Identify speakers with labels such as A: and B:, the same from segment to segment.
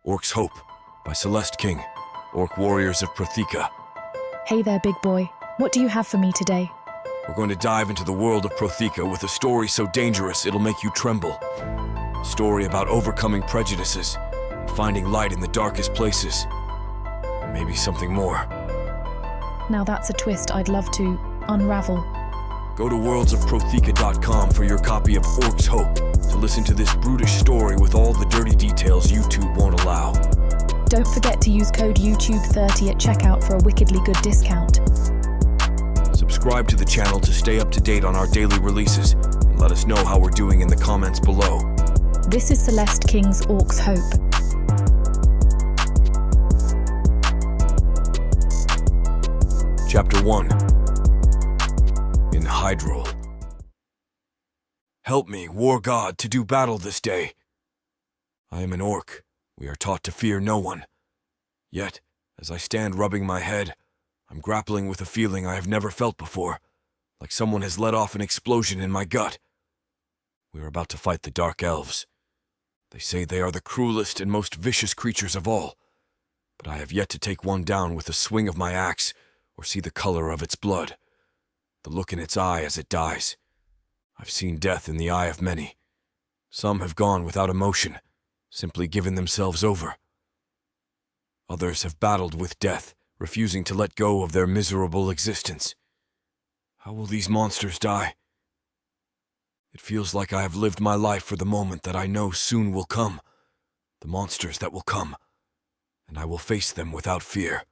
A: Orc's Hope by Celeste King, Orc Warriors of Prothika.
B: Hey there, big boy. What do you have for me today?
A: We're going to dive into the world of Prothika with a story so dangerous it'll make you tremble. A story about overcoming prejudices and finding light in the darkest places. And maybe something more.
B: Now that's a twist I'd love to unravel.
A: Go to worldsofprothika.com for your copy of Orc's Hope to listen to this brutish story with all the dirty details YouTube won't allow.
B: Don't forget to use code YouTube30 at checkout for a wickedly good discount.
A: Subscribe to the channel to stay up to date on our daily releases and let us know how we're doing in the comments below.
B: This is Celeste King's Orc's Hope.
A: Chapter 1. In Hydrel. Help me, war god, to do battle this day. I am an orc. We are taught to fear no one. Yet, as I stand rubbing my head, I'm grappling with a feeling I have never felt before, like someone has let off an explosion in my gut. We are about to fight the dark elves. They say they are the cruelest and most vicious creatures of all, but I have yet to take one down with a swing of my axe or see the color of its blood, the look in its eye as it dies. I've seen death in the eye of many. Some have gone without emotion, simply given themselves over. Others have battled with death, refusing to let go of their miserable existence. How will these monsters die? It feels like I have lived my life for the moment that I know soon will come, the monsters that will come, and I will face them without fear.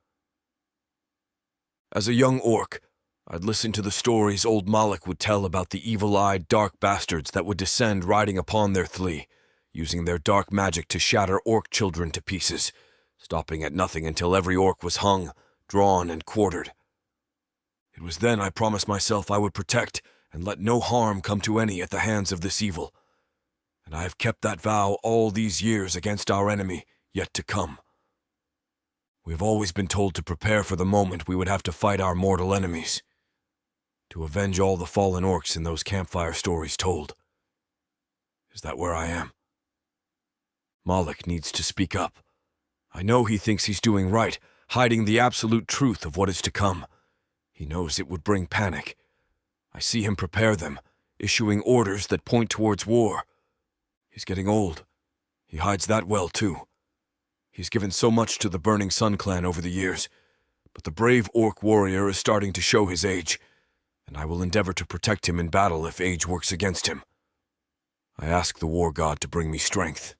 A: As a young orc, I'd listen to the stories old Malik would tell about the evil-eyed dark bastards that would descend riding upon their thlee, using their dark magic to shatter orc children to pieces, stopping at nothing until every orc was hung, drawn, and quartered. It was then I promised myself I would protect and let no harm come to any at the hands of this evil. And I have kept that vow all these years against our enemy yet to come. We have always been told to prepare for the moment we would have to fight our mortal enemies, to avenge all the fallen orcs in those campfire stories told. Is that where I am? Malik needs to speak up. I know he thinks he's doing right, hiding the absolute truth of what is to come. He knows it would bring panic. I see him prepare them, issuing orders that point towards war. He's getting old. He hides that well, too. He's given so much to the Burning Sun clan over the years, but the brave orc warrior is starting to show his age, and I will endeavor to protect him in battle if age works against him. I ask the war god to bring me strength.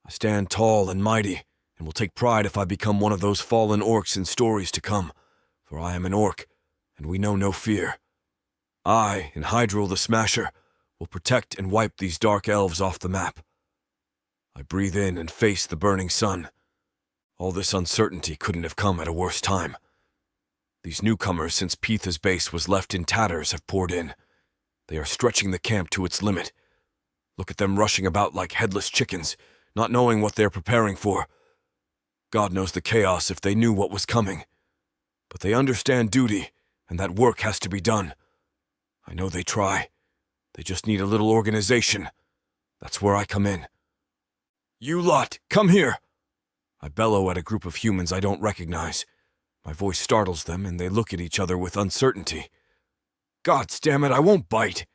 A: I stand tall and mighty, and will take pride if I become one of those fallen orcs in stories to come, for I am an orc, and we know no fear. I, in Hydrel the Smasher, will protect and wipe these dark elves off the map. I breathe in and face the burning sun. All this uncertainty couldn't have come at a worse time. These newcomers since Pitha's base was left in tatters have poured in. They are stretching the camp to its limit. Look at them rushing about like headless chickens, not knowing what they're preparing for. God knows the chaos if they knew what was coming. But they understand duty, and that work has to be done. I know they try. They just need a little organization. That's where I come in. You lot, come here! I bellow at a group of humans I don't recognize. My voice startles them, and they look at each other with uncertainty. God damn it, I won't bite!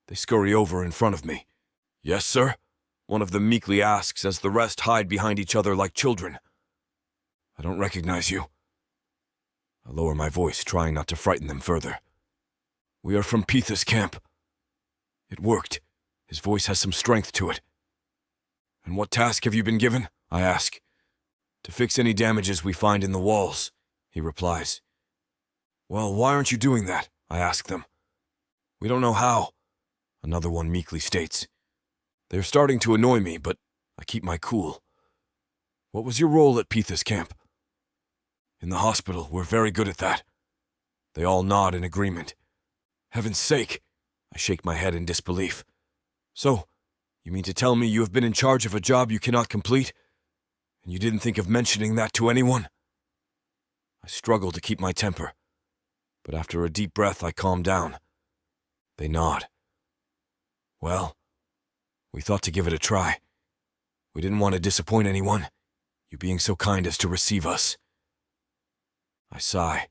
A: They scurry over in front of me. Yes, sir? One of them meekly asks as the rest hide behind each other like children. I don't recognize you. I lower my voice, trying not to frighten them further. We are from Pitha's camp. It worked. His voice has some strength to it. And what task have you been given? I ask. To fix any damages we find in the walls, he replies. Well, why aren't you doing that? I ask them. We don't know how, another one meekly states. They're starting to annoy me, but I keep my cool. What was your role at Pitha's camp? In the hospital, we're very good at that. They all nod in agreement. Heaven's sake, I shake my head in disbelief. So, you mean to tell me you have been in charge of a job you cannot complete? And you didn't think of mentioning that to anyone? I struggle to keep my temper, but after a deep breath I calm down. They nod. Well, we thought to give it a try. We didn't want to disappoint anyone, you being so kind as to receive us. I sigh.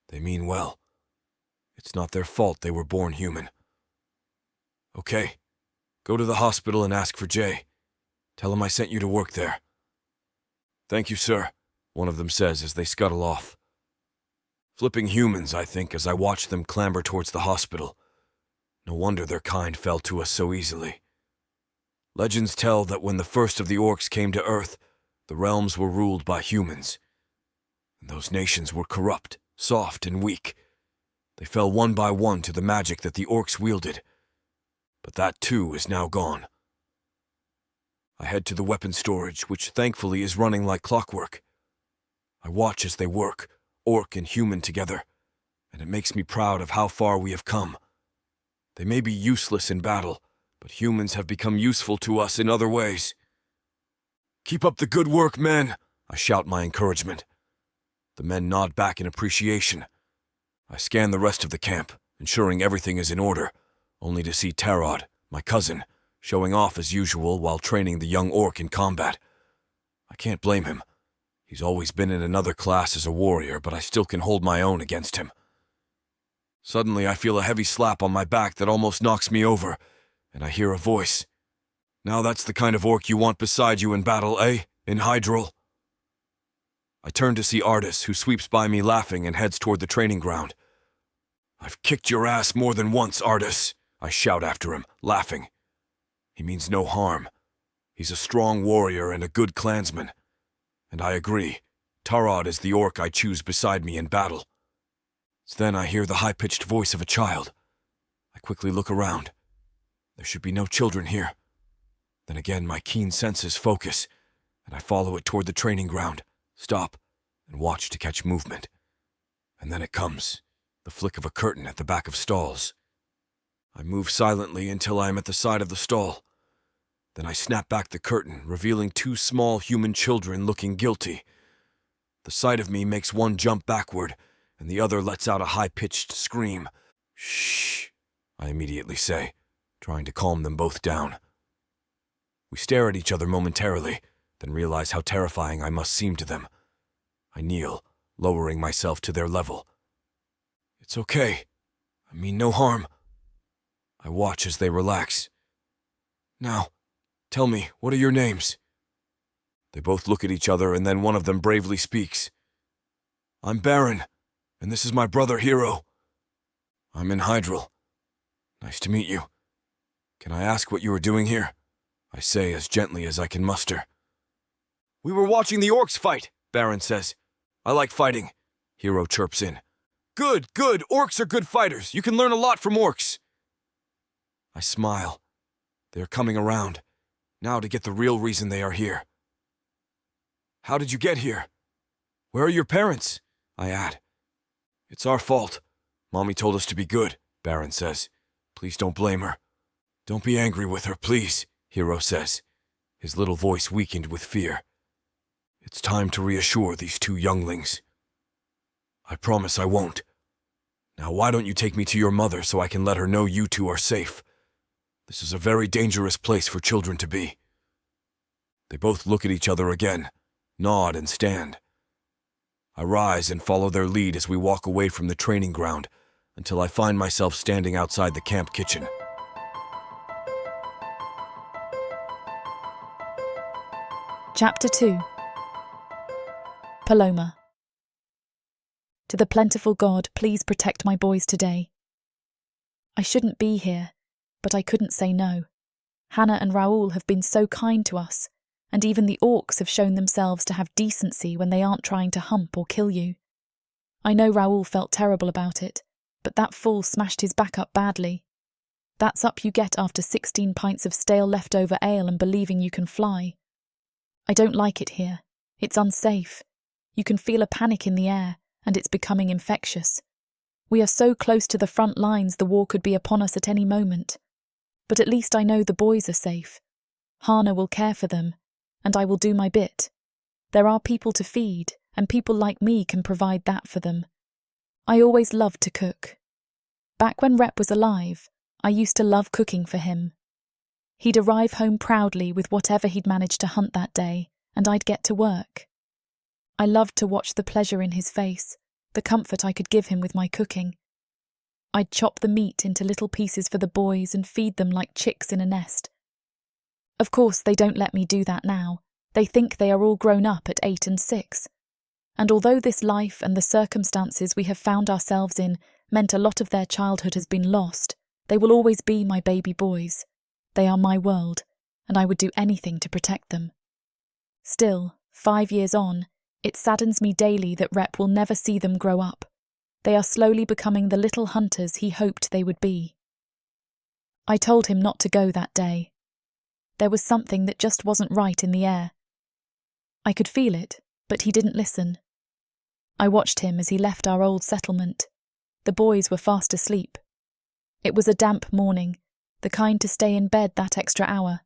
A: They mean well. It's not their fault they were born human. Okay, go to the hospital and ask for Jay. Tell him I sent you to work there. Thank you, sir, one of them says as they scuttle off. Flipping humans, I think, as I watch them clamber towards the hospital. No wonder their kind fell to us so easily. Legends tell that when the first of the orcs came to Earth, the realms were ruled by humans. And those nations were corrupt, soft, and weak. They fell one by one to the magic that the orcs wielded. But that, too, is now gone. I head to the weapon storage, which thankfully is running like clockwork. I watch as they work, orc and human together, and it makes me proud of how far we have come. They may be useless in battle, but humans have become useful to us in other ways. Keep up the good work, men, I shout my encouragement. The men nod back in appreciation. I scan the rest of the camp, ensuring everything is in order, only to see Tarod, my cousin, showing off as usual while training the young orc in combat. I can't blame him. He's always been in another class as a warrior, but I still can hold my own against him. Suddenly I feel a heavy slap on my back that almost knocks me over, and I hear a voice. Now that's the kind of orc you want beside you in battle, eh? In Hydrel? I turn to see Artis, who sweeps by me laughing and heads toward the training ground. I've kicked your ass more than once, Artis, I shout after him, laughing. He means no harm. He's a strong warrior and a good clansman. And I agree, Tarod is the orc I choose beside me in battle. Then I hear the high-pitched voice of a child. I quickly look around. There should be no children here. Then again my keen senses focus, and I follow it toward the training ground, stop, and watch to catch movement. And then it comes, the flick of a curtain at the back of stalls. I move silently until I am at the side of the stall. Then I snap back the curtain, revealing two small human children looking guilty. The sight of me makes one jump backward, and the other lets out a high-pitched scream. Shh, I immediately say, trying to calm them both down. We stare at each other momentarily, then realize how terrifying I must seem to them. I kneel, lowering myself to their level. It's okay. I mean no harm. I watch as they relax. Now, tell me, what are your names? They both look at each other, and then one of them bravely speaks. I'm Baron, and this is my brother Hero. I'm in Hydrel. Nice to meet you. Can I ask what you are doing here? I say as gently as I can muster. We were watching the orcs fight, Baron says. I like fighting, Hero chirps in. Good, orcs are good fighters. You can learn a lot from orcs. I smile. They are coming around, now to get the real reason they are here. How did you get here? Where are your parents? I add. It's our fault. Mommy told us to be good, Baron says. Please don't blame her. Don't be angry with her, please, Hero says, his little voice weakened with fear. It's time to reassure these two younglings. I promise I won't. Now why don't you take me to your mother so I can let her know you two are safe? This is a very dangerous place for children to be. They both look at each other again, nod and stand. I rise and follow their lead as we walk away from the training ground until I find myself standing outside the camp kitchen.
B: Chapter 2. Paloma. To the plentiful God, please protect my boys today. I shouldn't be here, but I couldn't say no. Hannah and Raoul have been so kind to us, and even the orcs have shown themselves to have decency when they aren't trying to hump or kill you. I know Raoul felt terrible about it, but that fool smashed his back up badly. That's up you get after 16 pints of stale leftover ale and believing you can fly. I don't like it here. It's unsafe. You can feel a panic in the air, and it's becoming infectious. We are so close to the front lines the war could be upon us at any moment. But at least I know the boys are safe. Hannah will care for them, and I will do my bit. There are people to feed, and people like me can provide that for them. I always loved to cook. Back when Rep was alive, I used to love cooking for him. He'd arrive home proudly with whatever he'd managed to hunt that day, and I'd get to work. I loved to watch the pleasure in his face, the comfort I could give him with my cooking. I'd chop the meat into little pieces for the boys and feed them like chicks in a nest. Of course, they don't let me do that now. They think they are all grown up at 8 and 6. And although this life and the circumstances we have found ourselves in meant a lot of their childhood has been lost, they will always be my baby boys. They are my world, and I would do anything to protect them. Still, 5 years on, it saddens me daily that Rep will never see them grow up. They are slowly becoming the little hunters he hoped they would be. I told him not to go that day. There was something that just wasn't right in the air. I could feel it, but he didn't listen. I watched him as he left our old settlement. The boys were fast asleep. It was a damp morning, the kind to stay in bed that extra hour.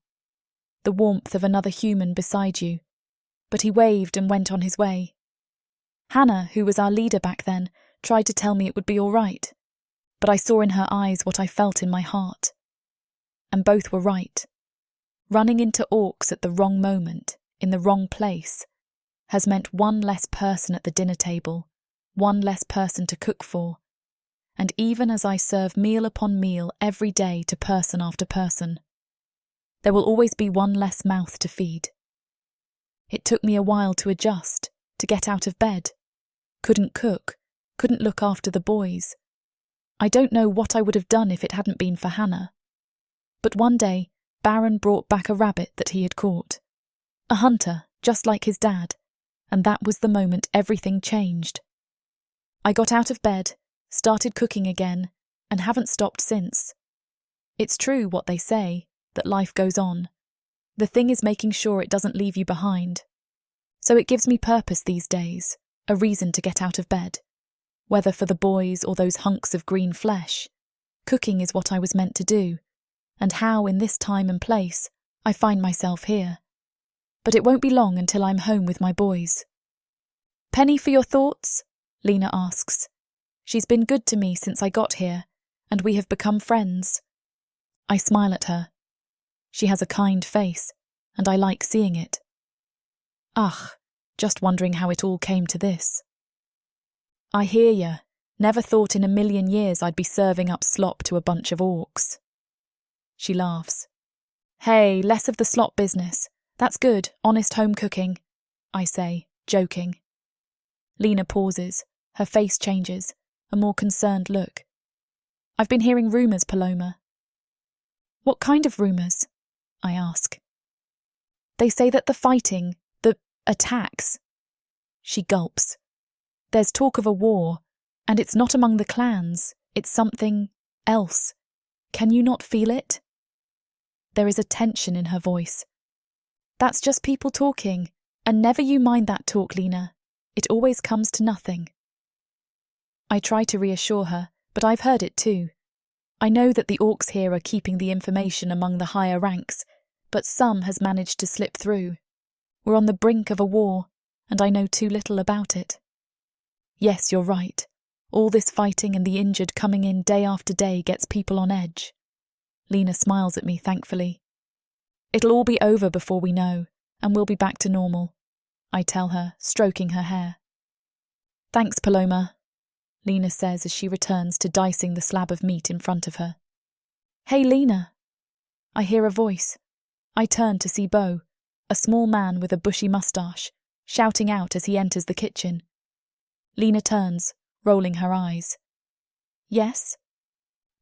B: The warmth of another human beside you. But he waved and went on his way. Hannah, who was our leader back then, tried to tell me it would be all right, but I saw in her eyes what I felt in my heart. And both were right. Running into orcs at the wrong moment, in the wrong place, has meant one less person at the dinner table, one less person to cook for, and even as I serve meal upon meal every day to person after person, there will always be one less mouth to feed. It took me a while to adjust, to get out of bed. Couldn't cook, couldn't look after the boys. I don't know what I would have done if it hadn't been for Hannah. But one day, Baron brought back a rabbit that he had caught. A hunter, just like his dad, and that was the moment everything changed. I got out of bed, started cooking again, and haven't stopped since. It's true what they say, that life goes on. The thing is making sure it doesn't leave you behind. So it gives me purpose these days, a reason to get out of bed. Whether for the boys or those hunks of green flesh, cooking is what I was meant to do, and how in this time and place I find myself here. But it won't be long until I'm home with my boys. "Penny for your thoughts?" Lena asks. She's been good to me since I got here, and we have become friends. I smile at her. She has a kind face, and I like seeing it. Ugh, just wondering how it all came to this. I hear ya. Never thought in a million years I'd be serving up slop to a bunch of orcs. She laughs. Hey, less of the slop business. That's good, honest home cooking, I say, joking. Lena pauses. Her face changes, a more concerned look. I've been hearing rumours, Paloma. What kind of rumours? I ask. They say that the fighting, the attacks. She gulps. There's talk of a war, and it's not among the clans, it's something else. Can you not feel it? There is a tension in her voice. That's just people talking, and never you mind that talk, Lena. It always comes to nothing. I try to reassure her, but I've heard it too. I know that the orcs here are keeping the information among the higher ranks, but some has managed to slip through. We're on the brink of a war, and I know too little about it. Yes, you're right. All this fighting and the injured coming in day after day gets people on edge. Lena smiles at me thankfully. It'll all be over before we know, and we'll be back to normal, I tell her, stroking her hair. Thanks, Paloma, Lena says as she returns to dicing the slab of meat in front of her. Hey, Lena. I hear a voice. I turn to see Bo, a small man with a bushy moustache, shouting out as he enters the kitchen. Lena turns, rolling her eyes. Yes?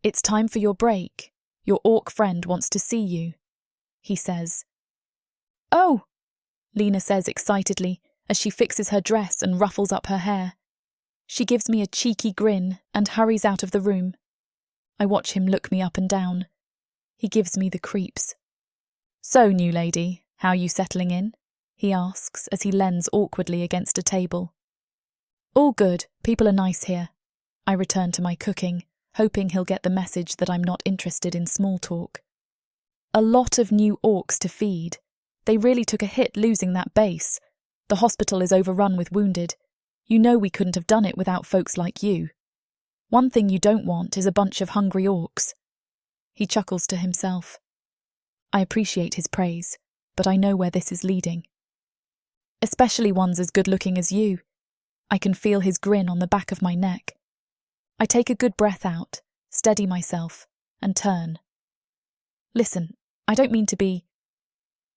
B: It's time for your break. Your orc friend wants to see you, he says. Oh, Lena says excitedly as she fixes her dress and ruffles up her hair. She gives me a cheeky grin and hurries out of the room. I watch him look me up and down. He gives me the creeps. So, new lady, how you settling in? He asks as he leans awkwardly against a table. All good, people are nice here. I return to my cooking, hoping he'll get the message that I'm not interested in small talk. A lot of new orcs to feed. They really took a hit losing that base. The hospital is overrun with wounded. You know we couldn't have done it without folks like you. One thing you don't want is a bunch of hungry orcs. He chuckles to himself. I appreciate his praise, but I know where this is leading. Especially ones as good-looking as you. I can feel his grin on the back of my neck. I take a good breath out, steady myself, and turn. Listen, I don't mean to be...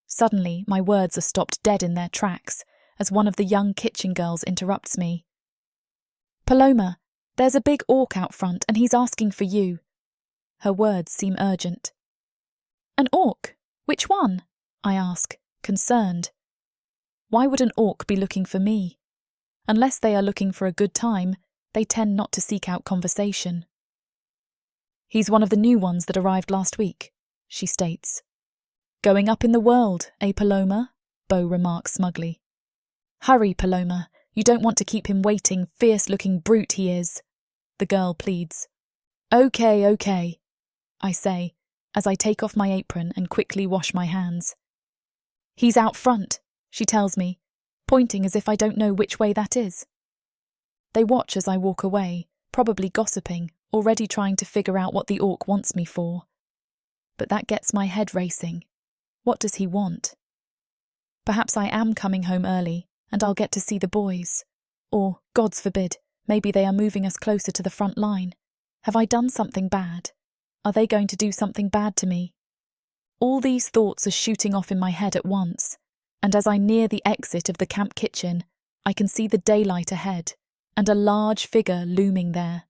B: Suddenly, my words are stopped dead in their tracks as one of the young kitchen girls interrupts me. Paloma, there's a big orc out front and he's asking for you. Her words seem urgent. An orc? Which one? I ask, concerned. Why would an orc be looking for me? Unless they are looking for a good time, they tend not to seek out conversation. He's one of the new ones that arrived last week, she states. Going up in the world, eh, Paloma? Bo remarks smugly. Hurry, Paloma. You don't want to keep him waiting, fierce-looking brute he is, the girl pleads. Okay, I say, as I take off my apron and quickly wash my hands. He's out front, she tells me, pointing as if I don't know which way that is. They watch as I walk away, probably gossiping, already trying to figure out what the orc wants me for. But that gets my head racing. What does he want? Perhaps I am coming home early, and I'll get to see the boys. Or, gods forbid, maybe they are moving us closer to the front line. Have I done something bad? Are they going to do something bad to me? All these thoughts are shooting off in my head at once, and as I near the exit of the camp kitchen, I can see the daylight ahead, and a large figure looming there.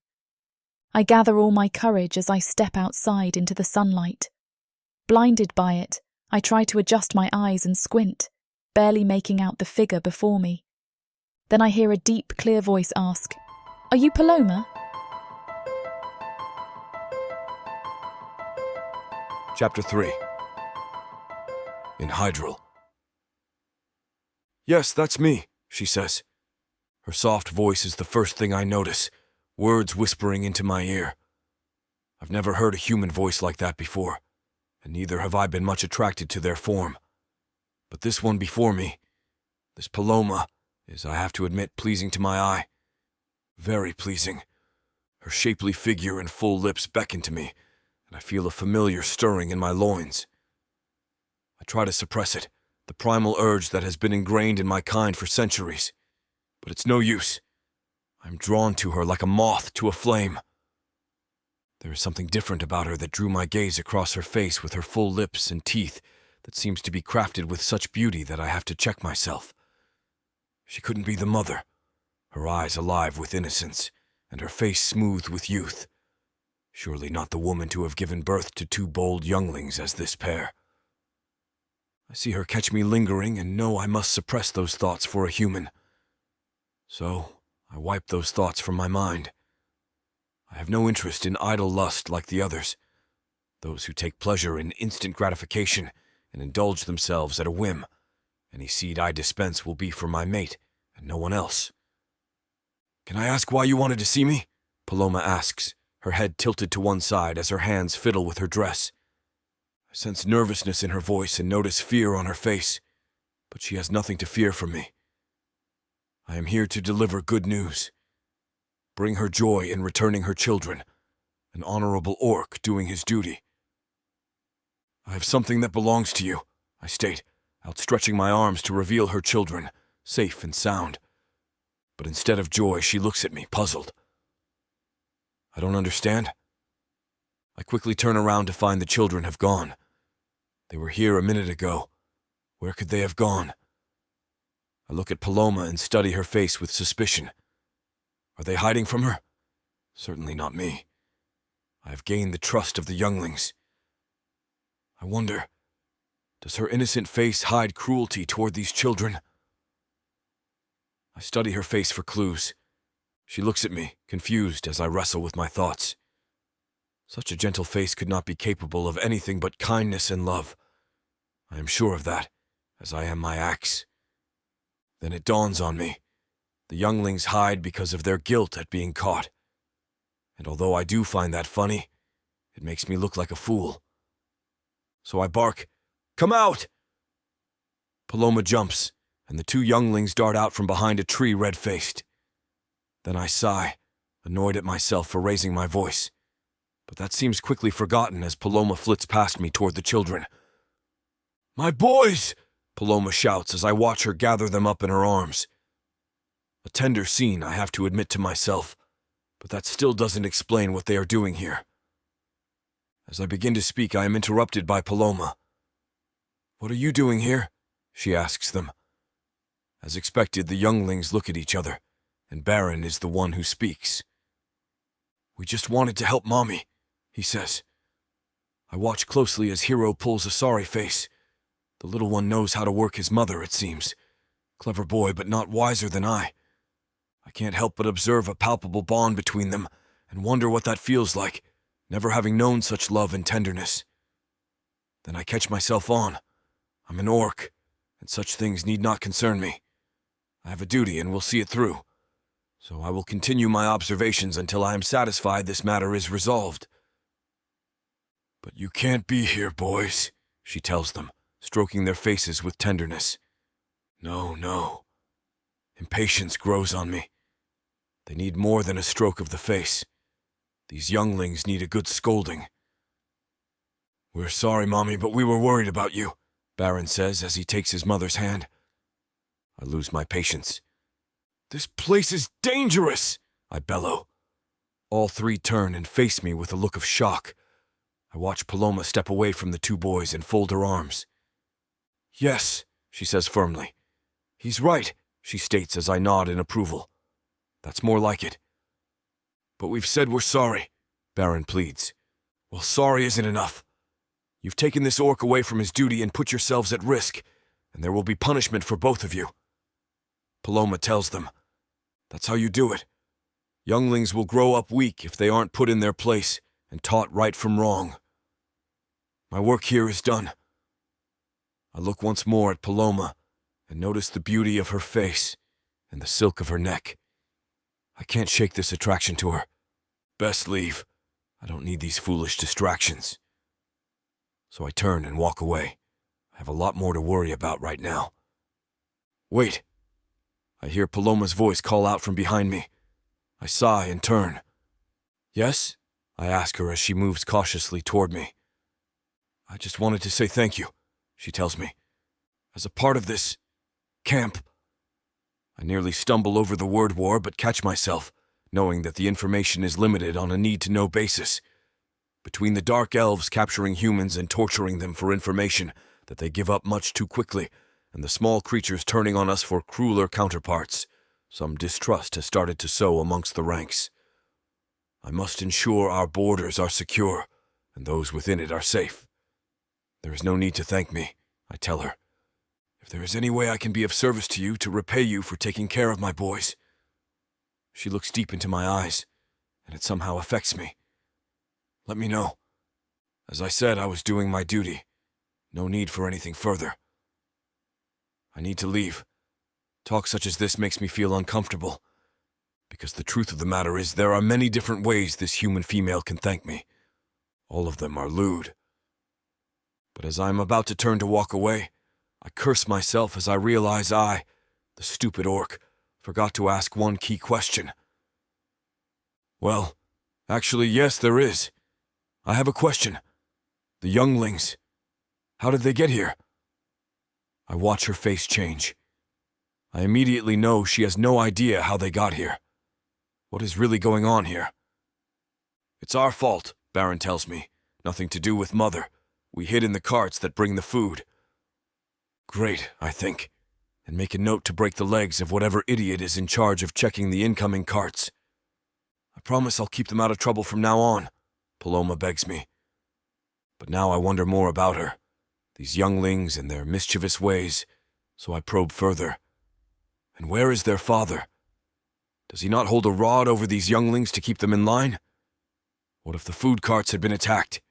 B: I gather all my courage as I step outside into the sunlight. Blinded by it, I try to adjust my eyes and squint, barely making out the figure before me. Then I hear a deep, clear voice ask, "Are you Paloma?"
A: Chapter 3. In Hydrel. Yes, that's me, she says. Her soft voice is the first thing I notice, words whispering into my ear. I've never heard a human voice like that before, and neither have I been much attracted to their form. But this one before me, this Paloma, is, I have to admit, pleasing to my eye. Very pleasing. Her shapely figure and full lips beckon to me, and I feel a familiar stirring in my loins. I try to suppress it, the primal urge that has been ingrained in my kind for centuries. But it's no use. I'm drawn to her like a moth to a flame. There is something different about her that drew my gaze across her face with her full lips and teeth that seems to be crafted with such beauty that I have to check myself. She couldn't be the mother, her eyes alive with innocence, and her face smooth with youth. Surely not the woman to have given birth to two bold younglings as this pair. I see her catch me lingering and know I must suppress those thoughts for a human. So I wipe those thoughts from my mind. I have no interest in idle lust like the others, those who take pleasure in instant gratification and indulge themselves at a whim. Any seed I dispense will be for my mate and no one else. Can I ask why you wanted to see me? Paloma asks, her head tilted to one side as her hands fiddle with her dress. I sense nervousness in her voice and notice fear on her face, but she has nothing to fear from me. I am here to deliver good news. Bring her joy in returning her children, an honorable orc doing his duty. I have something that belongs to you, I state, outstretching my arms to reveal her children, safe and sound. But instead of joy, she looks at me, puzzled. I don't understand. I quickly turn around to find the children have gone. They were here a minute ago. Where could they have gone? I look at Paloma and study her face with suspicion. Are they hiding from her? Certainly not me. I have gained the trust of the younglings. I wonder, does her innocent face hide cruelty toward these children? I study her face for clues. She looks at me, confused as I wrestle with my thoughts. Such a gentle face could not be capable of anything but kindness and love. I am sure of that, as I am my axe. Then it dawns on me. The younglings hide because of their guilt at being caught. And although I do find that funny, it makes me look like a fool. So I bark, "Come out!" Paloma jumps, and the two younglings dart out from behind a tree red-faced. Then I sigh, annoyed at myself for raising my voice. But that seems quickly forgotten as Paloma flits past me toward the children. My boys! Paloma shouts as I watch her gather them up in her arms. A tender scene, I have to admit to myself, but that still doesn't explain what they are doing here. As I begin to speak, I am interrupted by Paloma. What are you doing here? She asks them. As expected, the younglings look at each other, and Baron is the one who speaks. We just wanted to help Mommy, he says. I watch closely as Hero pulls a sorry face. The little one knows how to work his mother, it seems. Clever boy, but not wiser than I. I can't help but observe a palpable bond between them and wonder what that feels like, never having known such love and tenderness. Then I catch myself on. I'm an orc, and such things need not concern me. I have a duty and will see it through. So I will continue my observations until I am satisfied this matter is resolved. But you can't be here, boys, she tells them, stroking their faces with tenderness. No, no. Impatience grows on me. They need more than a stroke of the face. These younglings need a good scolding. We're sorry, Mommy, but we were worried about you, Baron says as he takes his mother's hand. I lose my patience. This place is dangerous, I bellow. All three turn and face me with a look of shock. I watch Paloma step away from the two boys and fold her arms. Yes, she says firmly. He's right, she states as I nod in approval. That's more like it. But we've said we're sorry, Baron pleads. Well, sorry isn't enough. You've taken this orc away from his duty and put yourselves at risk, and there will be punishment for both of you. Paloma tells them. That's how you do it. Younglings will grow up weak if they aren't put in their place and taught right from wrong. My work here is done. I look once more at Paloma and notice the beauty of her face and the silk of her neck. I can't shake this attraction to her. Best leave. I don't need these foolish distractions. So I turn and walk away. I have a lot more to worry about right now. Wait. I hear Paloma's voice call out from behind me. I sigh and turn. Yes? I ask her as she moves cautiously toward me. I just wanted to say thank you, she tells me. As a part of this camp. I nearly stumble over the word war, but catch myself, knowing that the information is limited on a need-to-know basis. Between the dark elves capturing humans and torturing them for information that they give up much too quickly, and the small creatures turning on us for crueler counterparts, some distrust has started to sow amongst the ranks. I must ensure our borders are secure, and those within it are safe. There is no need to thank me, I tell her. If there is any way I can be of service to you to repay you for taking care of my boys. She looks deep into my eyes, and it somehow affects me. Let me know. As I said, I was doing my duty. No need for anything further. I need to leave. Talk such as this makes me feel uncomfortable, because the truth of the matter is there are many different ways this human female can thank me. All of them are lewd. But as I am about to turn to walk away, I curse myself as I realize I, the stupid orc, forgot to ask one key question. Well, actually, yes, there is. I have a question. The younglings. How did they get here? I watch her face change. I immediately know she has no idea how they got here. What is really going on here? It's our fault, Baron tells me. Nothing to do with Mother. We hid in the carts that bring the food. Great, I think, and make a note to break the legs of whatever idiot is in charge of checking the incoming carts. I promise I'll keep them out of trouble from now on, Paloma begs me. But now I wonder more about her, these younglings and their mischievous ways, so I probe further. And where is their father? Does he not hold a rod over these younglings to keep them in line? What if the food carts had been attacked?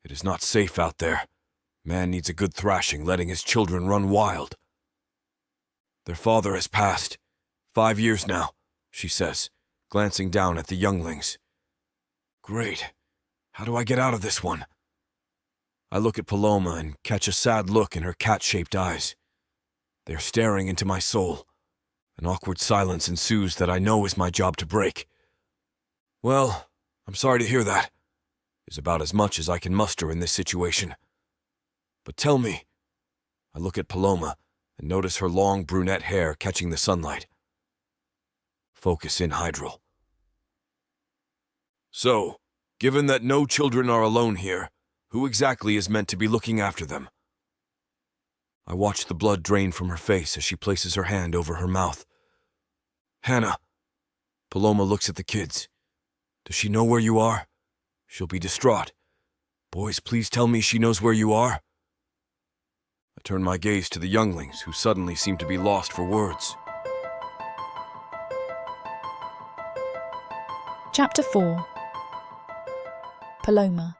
A: It is not safe out there. Man needs a good thrashing, letting his children run wild. Their father has passed. 5 years now, she says, glancing down at the younglings. Great. How do I get out of this one? I look at Paloma and catch a sad look in her cat-shaped eyes. They're staring into my soul. An awkward silence ensues that I know is my job to break. Well, I'm sorry to hear that. Is about as much as I can muster in this situation. But tell me, I look at Paloma and notice her long brunette hair catching the sunlight. Focus in, Hydrel. So, given that no children are alone here, who exactly is meant to be looking after them? I watch the blood drain from her face as she places her hand over her mouth. Hannah. Paloma looks at the kids. Does she know where you are? She'll be distraught. Boys, please tell me she knows where you are. I turn my gaze to the younglings, who suddenly seem to be lost for words.
B: Chapter 4. Paloma.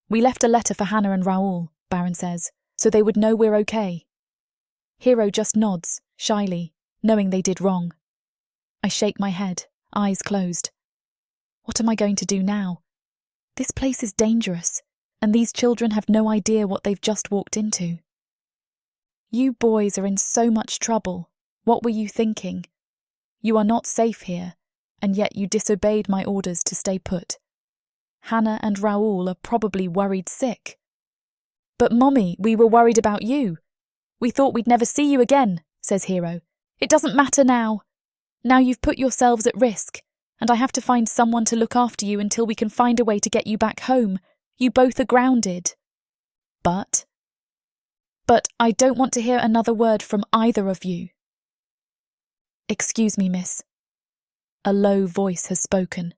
B: We left a letter for Hannah and Raoul, Baron says, so they would know we're okay. Hero just nods, shyly, knowing they did wrong. I shake my head, eyes closed. What am I going to do now? This place is dangerous, and these children have no idea what they've just walked into. You boys are in so much trouble. What were you thinking? You are not safe here, and yet you disobeyed my orders to stay put. Hannah and Raoul are probably worried sick. But Mommy, we were worried about you. We thought we'd never see you again, says Hero. It doesn't matter now. Now you've put yourselves at risk, and I have to find someone to look after you until we can find a way to get you back home. You both are grounded. But I don't want to hear another word from either of you. Excuse me, miss. A low voice has spoken.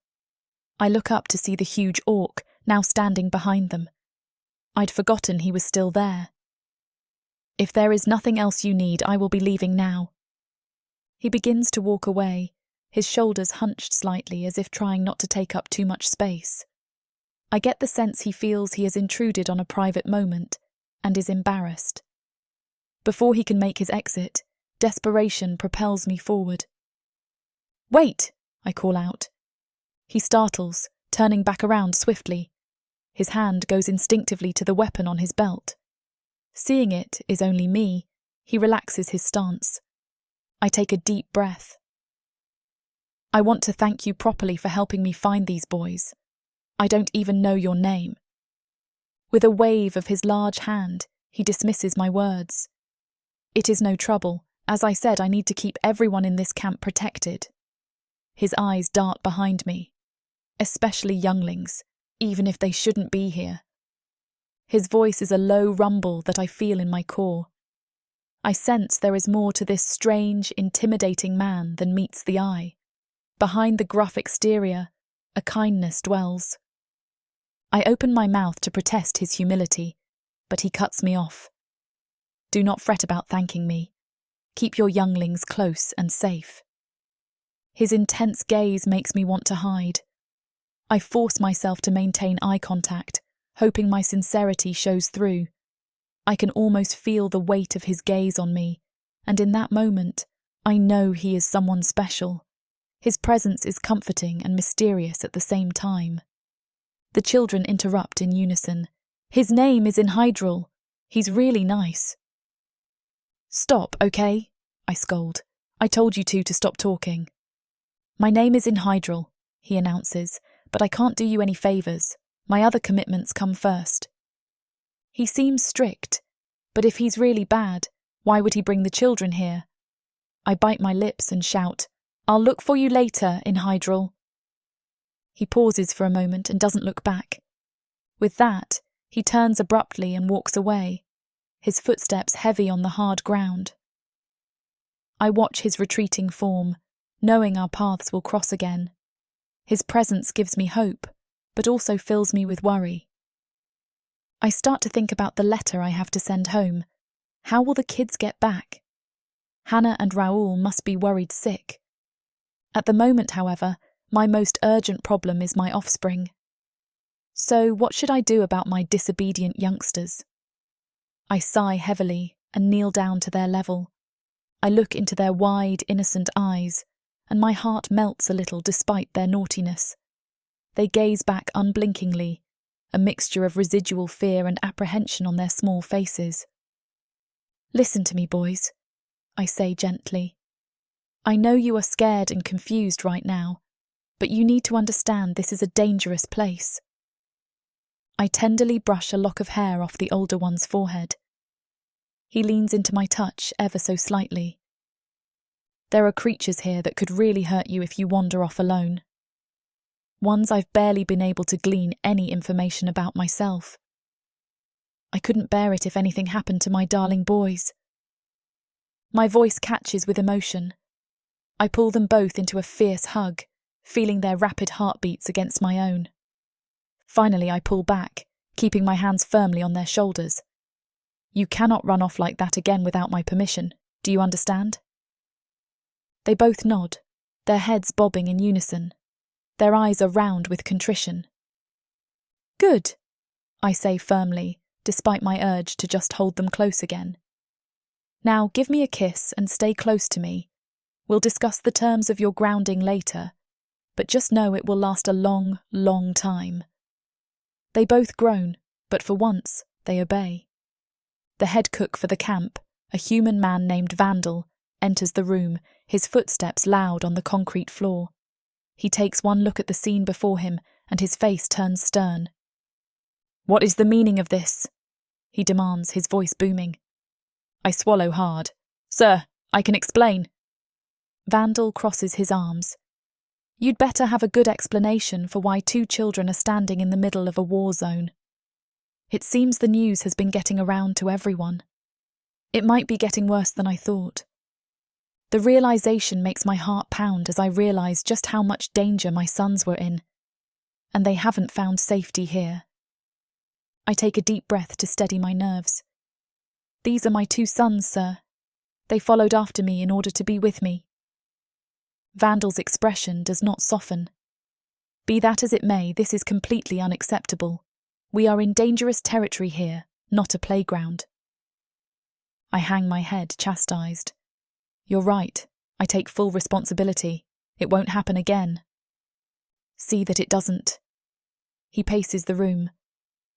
B: I look up to see the huge orc now standing behind them. I'd forgotten he was still there. If there is nothing else you need, I will be leaving now. He begins to walk away, his shoulders hunched slightly as if trying not to take up too much space. I get the sense he feels he has intruded on a private moment and is embarrassed. Before he can make his exit, desperation propels me forward. Wait, I call out. He startles, turning back around swiftly. His hand goes instinctively to the weapon on his belt. Seeing it is only me, he relaxes his stance. I take a deep breath. I want to thank you properly for helping me find these boys. I don't even know your name. With a wave of his large hand, he dismisses my words. It is no trouble. As I said, I need to keep everyone in this camp protected. His eyes dart behind me, especially younglings, even if they shouldn't be here. His voice is a low rumble that I feel in my core. I sense there is more to this strange, intimidating man than meets the eye. Behind the gruff exterior, a kindness dwells. I open my mouth to protest his humility, but he cuts me off. Do not fret about thanking me. Keep your younglings close and safe. His intense gaze makes me want to hide. I force myself to maintain eye contact, hoping my sincerity shows through. I can almost feel the weight of his gaze on me, and in that moment, I know he is someone special. His presence is comforting and mysterious at the same time. The children interrupt in unison. His name is in Hydrel. He's really nice. Stop, okay? I scold. I told you to stop talking. My name is in Hydrel, he announces, but I can't do you any favours. My other commitments come first. He seems strict, but if he's really bad, why would he bring the children here? I bite my lips and shout, I'll look for you later in Hydrel. He pauses for a moment and doesn't look back. With that, he turns abruptly and walks away, his footsteps heavy on the hard ground. I watch his retreating form, knowing our paths will cross again. His presence gives me hope, but also fills me with worry. I start to think about the letter I have to send home. How will the kids get back? Hannah and Raoul must be worried sick. At the moment, however, my most urgent problem is my offspring. So what should I do about my disobedient youngsters? I sigh heavily and kneel down to their level. I look into their wide, innocent eyes, and my heart melts a little despite their naughtiness. They gaze back unblinkingly, a mixture of residual fear and apprehension on their small faces. Listen to me, boys, I say gently. I know you are scared and confused right now, but you need to understand this is a dangerous place. I tenderly brush a lock of hair off the older one's forehead. He leans into my touch ever so slightly. There are creatures here that could really hurt you if you wander off alone. Ones I've barely been able to glean any information about myself. I couldn't bear it if anything happened to my darling boys. My voice catches with emotion. I pull them both into a fierce hug, feeling their rapid heartbeats against my own. Finally, I pull back, keeping my hands firmly on their shoulders. You cannot run off like that again without my permission. Do you understand? They both nod, their heads bobbing in unison. Their eyes are round with contrition. Good, I say firmly, despite my urge to just hold them close again. Now give me a kiss and stay close to me. We'll discuss the terms of your grounding later, but just know it will last a long, long time. They both groan, but for once, they obey. The head cook for the camp, a human man named Vandal, enters the room, his footsteps loud on the concrete floor. He takes one look at the scene before him, and his face turns stern. What is the meaning of this? He demands, his voice booming. I swallow hard. Sir, I can explain. Vandal crosses his arms. You'd better have a good explanation for why 2 children are standing in the middle of a war zone. It seems the news has been getting around to everyone. It might be getting worse than I thought. The realization makes my heart pound as I realize just how much danger my sons were in, and they haven't found safety here. I take a deep breath to steady my nerves. These are my 2 sons, sir. They followed after me in order to be with me. Vandal's expression does not soften. Be that as it may, this is completely unacceptable. We are in dangerous territory here, not a playground. I hang my head, chastised. You're right. I take full responsibility. It won't happen again. See that it doesn't. He paces the room.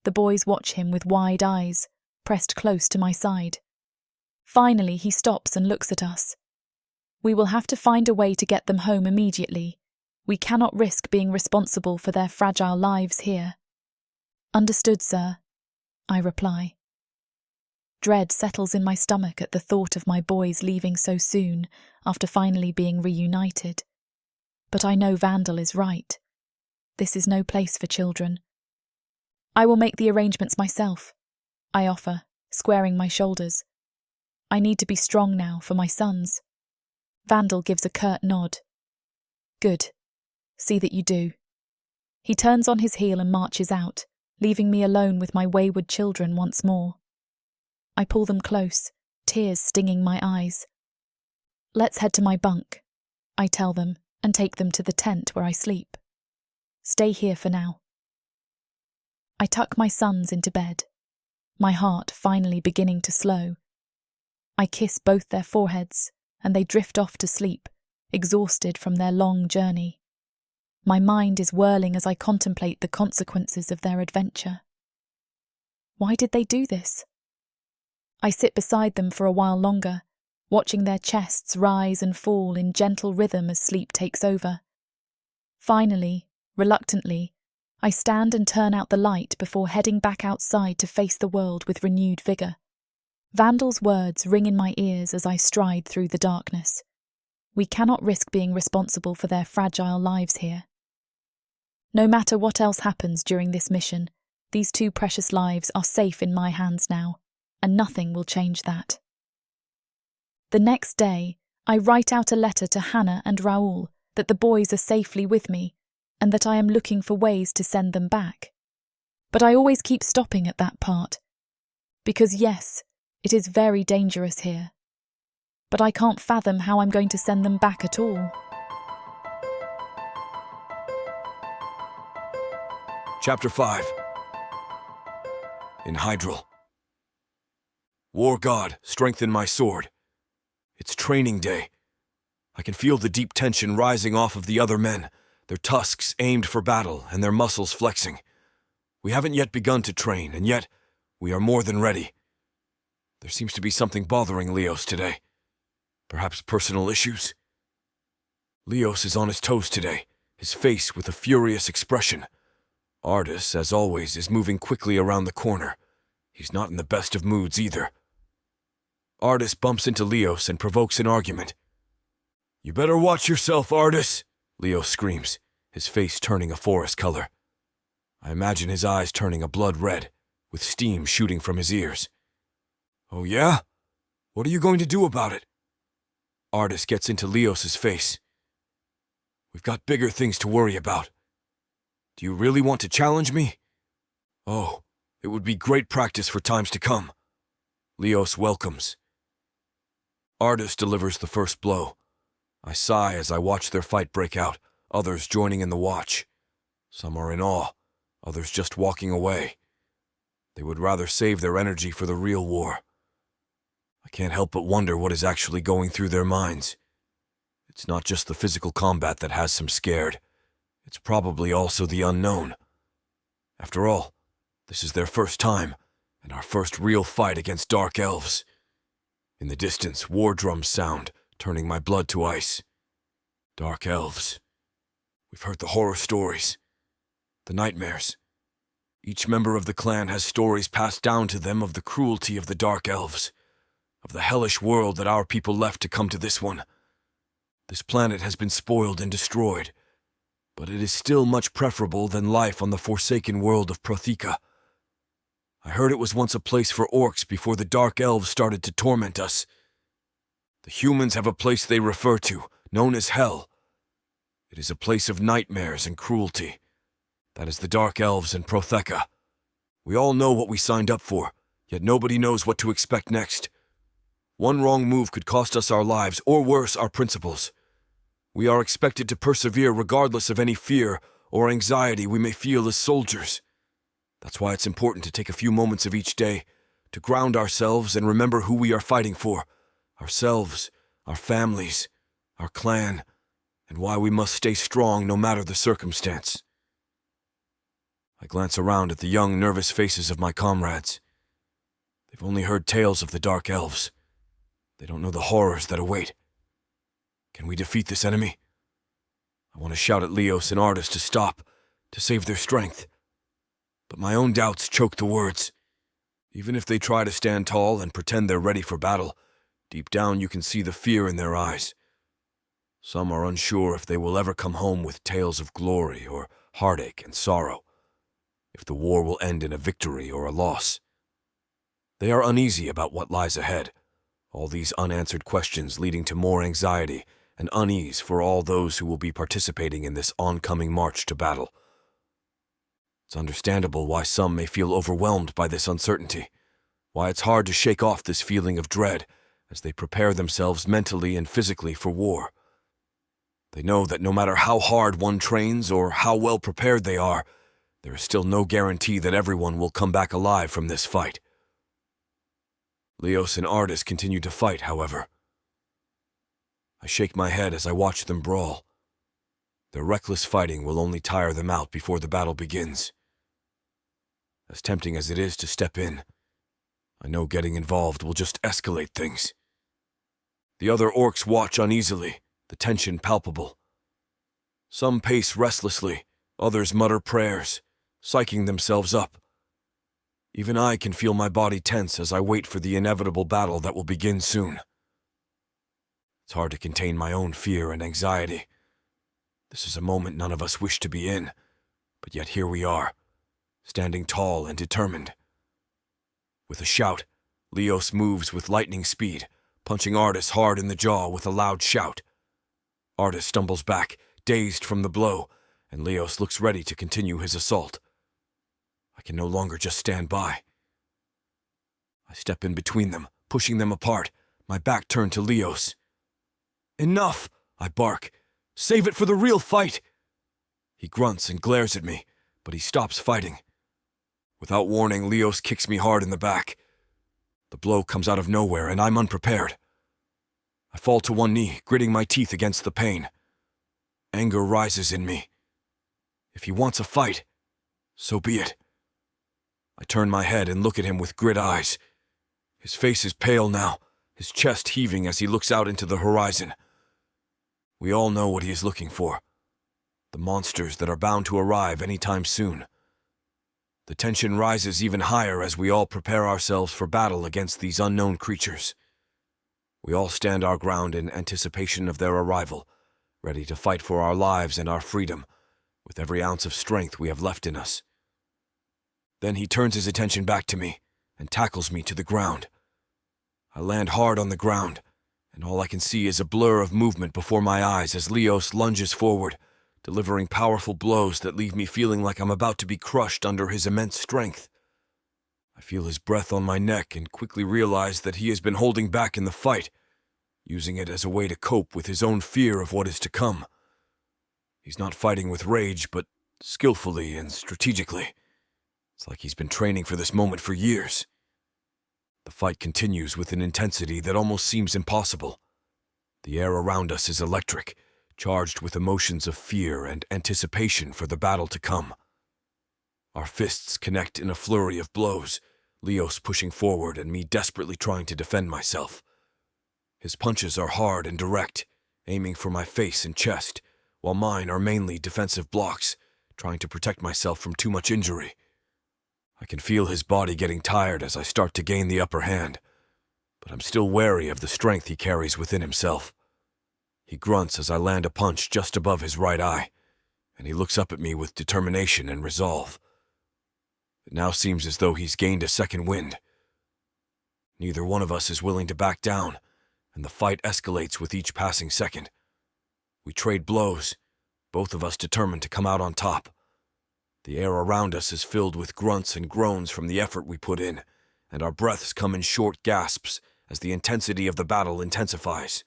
B: The boys watch him with wide eyes, pressed close to my side. Finally, he stops and looks at us. We will have to find a way to get them home immediately. We cannot risk being responsible for their fragile lives here. Understood, sir, I reply. Dread settles in my stomach at the thought of my boys leaving so soon after finally being reunited. But I know Vandal is right. This is no place for children. I will make the arrangements myself, I offer, squaring my shoulders. I need to be strong now for my sons. Vandal gives a curt nod. Good. See that you do. He turns on his heel and marches out, leaving me alone with my wayward children once more. I pull them close, tears stinging my eyes. Let's head to my bunk, I tell them, and take them to the tent where I sleep. Stay here for now. I tuck my sons into bed, my heart finally beginning to slow. I kiss both their foreheads, and they drift off to sleep, exhausted from their long journey. My mind is whirling as I contemplate the consequences of their adventure. Why did they do this? I sit beside them for a while longer, watching their chests rise and fall in gentle rhythm as sleep takes over. Finally, reluctantly, I stand and turn out the light before heading back outside to face the world with renewed vigour. Vandal's words ring in my ears as I stride through the darkness. We cannot risk being responsible for their fragile lives here. No matter what else happens during this mission, these 2 precious lives are safe in my hands now, and nothing will change that. The next day, I write out a letter to Hannah and Raoul that the boys are safely with me, and that I am looking for ways to send them back. But I always keep stopping at that part. Because yes, it is very dangerous here. But I can't fathom how I'm going to send them back at all.
A: Chapter 5. In Hydrel. War God, strengthen my sword. It's training day. I can feel the deep tension rising off of the other men, their tusks aimed for battle and their muscles flexing. We haven't yet begun to train, and yet we are more than ready. There seems to be something bothering Leos today. Perhaps personal issues? Leos is on his toes today, his face with a furious expression. Artis, as always, is moving quickly around the corner. He's not in the best of moods either. Artis bumps into Leos and provokes an argument. "You better watch yourself, Artis," Leo screams, his face turning a forest color. I imagine his eyes turning a blood red, with steam shooting from his ears. "Oh yeah? What are you going to do about it?" Artis gets into Leos's face. "We've got bigger things to worry about. Do you really want to challenge me?" "Oh, it would be great practice for times to come." Leos welcomes. Artis delivers the first blow. I sigh as I watch their fight break out, others joining in the watch. Some are in awe, others just walking away. They would rather save their energy for the real war. I can't help but wonder what is actually going through their minds. It's not just the physical combat that has some scared. It's probably also the unknown. After all, this is their first time, and our first real fight against dark elves. In the distance, war drums sound, turning my blood to ice. Dark elves. We've heard the horror stories, the nightmares. Each member of the clan has stories passed down to them of the cruelty of the dark elves, of the hellish world that our people left to come to this one. This planet has been spoiled and destroyed, but it is still much preferable than life on the forsaken world of Prothika. I heard it was once a place for orcs before the dark elves started to torment us. The humans have a place they refer to, known as Hell. It is a place of nightmares and cruelty. That is the dark elves in Protheka. We all know what we signed up for, yet nobody knows what to expect next. One wrong move could cost us our lives, or worse, our principles. We are expected to persevere regardless of any fear or anxiety we may feel as soldiers. That's why it's important to take a few moments of each day to ground ourselves and remember who we are fighting for, ourselves, our families, our clan, and why we must stay strong no matter the circumstance. I glance around at the young, nervous faces of my comrades. They've only heard tales of the dark elves. They don't know the horrors that await. Can we defeat this enemy? I want to shout at Leos and Artis to stop, to save their strength. But my own doubts choke the words. Even if they try to stand tall and pretend they're ready for battle, deep down you can see the fear in their eyes. Some are unsure if they will ever come home with tales of glory or heartache and sorrow, if the war will end in a victory or a loss. They are uneasy about what lies ahead, all these unanswered questions leading to more anxiety and unease for all those who will be participating in this oncoming march to battle. It's understandable why some may feel overwhelmed by this uncertainty, why it's hard to shake off this feeling of dread as they prepare themselves mentally and physically for war. They know that no matter how hard one trains or how well prepared they are, there is still no guarantee that everyone will come back alive from this fight. Leos and Artis continue to fight, however. I shake my head as I watch them brawl. Their reckless fighting will only tire them out before the battle begins. As tempting as it is to step in, I know getting involved will just escalate things. The other orcs watch uneasily, the tension palpable. Some pace restlessly, others mutter prayers, psyching themselves up. Even I can feel my body tense as I wait for the inevitable battle that will begin soon. It's hard to contain my own fear and anxiety. This is a moment none of us wish to be in, but yet here we are, standing tall and determined. With a shout, Leos moves with lightning speed, punching Artis hard in the jaw with a loud shout. Artis stumbles back, dazed from the blow, and Leos looks ready to continue his assault. I can no longer just stand by. I step in between them, pushing them apart, my back turned to Leos. "Enough!" I bark. "Save it for the real fight!" He grunts and glares at me, but he stops fighting. Without warning, Leos kicks me hard in the back. The blow comes out of nowhere, and I'm unprepared. I fall to one knee, gritting my teeth against the pain. Anger rises in me. If he wants a fight, so be it. I turn my head and look at him with grit eyes. His face is pale now, his chest heaving as he looks out into the horizon. We all know what he is looking for. The monsters that are bound to arrive any time soon. The tension rises even higher as we all prepare ourselves for battle against these unknown creatures. We all stand our ground in anticipation of their arrival, ready to fight for our lives and our freedom, with every ounce of strength we have left in us. Then he turns his attention back to me and tackles me to the ground. I land hard on the ground, and all I can see is a blur of movement before my eyes as Leos lunges forward, delivering powerful blows that leave me feeling like I'm about to be crushed under his immense strength. I feel his breath on my neck and quickly realize that he has been holding back in the fight, using it as a way to cope with his own fear of what is to come. He's not fighting with rage, but skillfully and strategically. It's like he's been training for this moment for years. The fight continues with an intensity that almost seems impossible. The air around us is electric, charged with emotions of fear and anticipation for the battle to come. Our fists connect in a flurry of blows, Leos pushing forward and me desperately trying to defend myself. His punches are hard and direct, aiming for my face and chest, while mine are mainly defensive blocks, trying to protect myself from too much injury. I can feel his body getting tired as I start to gain the upper hand, but I'm still wary of the strength he carries within himself. He grunts as I land a punch just above his right eye, and he looks up at me with determination and resolve. It now seems as though he's gained a second wind. Neither one of us is willing to back down, and the fight escalates with each passing second. We trade blows, both of us determined to come out on top. The air around us is filled with grunts and groans from the effort we put in, and our breaths come in short gasps as the intensity of the battle intensifies.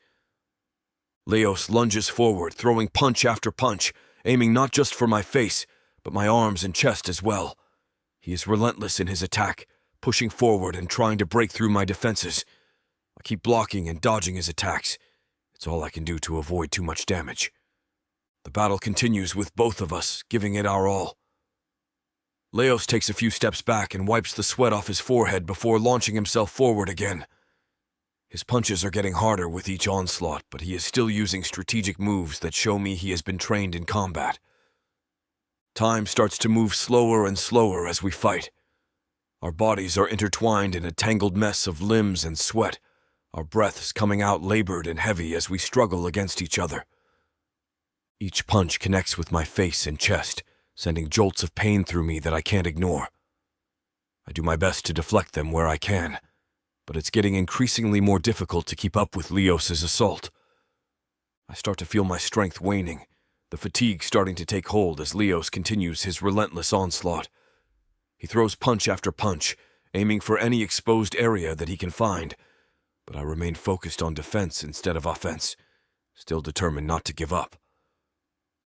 A: Leos lunges forward, throwing punch after punch, aiming not just for my face, but my arms and chest as well. He is relentless in his attack, pushing forward and trying to break through my defenses. I keep blocking and dodging his attacks. It's all I can do to avoid too much damage. The battle continues with both of us giving it our all. Leos takes a few steps back and wipes the sweat off his forehead before launching himself forward again. His punches are getting harder with each onslaught, but he is still using strategic moves that show me he has been trained in combat. Time starts to move slower and slower as we fight. Our bodies are intertwined in a tangled mess of limbs and sweat, our breaths coming out labored and heavy as we struggle against each other. Each punch connects with my face and chest, sending jolts of pain through me that I can't ignore. I do my best to deflect them where I can, but it's getting increasingly more difficult to keep up with Leos's assault. I start to feel my strength waning, the fatigue starting to take hold as Leos continues his relentless onslaught. He throws punch after punch, aiming for any exposed area that he can find, but I remain focused on defense instead of offense, still determined not to give up.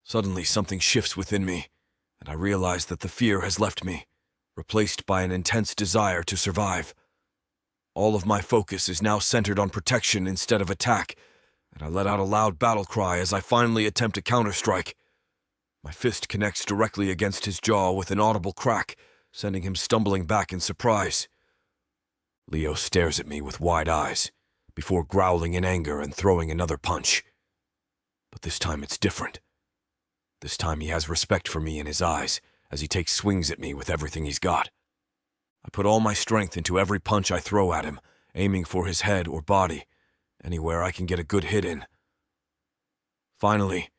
A: Suddenly, something shifts within me, and I realize that the fear has left me, replaced by an intense desire to survive. All of my focus is now centered on protection instead of attack, and I let out a loud battle cry as I finally attempt a counterstrike. My fist connects directly against his jaw with an audible crack, sending him stumbling back in surprise. Leo stares at me with wide eyes, before growling in anger and throwing another punch. But this time it's different. This time he has respect for me in his eyes, as he takes swings at me with everything he's got. I put all my strength into every punch I throw at him, aiming for his head or body, anywhere I can get a good hit in. Finally,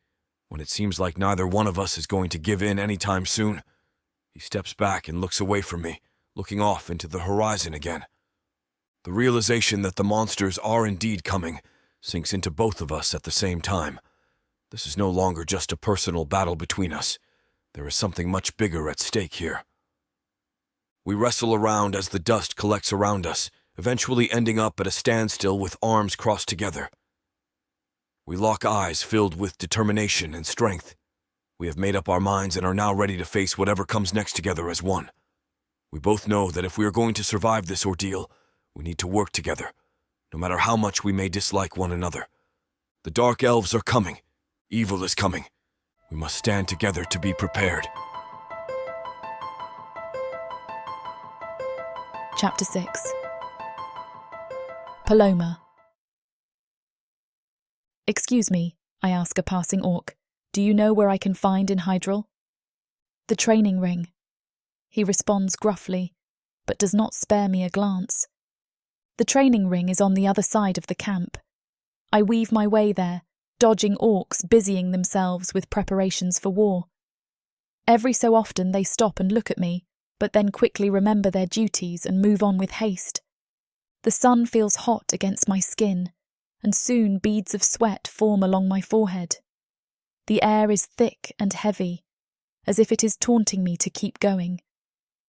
A: when it seems like neither one of us is going to give in anytime soon, he steps back and looks away from me, looking off into the horizon again. The realization that the monsters are indeed coming sinks into both of us at the same time. This is no longer just a personal battle between us. There is something much bigger at stake here. We wrestle around as the dust collects around us, eventually ending up at a standstill with arms crossed together. We lock eyes filled with determination and strength. We have made up our minds and are now ready to face whatever comes next together as one. We both know that if we are going to survive this ordeal, we need to work together, no matter how much we may dislike one another. The dark elves are coming. Evil is coming. We must stand together to be prepared.
B: Chapter 6. Paloma. "Excuse me," I ask a passing orc. "Do you know where I can find in Hydrel?" "The training ring." he responds gruffly, but does not spare me a glance. The training ring is on the other side of the camp. I weave my way there, dodging orcs busying themselves with preparations for war. Every so often they stop and look at me, but then quickly remember their duties and move on with haste. The sun feels hot against my skin, and soon beads of sweat form along my forehead. The air is thick and heavy, as if it is taunting me to keep going.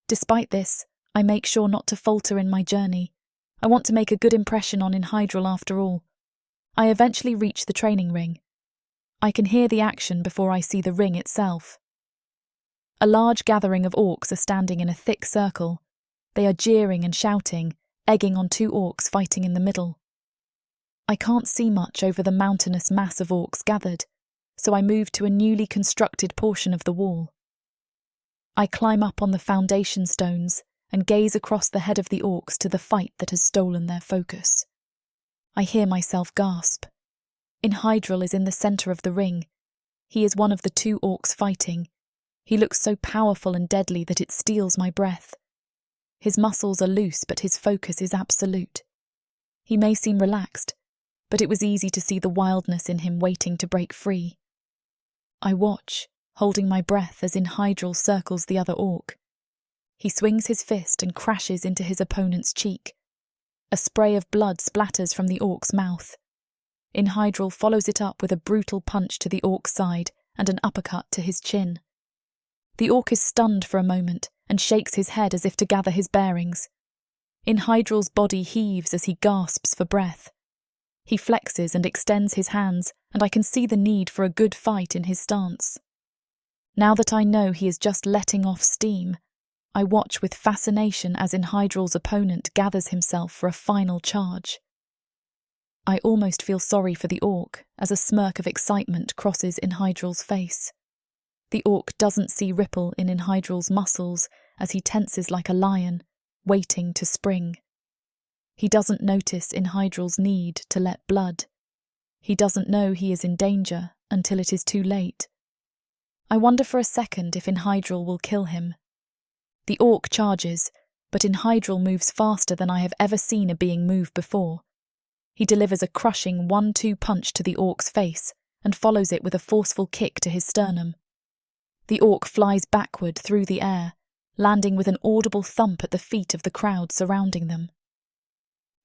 B: Despite this, I make sure not to falter in my journey. I want to make a good impression on Hydrel after all. I eventually reach the training ring. I can hear the action before I see the ring itself. A large gathering of orcs are standing in a thick circle. They are jeering and shouting, egging on two orcs fighting in the middle. I can't see much over the mountainous mass of orcs gathered, so I move to a newly constructed portion of the wall. I climb up on the foundation stones and gaze across the head of the orcs to the fight that has stolen their focus. I hear myself gasp. Hydrel is in the centre of the ring. He is one of the two orcs fighting. He looks so powerful and deadly that it steals my breath. His muscles are loose, but his focus is absolute. He may seem relaxed, but it was easy to see the wildness in him waiting to break free. I watch, holding my breath as Hydrel circles the other orc. He swings his fist and crashes into his opponent's cheek. A spray of blood splatters from the orc's mouth. Hydrel follows it up with a brutal punch to the orc's side and an uppercut to his chin. The orc is stunned for a moment and shakes his head as if to gather his bearings. Hydrel's body heaves as he gasps for breath. He flexes and extends his hands, and I can see the need for a good fight in his stance. Now that I know he is just letting off steam, I watch with fascination as Hydrel's opponent gathers himself for a final charge. I almost feel sorry for the orc as a smirk of excitement crosses Hydrel's face. The orc doesn't see ripple in Hydrel's muscles as he tenses like a lion, waiting to spring. He doesn't notice Hydrel's need to let blood. He doesn't know he is in danger until it is too late. I wonder for a second if Hydrel will kill him. The orc charges, but Hydrel moves faster than I have ever seen a being move before. He delivers a crushing 1-2 punch to the orc's face and follows it with a forceful kick to his sternum. The orc flies backward through the air, landing with an audible thump at the feet of the crowd surrounding them.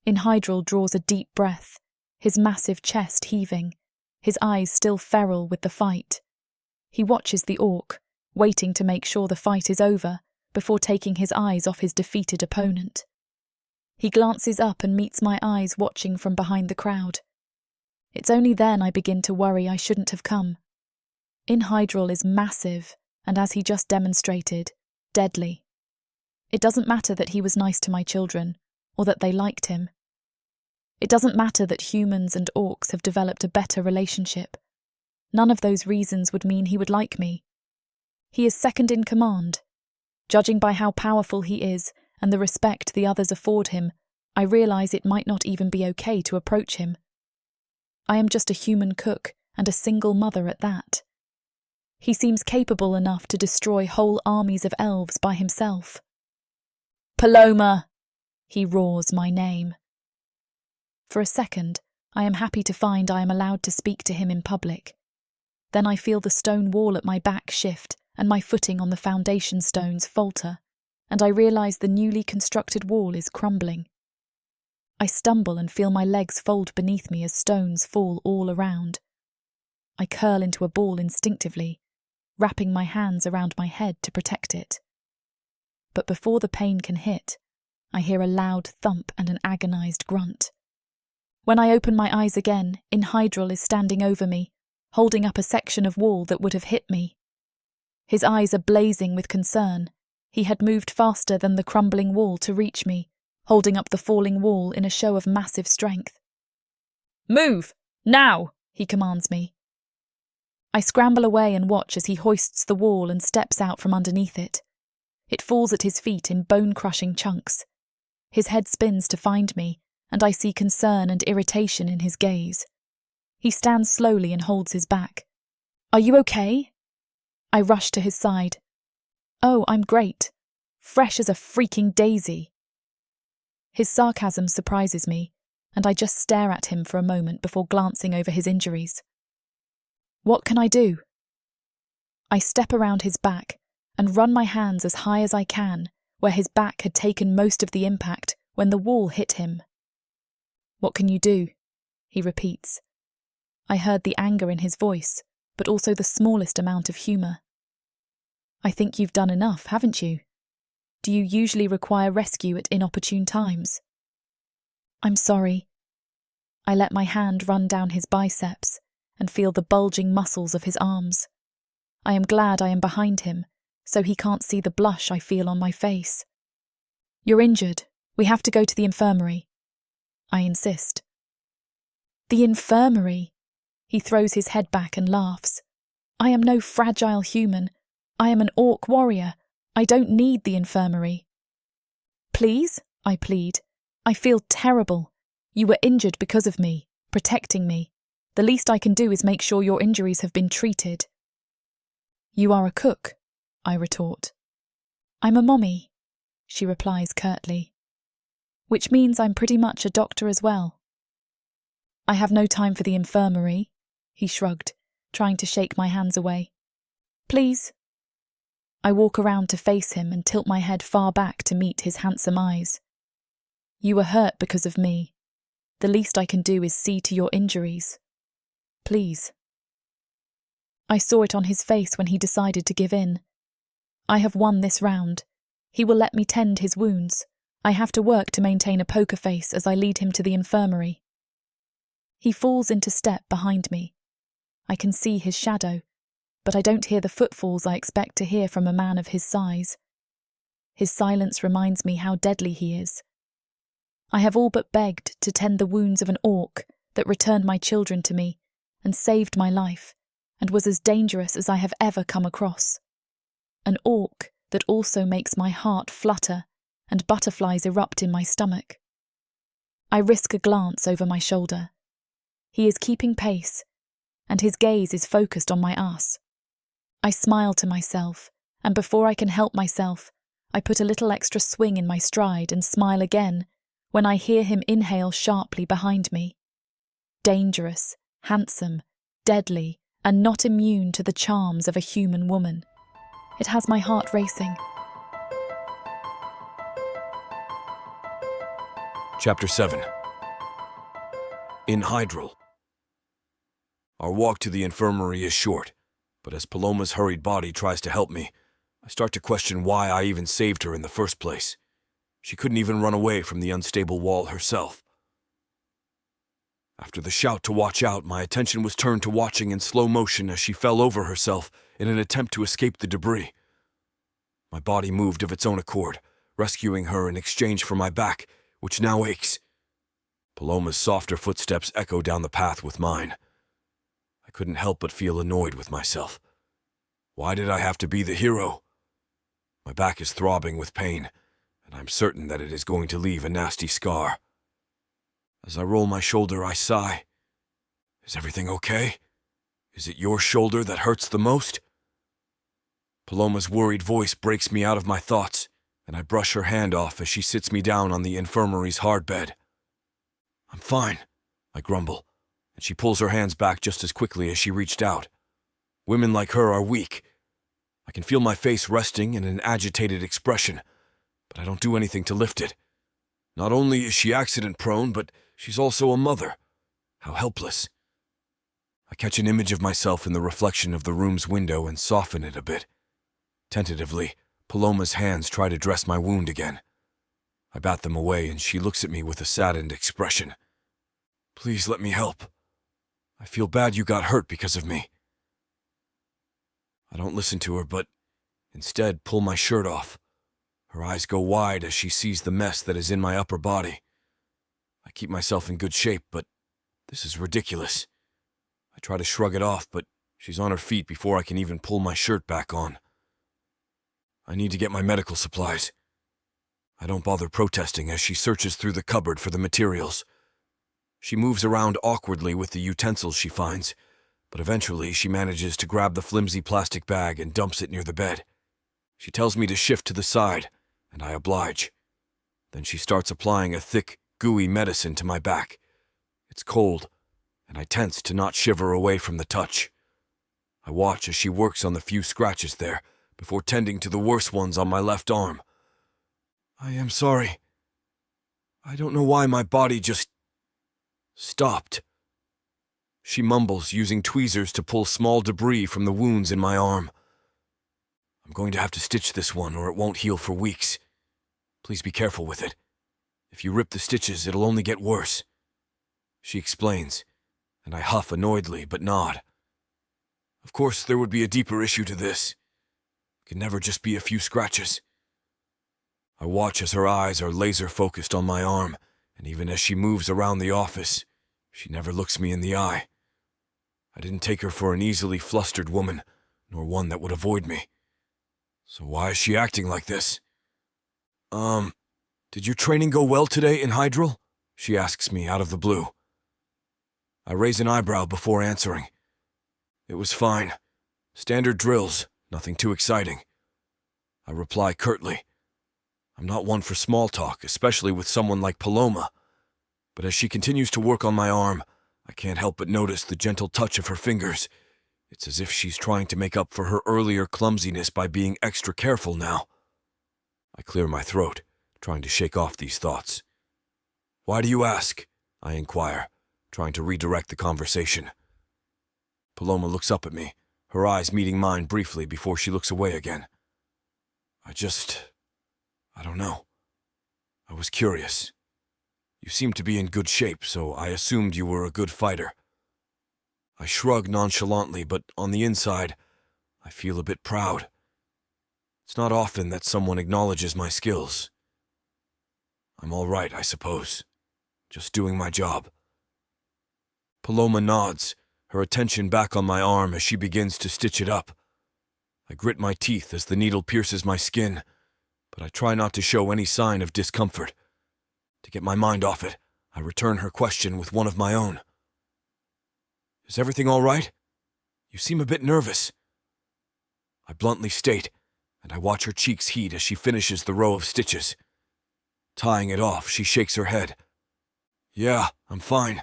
B: Hydrel draws a deep breath, his massive chest heaving, his eyes still feral with the fight. He watches the orc, waiting to make sure the fight is over before taking his eyes off his defeated opponent. He glances up and meets my eyes watching from behind the crowd. It's only then I begin to worry I shouldn't have come. Hydrel is massive, and as he just demonstrated, deadly. It doesn't matter that he was nice to my children, or that they liked him. It doesn't matter that humans and orcs have developed a better relationship. None of those reasons would mean he would like me. He is second in command. Judging by how powerful he is and the respect the others afford him, I realise it might not even be okay to approach him. I am just a human cook and a single mother at that. He seems capable enough to destroy whole armies of elves by himself. Paloma! He roars my name. For a second, I am happy to find I am allowed to speak to him in public. Then I feel the stone wall at my back shift and my footing on the foundation stones falter, and I realise the newly constructed wall is crumbling. I stumble and feel my legs fold beneath me as stones fall all around. I curl into a ball instinctively, wrapping my hands around my head to protect it. But before the pain can hit, I hear a loud thump and an agonised grunt. When I open my eyes again, Hydrel is standing over me, holding up a section of wall that would have hit me. His eyes are blazing with concern. He had moved faster than the crumbling wall to reach me, holding up the falling wall in a show of massive strength. "Move! Now!" he commands me. I scramble away and watch as he hoists the wall and steps out from underneath it. It falls at his feet in bone-crushing chunks. His head spins to find me, and I see concern and irritation in his gaze. He stands slowly and holds his back. "Are you okay?" I rush to his side. "Oh, I'm great. Fresh as a freaking daisy. His sarcasm surprises me, and I just stare at him for a moment before glancing over his injuries. What can I do? I step around his back and run my hands as high as I can, where his back had taken most of the impact when the wall hit him. What can you do? He repeats. I heard the anger in his voice, but also the smallest amount of humour. I think you've done enough, haven't you? Do you usually require rescue at inopportune times? I'm sorry. I let my hand run down his biceps and feel the bulging muscles of his arms. I am glad I am behind him, so he can't see the blush I feel on my face. You're injured. We have to go to the infirmary. I insist. The infirmary? He throws his head back and laughs. I am no fragile human. I am an orc warrior. I don't need the infirmary. Please, I plead. I feel terrible. You were injured because of me, protecting me. The least I can do is make sure your injuries have been treated. You are a cook, I retort. I'm a mommy, she replies curtly. Which means I'm pretty much a doctor as well. I have no time for the infirmary, he shrugged, trying to shake my hands away. Please. I walk around to face him and tilt my head far back to meet his handsome eyes. You were hurt because of me. The least I can do is see to your injuries. Please. I saw it on his face when he decided to give in. I have won this round. He will let me tend his wounds. I have to work to maintain a poker face as I lead him to the infirmary. He falls into step behind me. I can see his shadow, but I don't hear the footfalls I expect to hear from a man of his size. His silence reminds me how deadly he is. I have all but begged to tend the wounds of an orc that returned my children to me and saved my life, and was as dangerous as I have ever come across. An orc that also makes my heart flutter and butterflies erupt in my stomach. I risk a glance over my shoulder. He is keeping pace, and his gaze is focused on my ass. I smile to myself, and before I can help myself, I put a little extra swing in my stride and smile again when I hear him inhale sharply behind me. Dangerous, handsome, deadly, and not immune to the charms of a human woman. It has my heart racing.
A: Chapter 7. In Hydrel. Our walk to the infirmary is short, but as Paloma's hurried body tries to help me, I start to question why I even saved her in the first place. She couldn't even run away from the unstable wall herself. After the shout to watch out, my attention was turned to watching in slow motion as she fell over herself in an attempt to escape the debris. My body moved of its own accord, rescuing her in exchange for my back, which now aches. Paloma's softer footsteps echo down the path with mine. I couldn't help but feel annoyed with myself. Why did I have to be the hero? My back is throbbing with pain, and I'm certain that it is going to leave a nasty scar. As I roll my shoulder, I sigh. Is everything okay? Is it your shoulder that hurts the most? Paloma's worried voice breaks me out of my thoughts, and I brush her hand off as she sits me down on the infirmary's hard bed. I'm fine, I grumble, and she pulls her hands back just as quickly as she reached out. Women like her are weak. I can feel my face resting in an agitated expression, but I don't do anything to lift it. Not only is she accident-prone, but she's also a mother. How helpless. I catch an image of myself in the reflection of the room's window and soften it a bit. Tentatively, Paloma's hands try to dress my wound again. I bat them away, and she looks at me with a saddened expression. Please let me help. I feel bad you got hurt because of me. I don't listen to her, but instead pull my shirt off. Her eyes go wide as she sees the mess that is in my upper body. I keep myself in good shape, but this is ridiculous. I try to shrug it off, but she's on her feet before I can even pull my shirt back on. I need to get my medical supplies. I don't bother protesting as she searches through the cupboard for the materials. She moves around awkwardly with the utensils she finds, but eventually she manages to grab the flimsy plastic bag and dumps it near the bed. She tells me to shift to the side, and I oblige. Then she starts applying a thick, gooey medicine to my back. It's cold, and I tense to not shiver away from the touch. I watch as she works on the few scratches there, before tending to the worse ones on my left arm. I am sorry. I don't know why my body just stopped. She mumbles, using tweezers to pull small debris from the wounds in my arm. I'm going to have to stitch this one or it won't heal for weeks. Please be careful with it. If you rip the stitches, it'll only get worse. She explains, and I huff annoyedly but nod. Of course, there would be a deeper issue to this. It can never just be a few scratches. I watch as her eyes are laser-focused on my arm, and even as she moves around the office, she never looks me in the eye. I didn't take her for an easily flustered woman, nor one that would avoid me. So why is she acting like this? Did your training go well today in Hydrel? She asks me out of the blue. I raise an eyebrow before answering. It was fine. Standard drills, nothing too exciting. I reply curtly. I'm not one for small talk, especially with someone like Paloma. But as she continues to work on my arm, I can't help but notice the gentle touch of her fingers. It's as if she's trying to make up for her earlier clumsiness by being extra careful now. I clear my throat, trying to shake off these thoughts. Why do you ask? I inquire, trying to redirect the conversation. Paloma looks up at me, her eyes meeting mine briefly before she looks away again. I don't know. I was curious. You seem to be in good shape, so I assumed you were a good fighter. I shrug nonchalantly, but on the inside, I feel a bit proud. It's not often that someone acknowledges my skills. I'm all right, I suppose. Just doing my job. Paloma nods, her attention back on my arm as she begins to stitch it up. I grit my teeth as the needle pierces my skin, but I try not to show any sign of discomfort. To get my mind off it, I return her question with one of my own. Is everything all right? You seem a bit nervous. I bluntly state, and I watch her cheeks heat as she finishes the row of stitches. Tying it off, she shakes her head. Yeah, I'm fine.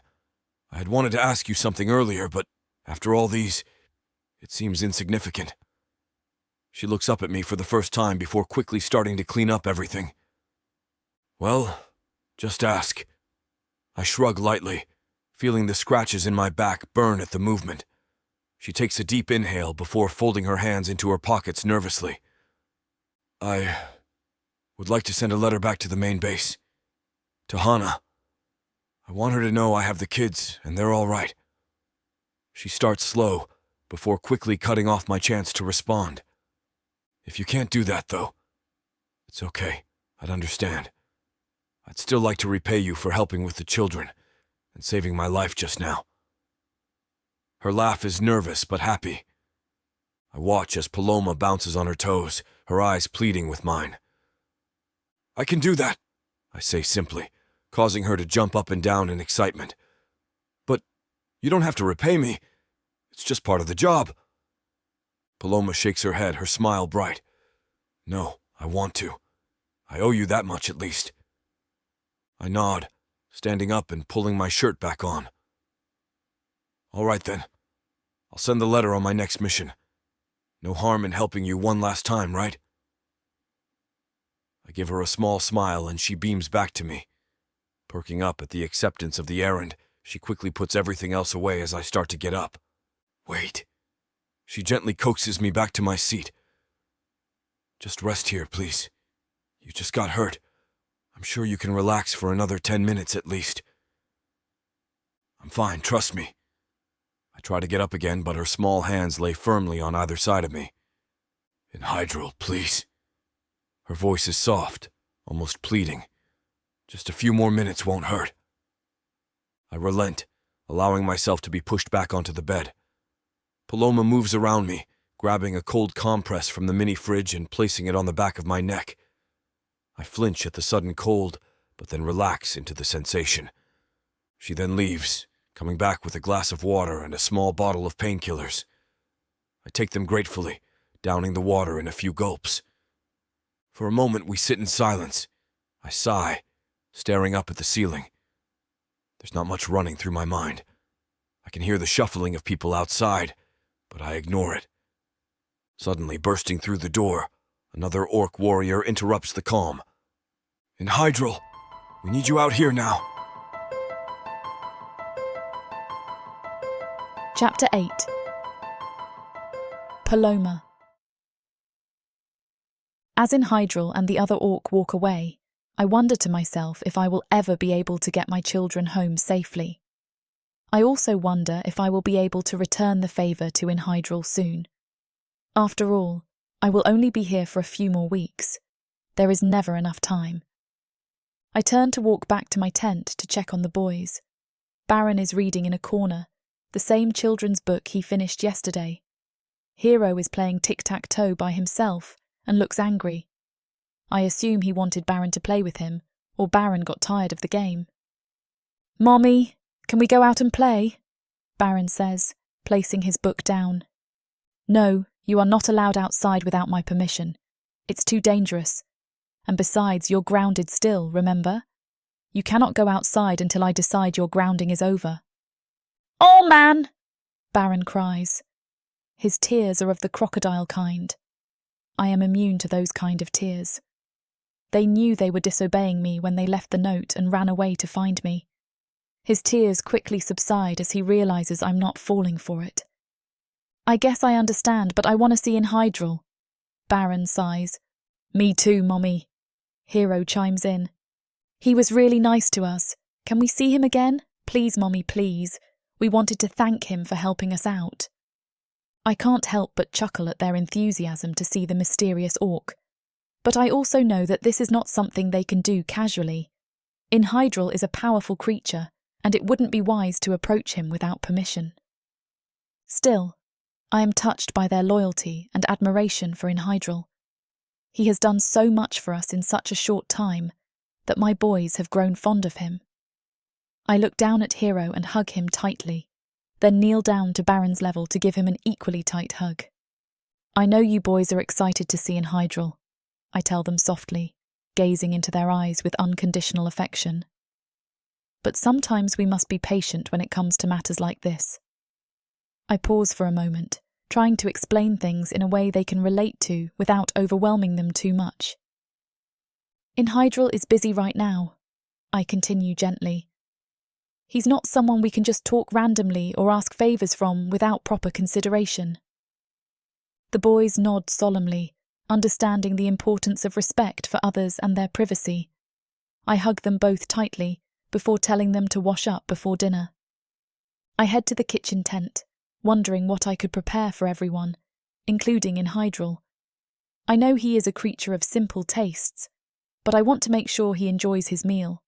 A: I had wanted to ask you something earlier, but after all these, it seems insignificant. She looks up at me for the first time before quickly starting to clean up everything. Well, just ask. I shrug lightly, feeling the scratches in my back burn at the movement. She takes a deep inhale before folding her hands into her pockets nervously. I would like to send a letter back to the main base. To Hana. I want her to know I have the kids and they're all right. She starts slow, before quickly cutting off my chance to respond. If you can't do that, though, it's okay. I'd understand. I'd still like to repay you for helping with the children and saving my life just now. Her laugh is nervous but happy. I watch as Paloma bounces on her toes, her eyes pleading with mine. I can do that, I say simply, causing her to jump up and down in excitement. But you don't have to repay me. It's just part of the job. Paloma shakes her head, her smile bright. No, I want to. I owe you that much at least. I nod, standing up and pulling my shirt back on. All right then. I'll send the letter on my next mission. No harm in helping you one last time, right? I give her a small smile and she beams back to me. Perking up at the acceptance of the errand, she quickly puts everything else away as I start to get up. Wait. She gently coaxes me back to my seat. Just rest here, please. You just got hurt. I'm sure you can relax for another 10 minutes at least. I'm fine, trust me. I try to get up again, but her small hands lay firmly on either side of me. In Hydrel, please. Her voice is soft, almost pleading. Just a few more minutes won't hurt. I relent, allowing myself to be pushed back onto the bed. Paloma moves around me, grabbing a cold compress from the mini fridge and placing it on the back of my neck. I flinch at the sudden cold, but then relax into the sensation. She then leaves, coming back with a glass of water and a small bottle of painkillers. I take them gratefully, downing the water in a few gulps. For a moment we sit in silence. I sigh, staring up at the ceiling. There's not much running through my mind. I can hear the shuffling of people outside, but I ignore it. Suddenly, bursting through the door, another orc warrior interrupts the calm. "In Hydrel, we need you out here now."
B: Chapter 8. Paloma. As in Hydrel and the other orc walk away, I wonder to myself if I will ever be able to get my children home safely. I also wonder if I will be able to return the favour to in Hydrel soon. After all, I will only be here for a few more weeks. There is never enough time. I turn to walk back to my tent to check on the boys. Baron is reading in a corner, the same children's book he finished yesterday. Hero is playing tic-tac-toe by himself and looks angry. I assume he wanted Baron to play with him, or Baron got tired of the game. "Mommy, can we go out and play?" Baron says, placing his book down. "No, you are not allowed outside without my permission. It's too dangerous. And besides, you're grounded still, remember? You cannot go outside until I decide your grounding is over." "Oh, man!" Baron cries. His tears are of the crocodile kind. I am immune to those kind of tears. They knew they were disobeying me when they left the note and ran away to find me. His tears quickly subside as he realises I'm not falling for it. "I guess I understand, but I want to see in Hydrel." Baron sighs. "Me too, Mommy." Hero chimes in. "He was really nice to us. Can we see him again? Please, Mommy, please. We wanted to thank him for helping us out." I can't help but chuckle at their enthusiasm to see the mysterious orc. But I also know that this is not something they can do casually. In Hydrel is a powerful creature, and it wouldn't be wise to approach him without permission. Still, I am touched by their loyalty and admiration for in Hydrel. He has done so much for us in such a short time that my boys have grown fond of him. I look down at Hero and hug him tightly, then kneel down to Baron's level to give him an equally tight hug. "I know you boys are excited to see in Hydrel," I tell them softly, gazing into their eyes with unconditional affection. "But sometimes we must be patient when it comes to matters like this." I pause for a moment, trying to explain things in a way they can relate to without overwhelming them too much. "In Hydrel is busy right now," I continue gently. "He's not someone we can just talk randomly or ask favours from without proper consideration." The boys nod solemnly, understanding the importance of respect for others and their privacy. I hug them both tightly before telling them to wash up before dinner. I head to the kitchen tent, wondering what I could prepare for everyone, including in Hydrel. I know he is a creature of simple tastes, but I want to make sure he enjoys his meal.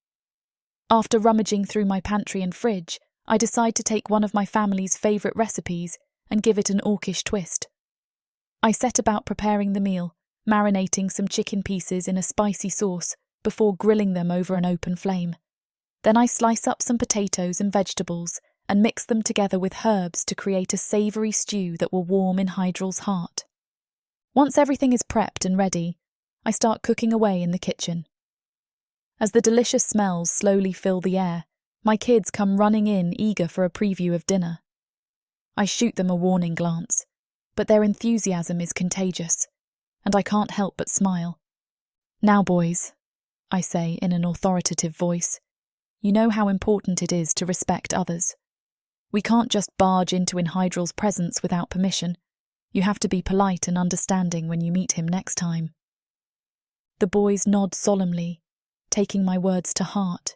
B: After rummaging through my pantry and fridge, I decide to take one of my family's favourite recipes and give it an orcish twist. I set about preparing the meal, marinating some chicken pieces in a spicy sauce before grilling them over an open flame. Then I slice up some potatoes and vegetables and mix them together with herbs to create a savoury stew that will warm in Hydrel's heart. Once everything is prepped and ready, I start cooking away in the kitchen. As the delicious smells slowly fill the air, my kids come running in eager for a preview of dinner. I shoot them a warning glance, but their enthusiasm is contagious, and I can't help but smile. "Now, boys," I say in an authoritative voice, "you know how important it is to respect others. We can't just barge into in Hydrel's presence without permission. You have to be polite and understanding when you meet him next time." The boys nod solemnly, taking my words to heart.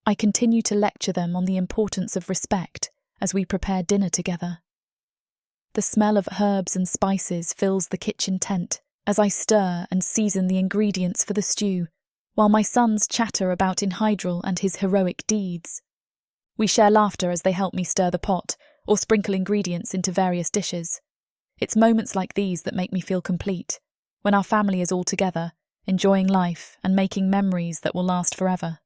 B: I continue to lecture them on the importance of respect as we prepare dinner together. The smell of herbs and spices fills the kitchen tent as I stir and season the ingredients for the stew, while my sons chatter about in Hydrel and his heroic deeds. We share laughter as they help me stir the pot or sprinkle ingredients into various dishes. It's moments like these that make me feel complete, when our family is all together, enjoying life and making memories that will last forever.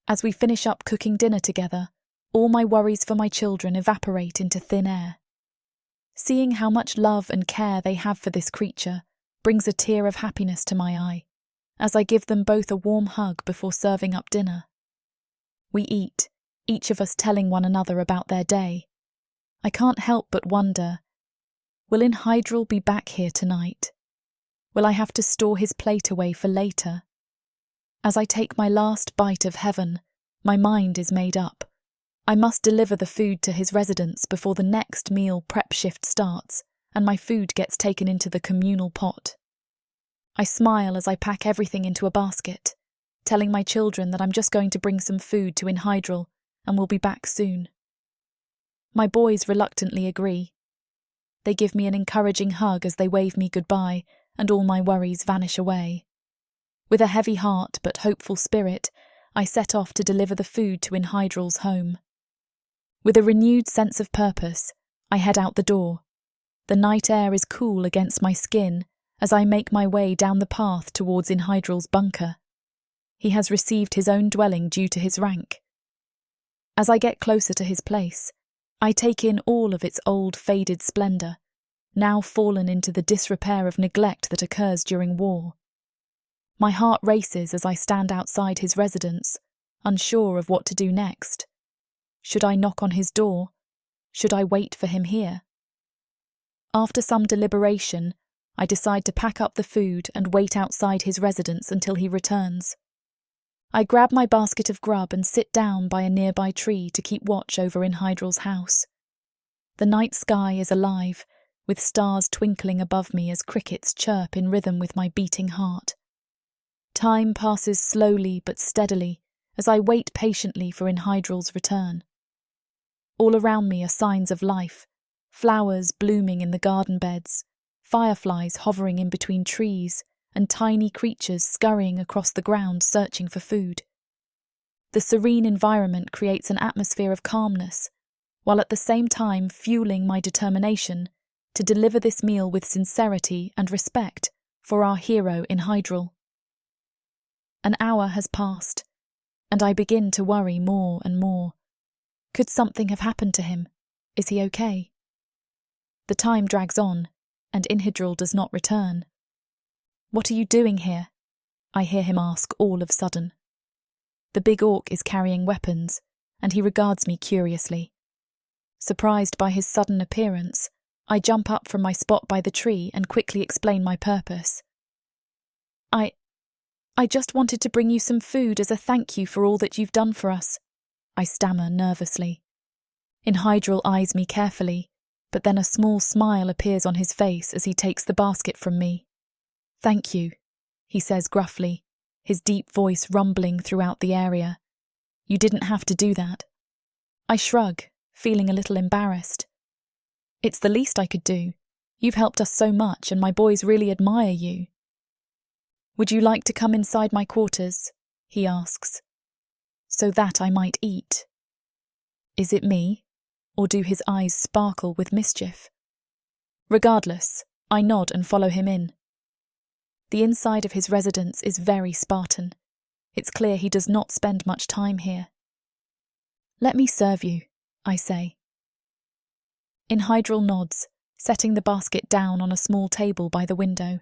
B: As we finish up cooking dinner together, all my worries for my children evaporate into thin air. Seeing how much love and care they have for this creature brings a tear of happiness to my eye as I give them both a warm hug before serving up dinner. We eat, each of us telling one another about their day. I can't help but wonder, will Hydrel be back here tonight? Will I have to store his plate away for later? As I take my last bite of heaven, my mind is made up. I must deliver the food to his residence before the next meal prep shift starts and my food gets taken into the communal pot. I smile as I pack everything into a basket, telling my children that I'm just going to bring some food to Hydrel and will be back soon. My boys reluctantly agree. They give me an encouraging hug as they wave me goodbye and all my worries vanish away. With a heavy heart but hopeful spirit, I set off to deliver the food to Hydrel's home. With a renewed sense of purpose, I head out the door. The night air is cool against my skin as I make my way down the path towards Hydrel's bunker. He has received his own dwelling due to his rank. As I get closer to his place, I take in all of its old, faded splendour, now fallen into the disrepair of neglect that occurs during war. My heart races as I stand outside his residence, unsure of what to do next. Should I knock on his door? Should I wait for him here? After some deliberation, I decide to pack up the food and wait outside his residence until he returns. I grab my basket of grub and sit down by a nearby tree to keep watch over Hydrel's house. The night sky is alive, with stars twinkling above me as crickets chirp in rhythm with my beating heart. Time passes slowly but steadily as I wait patiently for Hydrel's return. All around me are signs of life, flowers blooming in the garden beds, fireflies hovering in between trees, and tiny creatures scurrying across the ground searching for food. The serene environment creates an atmosphere of calmness, while at the same time fueling my determination to deliver this meal with sincerity and respect for our hero Hydrel. An hour has passed, and I begin to worry more and more. Could something have happened to him? Is he okay? The time drags on, and Hydrel does not return. What are you doing here? I hear him ask all of a sudden. The big orc is carrying weapons, and he regards me curiously. Surprised by his sudden appearance, I jump up from my spot by the tree and quickly explain my purpose. I just wanted to bring you some food as a thank you for all that you've done for us, I stammer nervously. Hydrel eyes me carefully, but then a small smile appears on his face as he takes the basket from me. Thank you, he says gruffly, his deep voice rumbling throughout the area. You didn't have to do that. I shrug, feeling a little embarrassed. It's the least I could do. You've helped us so much and my boys really admire you. Would you like to come inside my quarters? He asks. So that I might eat. Is it me? Or do his eyes sparkle with mischief? Regardless, I nod and follow him in. The inside of his residence is very Spartan. It's clear he does not spend much time here. Let me serve you, I say. Hydrel nods, setting the basket down on a small table by the window.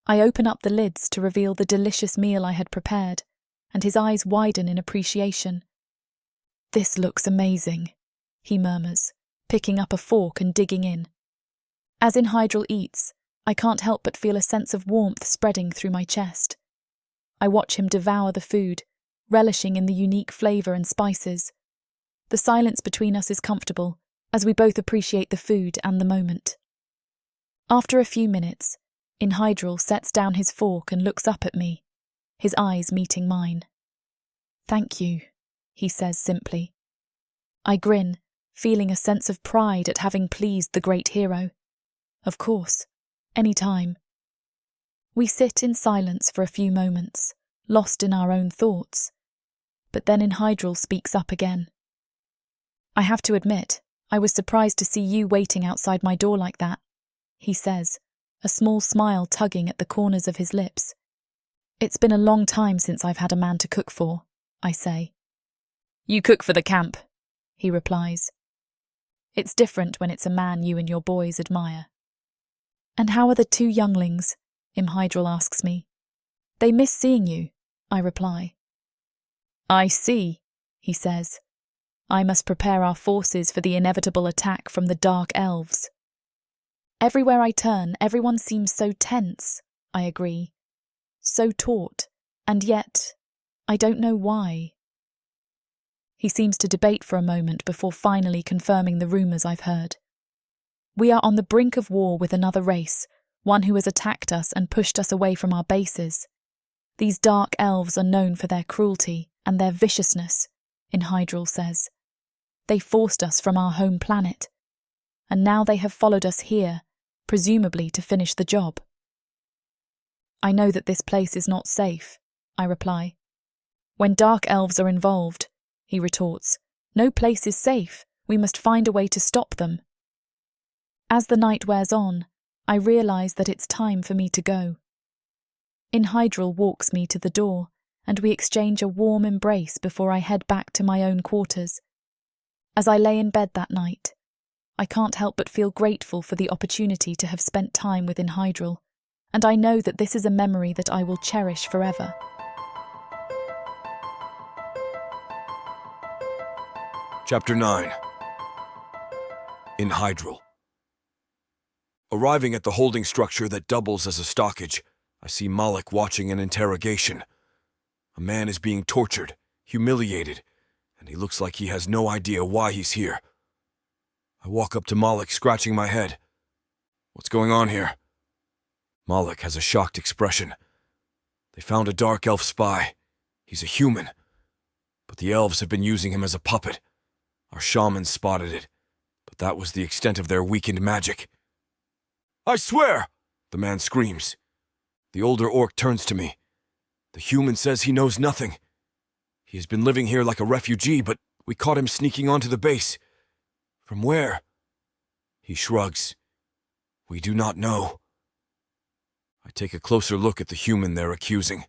B: I open up the lids to reveal the delicious meal I had prepared, and his eyes widen in appreciation. This looks amazing, he murmurs, picking up a fork and digging in. As Hydrel eats, I can't help but feel a sense of warmth spreading through my chest. I watch him devour the food, relishing in the unique flavour and spices. The silence between us is comfortable, as we both appreciate the food and the moment. After a few minutes, Hydrel sets down his fork and looks up at me, his eyes meeting mine. Thank you, he says simply. I grin, feeling a sense of pride at having pleased the great hero. Of course, any time. We sit in silence for a few moments, lost in our own thoughts. But then Hydrel speaks up again. I have to admit, I was surprised to see you waiting outside my door like that, he says, a small smile tugging at the corners of his lips. It's been a long time since I've had a man to cook for, I say. You cook for the camp, he replies. It's different when it's a man you and your boys admire. And how are the two younglings? Hydrel asks me. They miss seeing you, I reply. I see, he says. I must prepare our forces for the inevitable attack from the dark elves. Everywhere I turn, everyone seems so tense, I agree. So taut, and yet, I don't know why. He seems to debate for a moment before finally confirming the rumours I've heard. We are on the brink of war with another race, one who has attacked us and pushed us away from our bases. These dark elves are known for their cruelty and their viciousness, Hydrel says. They forced us from our home planet, and now they have followed us here, presumably to finish the job. I know that this place is not safe, I reply. When dark elves are involved, he retorts, no place is safe. We must find a way to stop them. As the night wears on, I realise that it's time for me to go. Hydrel walks me to the door, and we exchange a warm embrace before I head back to my own quarters. As I lay in bed that night, I can't help but feel grateful for the opportunity to have spent time with Hydrel, and I know that this is a memory that I will cherish forever.
A: Chapter 9. Hydrel. Arriving at the holding structure that doubles as a stockage, I see Malik watching an interrogation. A man is being tortured, humiliated, and he looks like he has no idea why he's here. I walk up to Malik, scratching my head. What's going on here? Malik has a shocked expression. They found a dark elf spy. He's a human. But the elves have been using him as a puppet. Our shamans spotted it, but that was the extent of their weakened magic. I swear! The man screams. The older orc turns to me. The human says he knows nothing. He has been living here like a refugee, but we caught him sneaking onto the base. From where? He shrugs. We do not know. I take a closer look at the human they're accusing,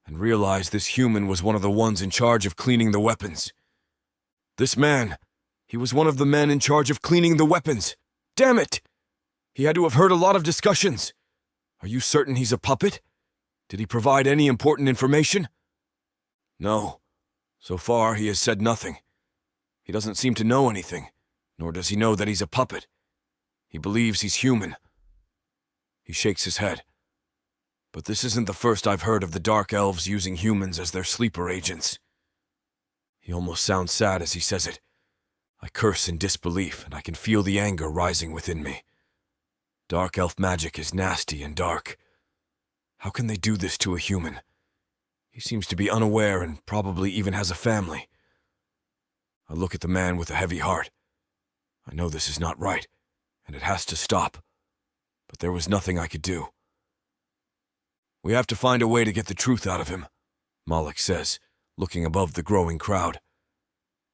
A: and realize this human was one of the ones in charge of cleaning the weapons. This man, he was one of the men in charge of cleaning the weapons. Damn it! He had to have heard a lot of discussions. Are you certain he's a puppet? Did he provide any important information? No. So far, he has said nothing. He doesn't seem to know anything, nor does he know that he's a puppet. He believes he's human. He shakes his head. But this isn't the first I've heard of the dark elves using humans as their sleeper agents. He almost sounds sad as he says it. I curse in disbelief, and I can feel the anger rising within me. Dark elf magic is nasty and dark. How can they do this to a human? He seems to be unaware and probably even has a family. I look at the man with a heavy heart. I know this is not right, and it has to stop. But there was nothing I could do. We have to find a way to get the truth out of him, Malik says, looking above the growing crowd.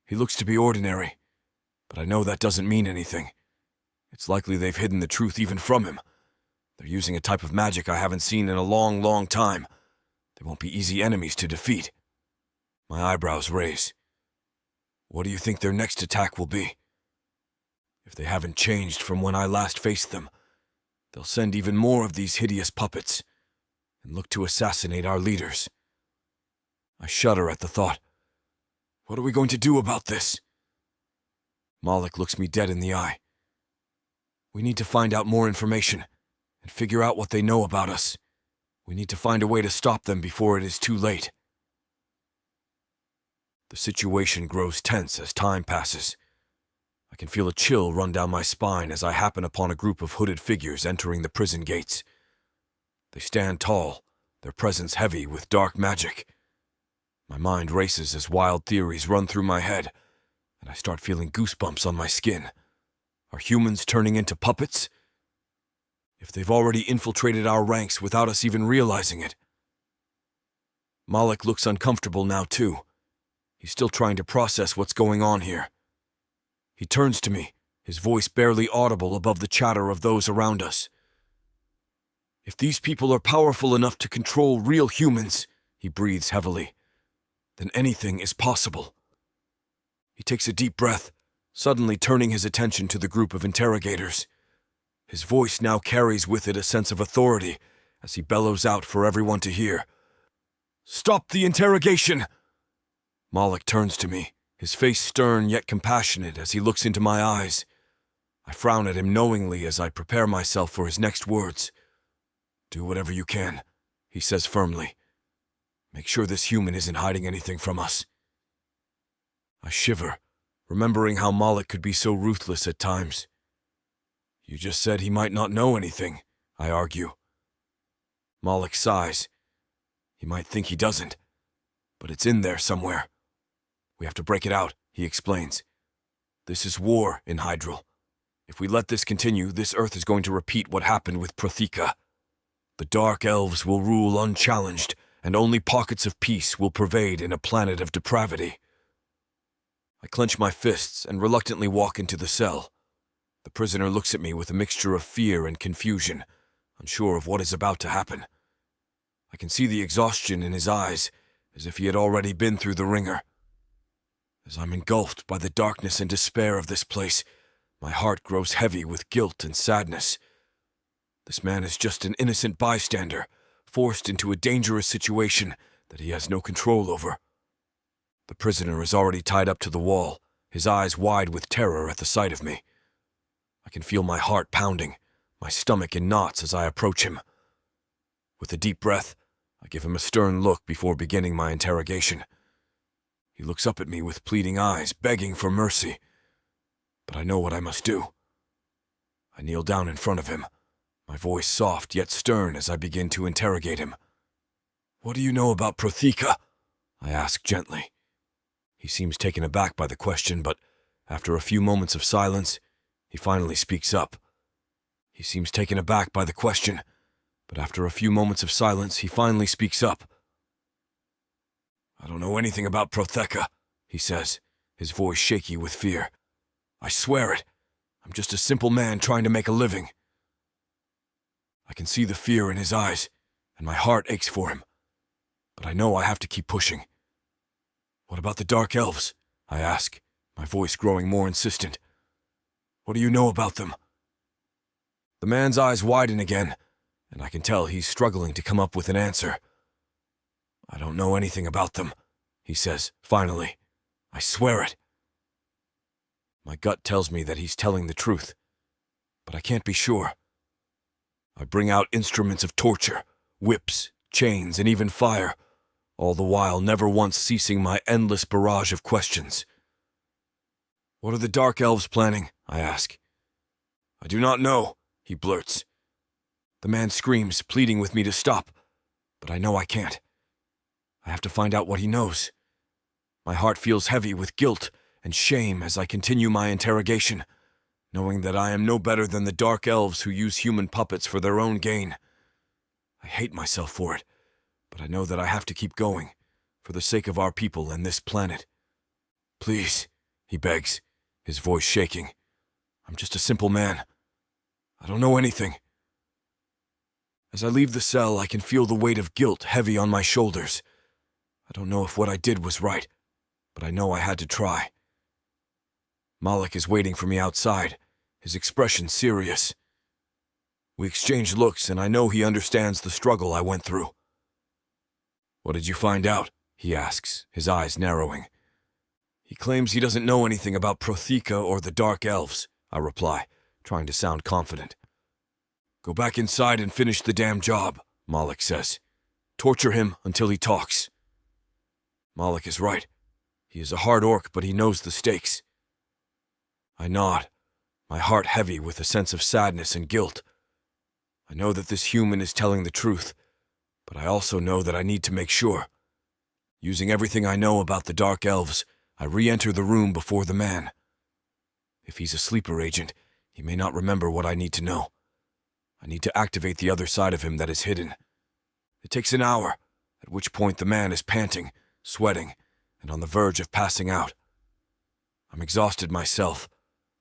A: He looks to be ordinary, but I know that doesn't mean anything. It's likely they've hidden the truth even from him. They're using a type of magic I haven't seen in a long, long time. They won't be easy enemies to defeat. My eyebrows raise. What do you think their next attack will be? If they haven't changed from when I last faced them, they'll send even more of these hideous puppets and look to assassinate our leaders. I shudder at the thought. What are we going to do about this? Malik looks me dead in the eye. We need to find out more information and figure out what they know about us. We need to find a way to stop them before it is too late. The situation grows tense as time passes. I can feel a chill run down my spine as I happen upon a group of hooded figures entering the prison gates. They stand tall, their presence heavy with dark magic. My mind races as wild theories run through my head, and I start feeling goosebumps on my skin. Are humans turning into puppets? If they've already infiltrated our ranks without us even realizing it. Malik looks uncomfortable now too. He's still trying to process what's going on here. He turns to me, his voice barely audible above the chatter of those around us. If these people are powerful enough to control real humans, he breathes heavily, then anything is possible. He takes a deep breath, suddenly turning his attention to the group of interrogators. His voice now carries with it a sense of authority as he bellows out for everyone to hear. "Stop the interrogation!" Malik turns to me, his face stern yet compassionate as he looks into my eyes. I frown at him knowingly as I prepare myself for his next words. "Do whatever you can," he says firmly. "Make sure this human isn't hiding anything from us." I shiver, remembering how Malik could be so ruthless at times. "You just said he might not know anything," I argue. Malik sighs. "He might think he doesn't, but it's in there somewhere. We have to break it out," he explains. "This is war in Hydrel. If we let this continue, this Earth is going to repeat what happened with Prothika. The Dark Elves will rule unchallenged, and only pockets of peace will pervade in a planet of depravity." I clench my fists and reluctantly walk into the cell. The prisoner looks at me with a mixture of fear and confusion, unsure of what is about to happen. I can see the exhaustion in his eyes, as if he had already been through the ringer. As I'm engulfed by the darkness and despair of this place, my heart grows heavy with guilt and sadness. This man is just an innocent bystander, forced into a dangerous situation that he has no control over. The prisoner is already tied up to the wall, his eyes wide with terror at the sight of me. I can feel my heart pounding, my stomach in knots as I approach him. With a deep breath, I give him a stern look before beginning my interrogation. He looks up at me with pleading eyes, begging for mercy. But I know what I must do. I kneel down in front of him, my voice soft yet stern as I begin to interrogate him. "What do you know about Prothika?" I ask gently. He seems taken aback by the question, but after a few moments of silence, he finally speaks up. I don't know anything about Prothika, he says, his voice shaky with fear. "I swear it. I'm just a simple man trying to make a living." I can see the fear in his eyes, and my heart aches for him. But I know I have to keep pushing. "What about the Dark Elves?" I ask, my voice growing more insistent. "What do you know about them?" The man's eyes widen again, and I can tell he's struggling to come up with an answer. "I don't know anything about them," he says, finally. "I swear it." My gut tells me that he's telling the truth, but I can't be sure. I bring out instruments of torture, whips, chains, and even fire, all the while never once ceasing my endless barrage of questions. "What are the Dark Elves planning?" I ask. "I do not know," he blurts. The man screams, pleading with me to stop, but I know I can't. I have to find out what he knows. My heart feels heavy with guilt and shame as I continue my interrogation, knowing that I am no better than the Dark Elves who use human puppets for their own gain. I hate myself for it, but I know that I have to keep going, for the sake of our people and this planet. "Please," he begs, his voice shaking. "I'm just a simple man. I don't know anything." As I leave the cell, I can feel the weight of guilt heavy on my shoulders. I don't know if what I did was right, but I know I had to try. Malik is waiting for me outside, his expression serious. We exchange looks, and I know he understands the struggle I went through. "What did you find out?" he asks, his eyes narrowing. He claims he doesn't know anything about Prothika or the Dark Elves, I reply, trying to sound confident. "Go back inside and finish the damn job," Malik says. "Torture him until he talks." Malik is right. He is a hard orc, but he knows the stakes. I nod, my heart heavy with a sense of sadness and guilt. I know that this human is telling the truth, but I also know that I need to make sure. Using everything I know about the Dark Elves, I re-enter the room before the man. If he's a sleeper agent, he may not remember what I need to know. I need to activate the other side of him that is hidden. It takes an hour, at which point the man is panting, sweating, and on the verge of passing out. I'm exhausted myself,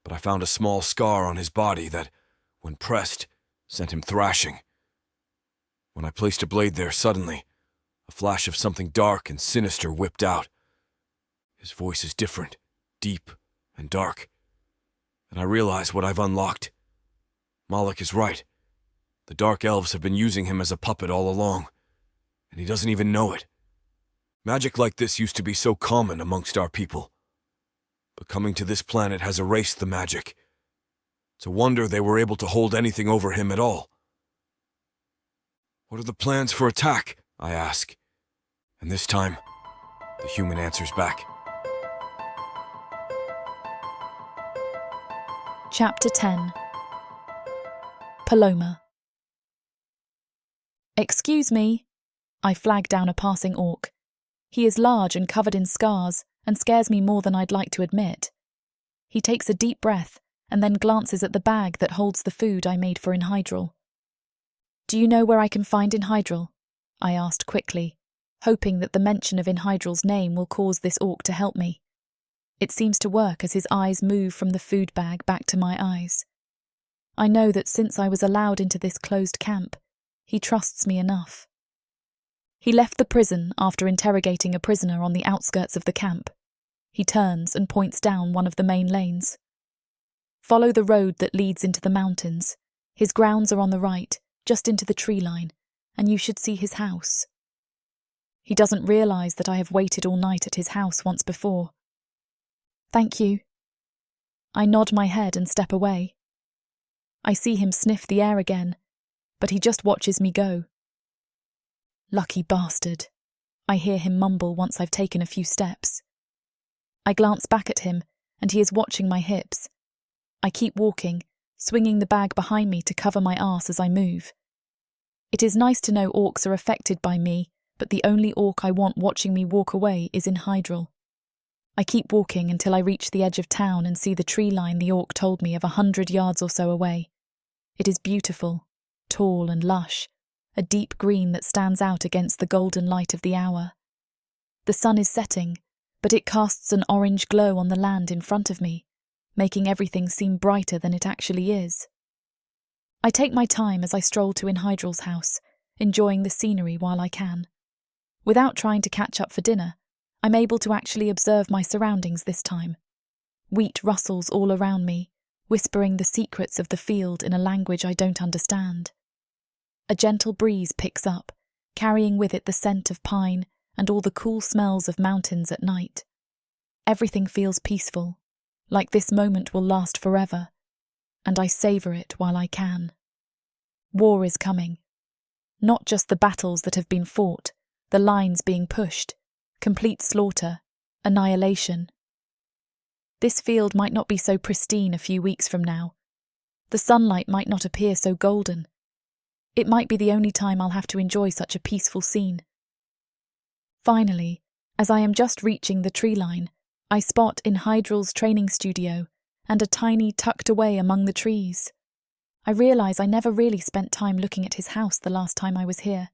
A: but I found a small scar on his body that, when pressed, sent him thrashing. When I placed a blade there suddenly, a flash of something dark and sinister whipped out. His voice is different, deep, and dark, and I realize what I've unlocked. Malik is right. The dark elves have been using him as a puppet all along, and he doesn't even know it. Magic like this used to be so common amongst our people, but coming to this planet has erased the magic. It's a wonder they were able to hold anything over him at all. What are the plans for attack? I ask. And this time, the human answers back.
B: Chapter 10. Paloma. Excuse me. I flag down a passing orc. He is large and covered in scars and scares me more than I'd like to admit. He takes a deep breath and then glances at the bag that holds the food I made for Hydrel. Do you know where I can find Hydrel? I asked quickly, hoping that the mention of Hydrel's name will cause this orc to help me. It seems to work as his eyes move from the food bag back to my eyes. I know that since I was allowed into this closed camp, he trusts me enough. He left the prison after interrogating a prisoner on the outskirts of the camp. He turns and points down one of the main lanes. Follow the road that leads into the mountains. His grounds are on the right, just into the tree line, and you should see his house. He doesn't realise that I have waited all night at his house once before. Thank you. I nod my head and step away. I see him sniff the air again, but he just watches me go. Lucky bastard, I hear him mumble once I've taken a few steps. I glance back at him, and he is watching my hips. I keep walking, swinging the bag behind me to cover my arse as I move. It is nice to know orcs are affected by me, but the only orc I want watching me walk away is Hydrel. I keep walking until I reach the edge of town and see the tree line the orc told me of 100 yards or so away. It is beautiful, tall and lush, a deep green that stands out against the golden light of the hour. The sun is setting, but it casts an orange glow on the land in front of me, making everything seem brighter than it actually is. I take my time as I stroll to Hydrel's house, enjoying the scenery while I can. Without trying to catch up for dinner, I'm able to actually observe my surroundings this time. Wheat rustles all around me, whispering the secrets of the field in a language I don't understand. A gentle breeze picks up, carrying with it the scent of pine and all the cool smells of mountains at night. Everything feels peaceful, like this moment will last forever, and I savour it while I can. War is coming. Not just the battles that have been fought, the lines being pushed, complete slaughter, annihilation. This field might not be so pristine a few weeks from now. The sunlight might not appear so golden. It might be the only time I'll have to enjoy such a peaceful scene. Finally, as I am just reaching the tree line, I spot Hydrel's training studio and a tiny tucked away among the trees. I realise I never really spent time looking at his house the last time I was here.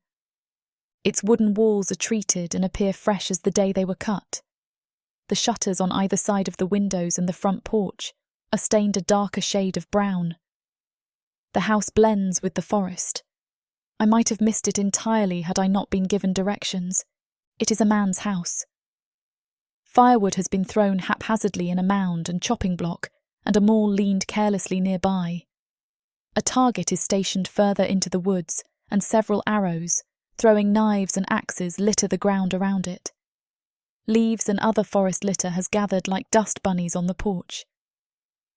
B: Its wooden walls are treated and appear fresh as the day they were cut. The shutters on either side of the windows and the front porch are stained a darker shade of brown. The house blends with the forest. I might have missed it entirely had I not been given directions. It is a man's house. Firewood has been thrown haphazardly in a mound and chopping block, and a maul leaned carelessly nearby. A target is stationed further into the woods, and several arrows, throwing knives and axes, litter the ground around it. Leaves and other forest litter has gathered like dust bunnies on the porch.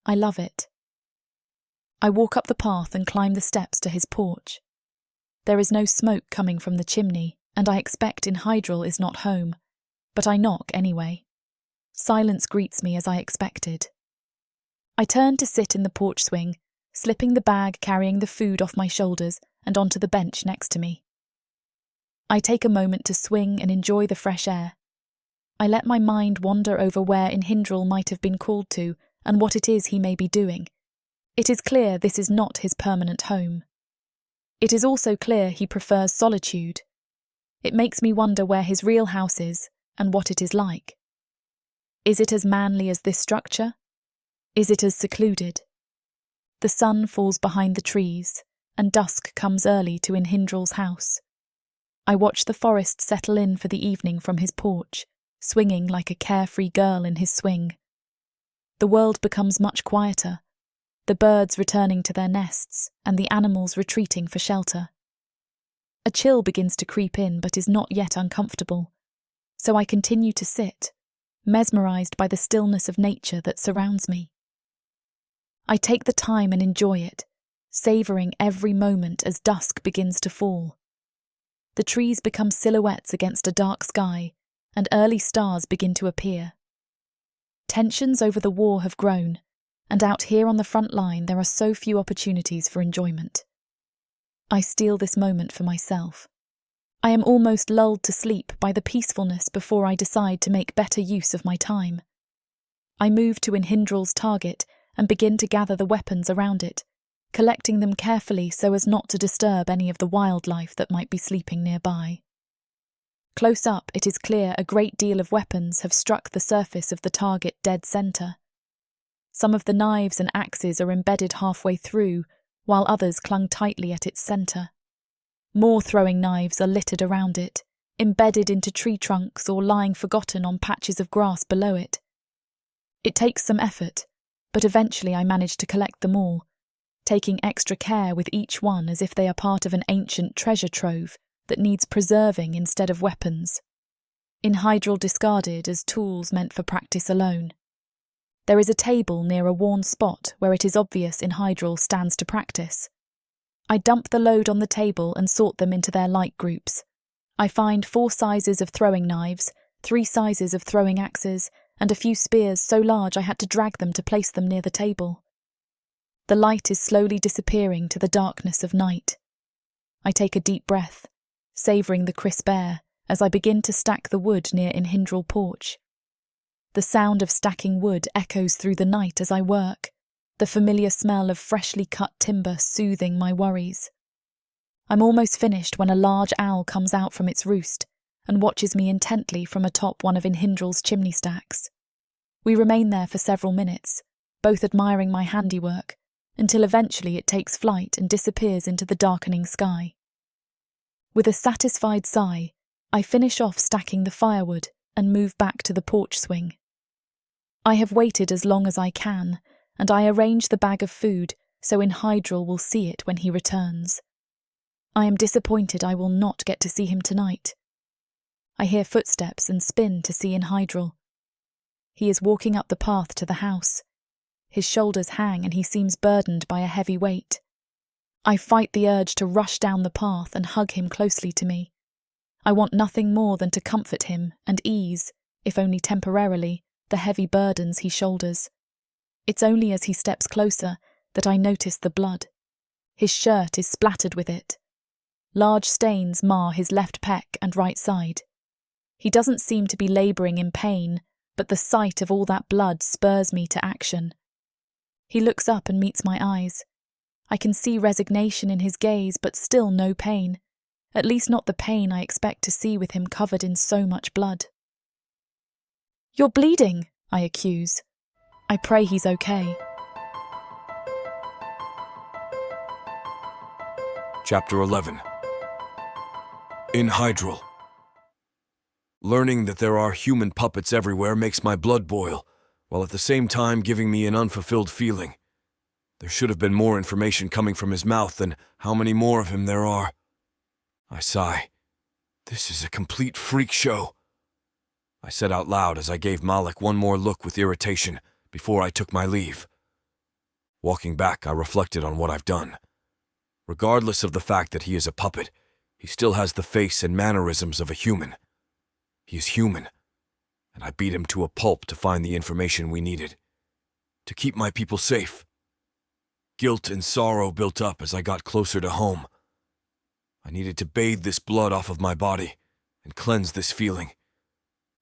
B: I love it. I walk up the path and climb the steps to his porch. There is no smoke coming from the chimney, and I expect Hydrel is not home, but I knock anyway. Silence greets me as I expected. I turn to sit in the porch swing, slipping the bag carrying the food off my shoulders and onto the bench next to me. I take a moment to swing and enjoy the fresh air. I let my mind wander over where Hydrel might have been called to and what it is he may be doing. It is clear this is not his permanent home. It is also clear he prefers solitude. It makes me wonder where his real house is and what it is like. Is it as manly as this structure? Is it as secluded? The sun falls behind the trees, and dusk comes early to Hydrel's house. I watch the forest settle in for the evening from his porch, swinging like a carefree girl in his swing. The world becomes much quieter. the birds returning to their nests and the animals retreating for shelter. A chill begins to creep in but is not yet uncomfortable, so I continue to sit, mesmerized by the stillness of nature that surrounds me. I take the time and enjoy it, savoring every moment as dusk begins to fall. The trees become silhouettes against a dark sky, and early stars begin to appear. Tensions over the war have grown, and out here on the front line there are so few opportunities for enjoyment. I steal this moment for myself. I am almost lulled to sleep by the peacefulness before I decide to make better use of my time. I move to Indrihal's target and begin to gather the weapons around it, collecting them carefully so as not to disturb any of the wildlife that might be sleeping nearby. Close up, it is clear a great deal of weapons have struck the surface of the target dead centre. Some of the knives and axes are embedded halfway through, while others clung tightly at its centre. More throwing knives are littered around it, embedded into tree trunks or lying forgotten on patches of grass below it. It takes some effort, but eventually I manage to collect them all, taking extra care with each one as if they are part of an ancient treasure trove that needs preserving instead of weapons. In Hydrel discarded as tools meant for practice alone. There is a table near a worn spot where it is obvious in Hydrel stands to practice. I dump the load on the table and sort them into their like groups. I find 4 sizes of throwing knives, 3 sizes of throwing axes, and a few spears so large I had to drag them to place them near the table. The light is slowly disappearing to the darkness of night. I take a deep breath, savouring the crisp air as I begin to stack the wood near Indrihal porch. The sound of stacking wood echoes through the night as I work, the familiar smell of freshly cut timber soothing my worries. I'm almost finished when a large owl comes out from its roost and watches me intently from atop one of Indrihal's chimney stacks. We remain there for several minutes, both admiring my handiwork, until eventually it takes flight and disappears into the darkening sky. With a satisfied sigh, I finish off stacking the firewood and move back to the porch swing. I have waited as long as I can, and I arrange the bag of food so Hydrel will see it when he returns. I am disappointed I will not get to see him tonight. I hear footsteps and spin to see Hydrel. He is walking up the path to the house. His shoulders hang and he seems burdened by a heavy weight. I fight the urge to rush down the path and hug him closely to me. I want nothing more than to comfort him and ease, if only temporarily, the heavy burdens he shoulders. It's only as he steps closer that I notice the blood. His shirt is splattered with it. Large stains mar his left pec and right side. He doesn't seem to be labouring in pain, but the sight of all that blood spurs me to action. He looks up and meets my eyes. I can see resignation in his gaze, but still no pain. At least not the pain I expect to see with him covered in so much blood. "You're bleeding," I accuse. I pray he's okay.
A: Chapter 11. In Hydrel. Learning that there are human puppets everywhere makes my blood boil, while at the same time giving me an unfulfilled feeling. There should have been more information coming from his mouth than how many more of him there are. I sigh. This is a complete freak show. I said out loud as I gave Malik one more look with irritation before I took my leave. Walking back, I reflected on what I've done. Regardless of the fact that he is a puppet, he still has the face and mannerisms of a human. He is human, and I beat him to a pulp to find the information we needed. To keep my people safe. Guilt and sorrow built up as I got closer to home. I needed to bathe this blood off of my body and cleanse this feeling.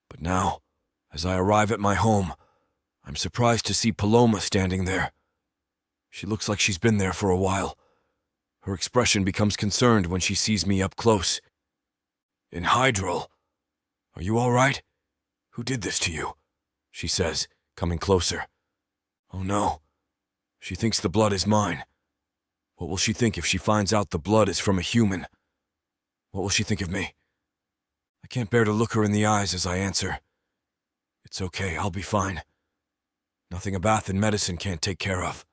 A: But now, as I arrive at my home, I'm surprised to see Paloma standing there. She looks like she's been there for a while. Her expression becomes concerned when she sees me up close. "In Hydrel, are you all right? Who did this to you?" she says, coming closer. Oh no, she thinks the blood is mine. What will she think if she finds out the blood is from a human? What will she think of me? I can't bear to look her in the eyes as I answer. "It's okay, I'll be fine. Nothing a bath and medicine can't take care of.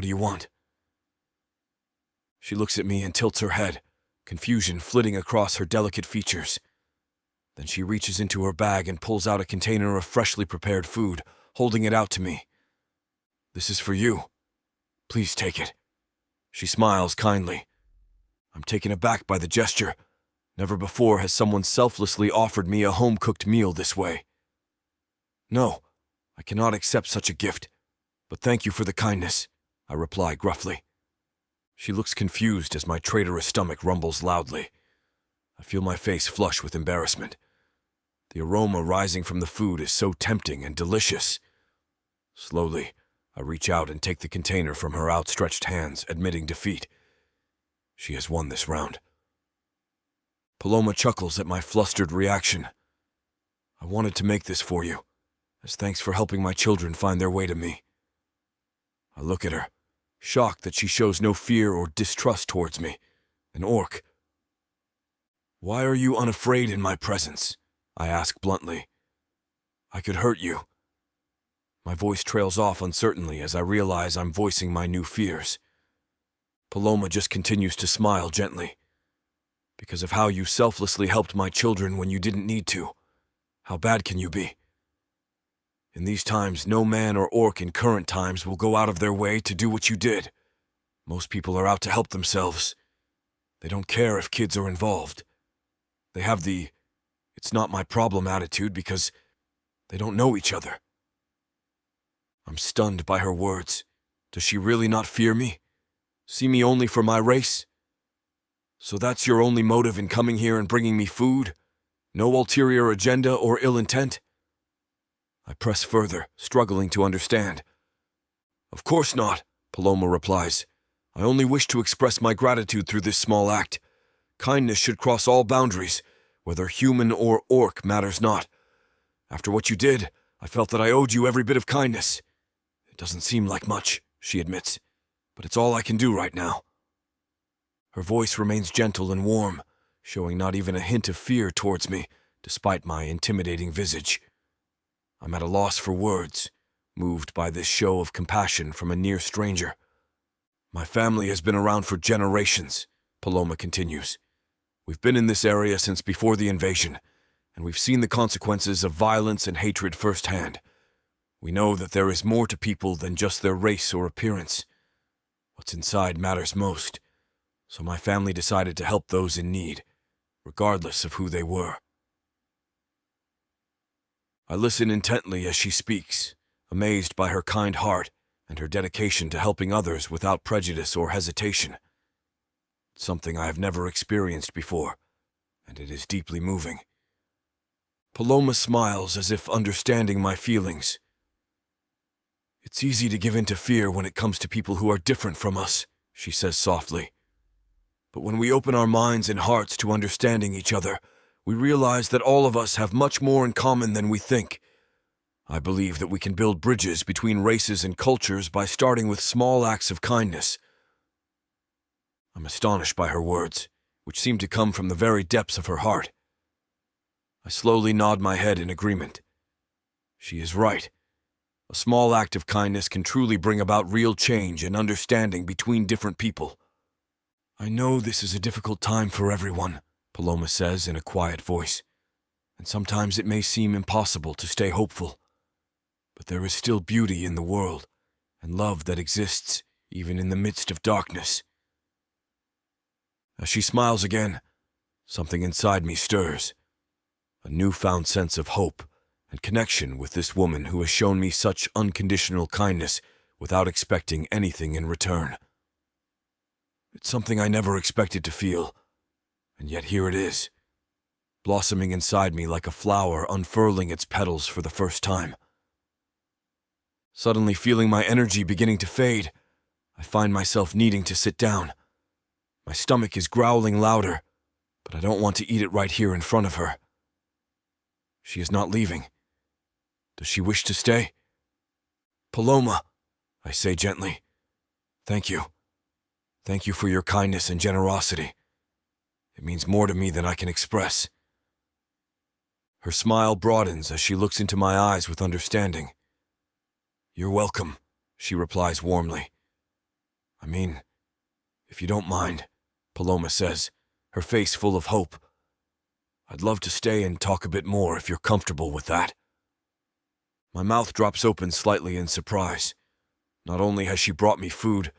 A: What do you want? She looks at me and tilts her head, confusion flitting across her delicate features. Then she reaches into her bag and pulls out a container of freshly prepared food, holding it out to me. This is for you. Please take it. She smiles kindly. I'm taken aback by the gesture. Never before has someone selflessly offered me a home-cooked meal this way. No, I cannot accept such a gift, but thank you for the kindness, I reply gruffly. She looks confused as my traitorous stomach rumbles loudly. I feel my face flush with embarrassment. The aroma rising from the food is so tempting and delicious. Slowly, I reach out and take the container from her outstretched hands, admitting defeat. She has won this round. Paloma chuckles at my flustered reaction. I wanted to make this for you, as thanks for helping my children find their way to me. I look at her, shocked that she shows no fear or distrust towards me. An orc. Why are you unafraid in my presence? I ask bluntly. I could hurt you. My voice trails off uncertainly as I realize I'm voicing my new fears. Paloma just continues to smile gently. Because of how you selflessly helped my children when you didn't need to. How bad can you be? In these times, no man or orc in current times will go out of their way to do what you did. Most people are out to help themselves. They don't care if kids are involved. They have the "it's not my problem" attitude because they don't know each other. I'm stunned by her words. Does she really not fear me? See me only for my race? So that's your only motive in coming here and bringing me food? No ulterior agenda or ill intent? I press further, struggling to understand. Of course not, Paloma replies. I only wish to express my gratitude through this small act. Kindness should cross all boundaries, whether human or orc matters not. After what you did, I felt that I owed you every bit of kindness. It doesn't seem like much, she admits, but it's all I can do right now. Her voice remains gentle and warm, showing not even a hint of fear towards me, despite my intimidating visage. I'm at a loss for words, moved by this show of compassion from a near stranger. My family has been around for generations, Paloma continues. We've been in this area since before the invasion, and we've seen the consequences of violence and hatred firsthand. We know that there is more to people than just their race or appearance. What's inside matters most, so my family decided to help those in need, regardless of who they were. I listen intently as she speaks, amazed by her kind heart and her dedication to helping others without prejudice or hesitation. It's something I have never experienced before, and it is deeply moving. Paloma smiles as if understanding my feelings. It's easy to give in to fear when it comes to people who are different from us, she says softly. But when we open our minds and hearts to understanding each other, we realize that all of us have much more in common than we think. I believe that we can build bridges between races and cultures by starting with small acts of kindness. I'm astonished by her words, which seem to come from the very depths of her heart. I slowly nod my head in agreement. She is right. A small act of kindness can truly bring about real change and understanding between different people. I know this is a difficult time for everyone, Paloma says in a quiet voice, and sometimes it may seem impossible to stay hopeful. But there is still beauty in the world, and love that exists even in the midst of darkness. As she smiles again, something inside me stirs. A newfound sense of hope and connection with this woman who has shown me such unconditional kindness without expecting anything in return. It's something I never expected to feel, and yet here it is, blossoming inside me like a flower unfurling its petals for the first time. Suddenly feeling my energy beginning to fade, I find myself needing to sit down. My stomach is growling louder, but I don't want to eat it right here in front of her. She is not leaving. Does she wish to stay? Paloma, I say gently, thank you. Thank you for your kindness and generosity. It means more to me than I can express. Her smile broadens as she looks into my eyes with understanding. You're welcome, she replies warmly. I mean, if you don't mind, Paloma says, her face full of hope. I'd love to stay and talk a bit more if you're comfortable with that. My mouth drops open slightly in surprise. Not only has she brought me food,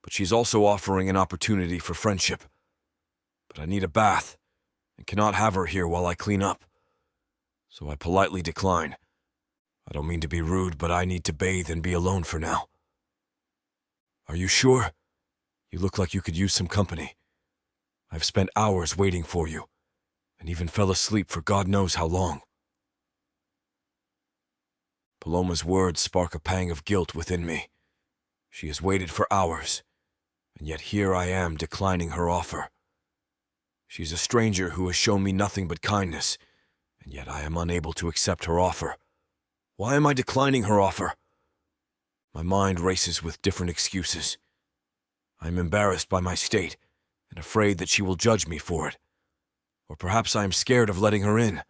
A: but she's also offering an opportunity for friendship. But I need a bath, and cannot have her here while I clean up. So I politely decline. I don't mean to be rude, but I need to bathe and be alone for now. Are you sure? You look like you could use some company. I've spent hours waiting for you, and even fell asleep for God knows how long. Paloma's words spark a pang of guilt within me. She has waited for hours, and yet here I am declining her offer. She's a stranger who has shown me nothing but kindness, and yet I am unable to accept her offer. Why am I declining her offer? My mind races with different excuses. I am embarrassed by my state, and afraid that she will judge me for it. Or perhaps I am scared of letting her in,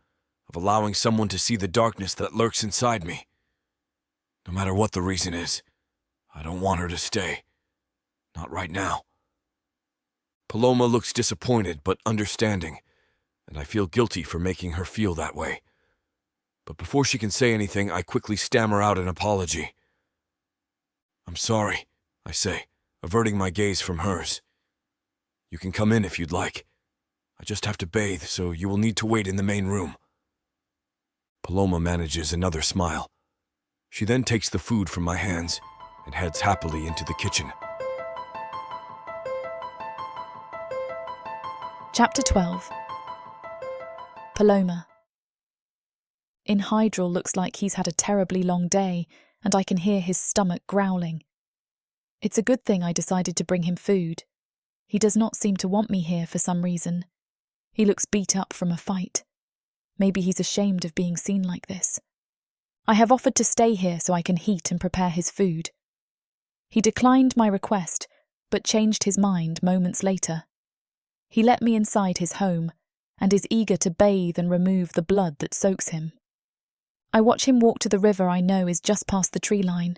A: of allowing someone to see the darkness that lurks inside me. No matter what the reason is, I don't want her to stay. Not right now. Paloma looks disappointed but understanding, and I feel guilty for making her feel that way. But before she can say anything, I quickly stammer out an apology. I'm sorry, I say, averting my gaze from hers. You can come in if you'd like. I just have to bathe, so you will need to wait in the main room. Paloma manages another smile. She then takes the food from my hands and heads happily into the kitchen.
B: Chapter 12. Paloma. In Hydrel looks like he's had a terribly long day, and I can hear his stomach growling. It's a good thing I decided to bring him food. He does not seem to want me here for some reason. He looks beat up from a fight. Maybe he's ashamed of being seen like this. I have offered to stay here so I can heat and prepare his food. He declined my request, but changed his mind moments later. He let me inside his home, and is eager to bathe and remove the blood that soaks him. I watch him walk to the river I know is just past the tree line.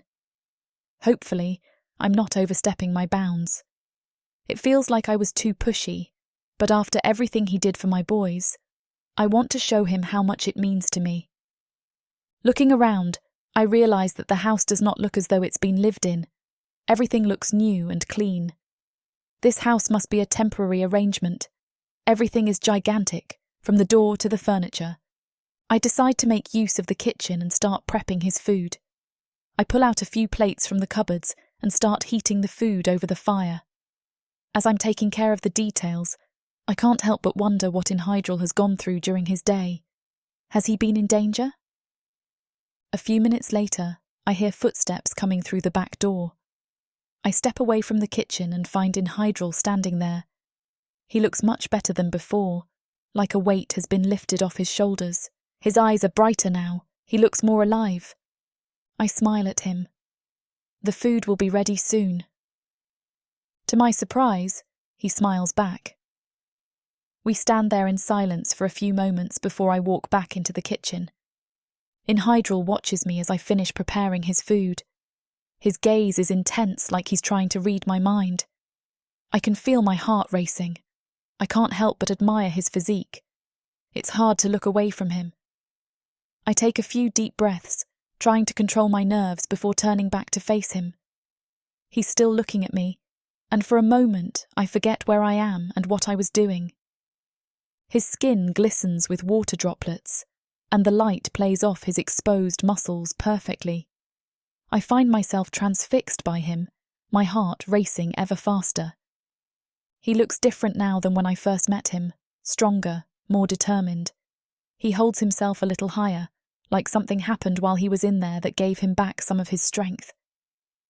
B: Hopefully, I'm not overstepping my bounds. It feels like I was too pushy, but after everything he did for my boys, I want to show him how much it means to me. Looking around, I realise that the house does not look as though it's been lived in. Everything looks new and clean. This house must be a temporary arrangement. Everything is gigantic, from the door to the furniture. I decide to make use of the kitchen and start prepping his food. I pull out a few plates from the cupboards and start heating the food over the fire. As I'm taking care of the details, I can't help but wonder what Indrihal has gone through during his day. Has he been in danger? A few minutes later, I hear footsteps coming through the back door. I step away from the kitchen and find Indrihal standing there. He looks much better than before, like a weight has been lifted off his shoulders. His eyes are brighter now. He looks more alive. I smile at him. The food will be ready soon. To my surprise, he smiles back. We stand there in silence for a few moments before I walk back into the kitchen. Indrihal watches me as I finish preparing his food. His gaze is intense, like he's trying to read my mind. I can feel my heart racing. I can't help but admire his physique. It's hard to look away from him. I take a few deep breaths, trying to control my nerves before turning back to face him. He's still looking at me, and for a moment I forget where I am and what I was doing. His skin glistens with water droplets, and the light plays off his exposed muscles perfectly. I find myself transfixed by him, my heart racing ever faster. He looks different now than when I first met him, stronger, more determined. He holds himself a little higher, like something happened while he was in there that gave him back some of his strength.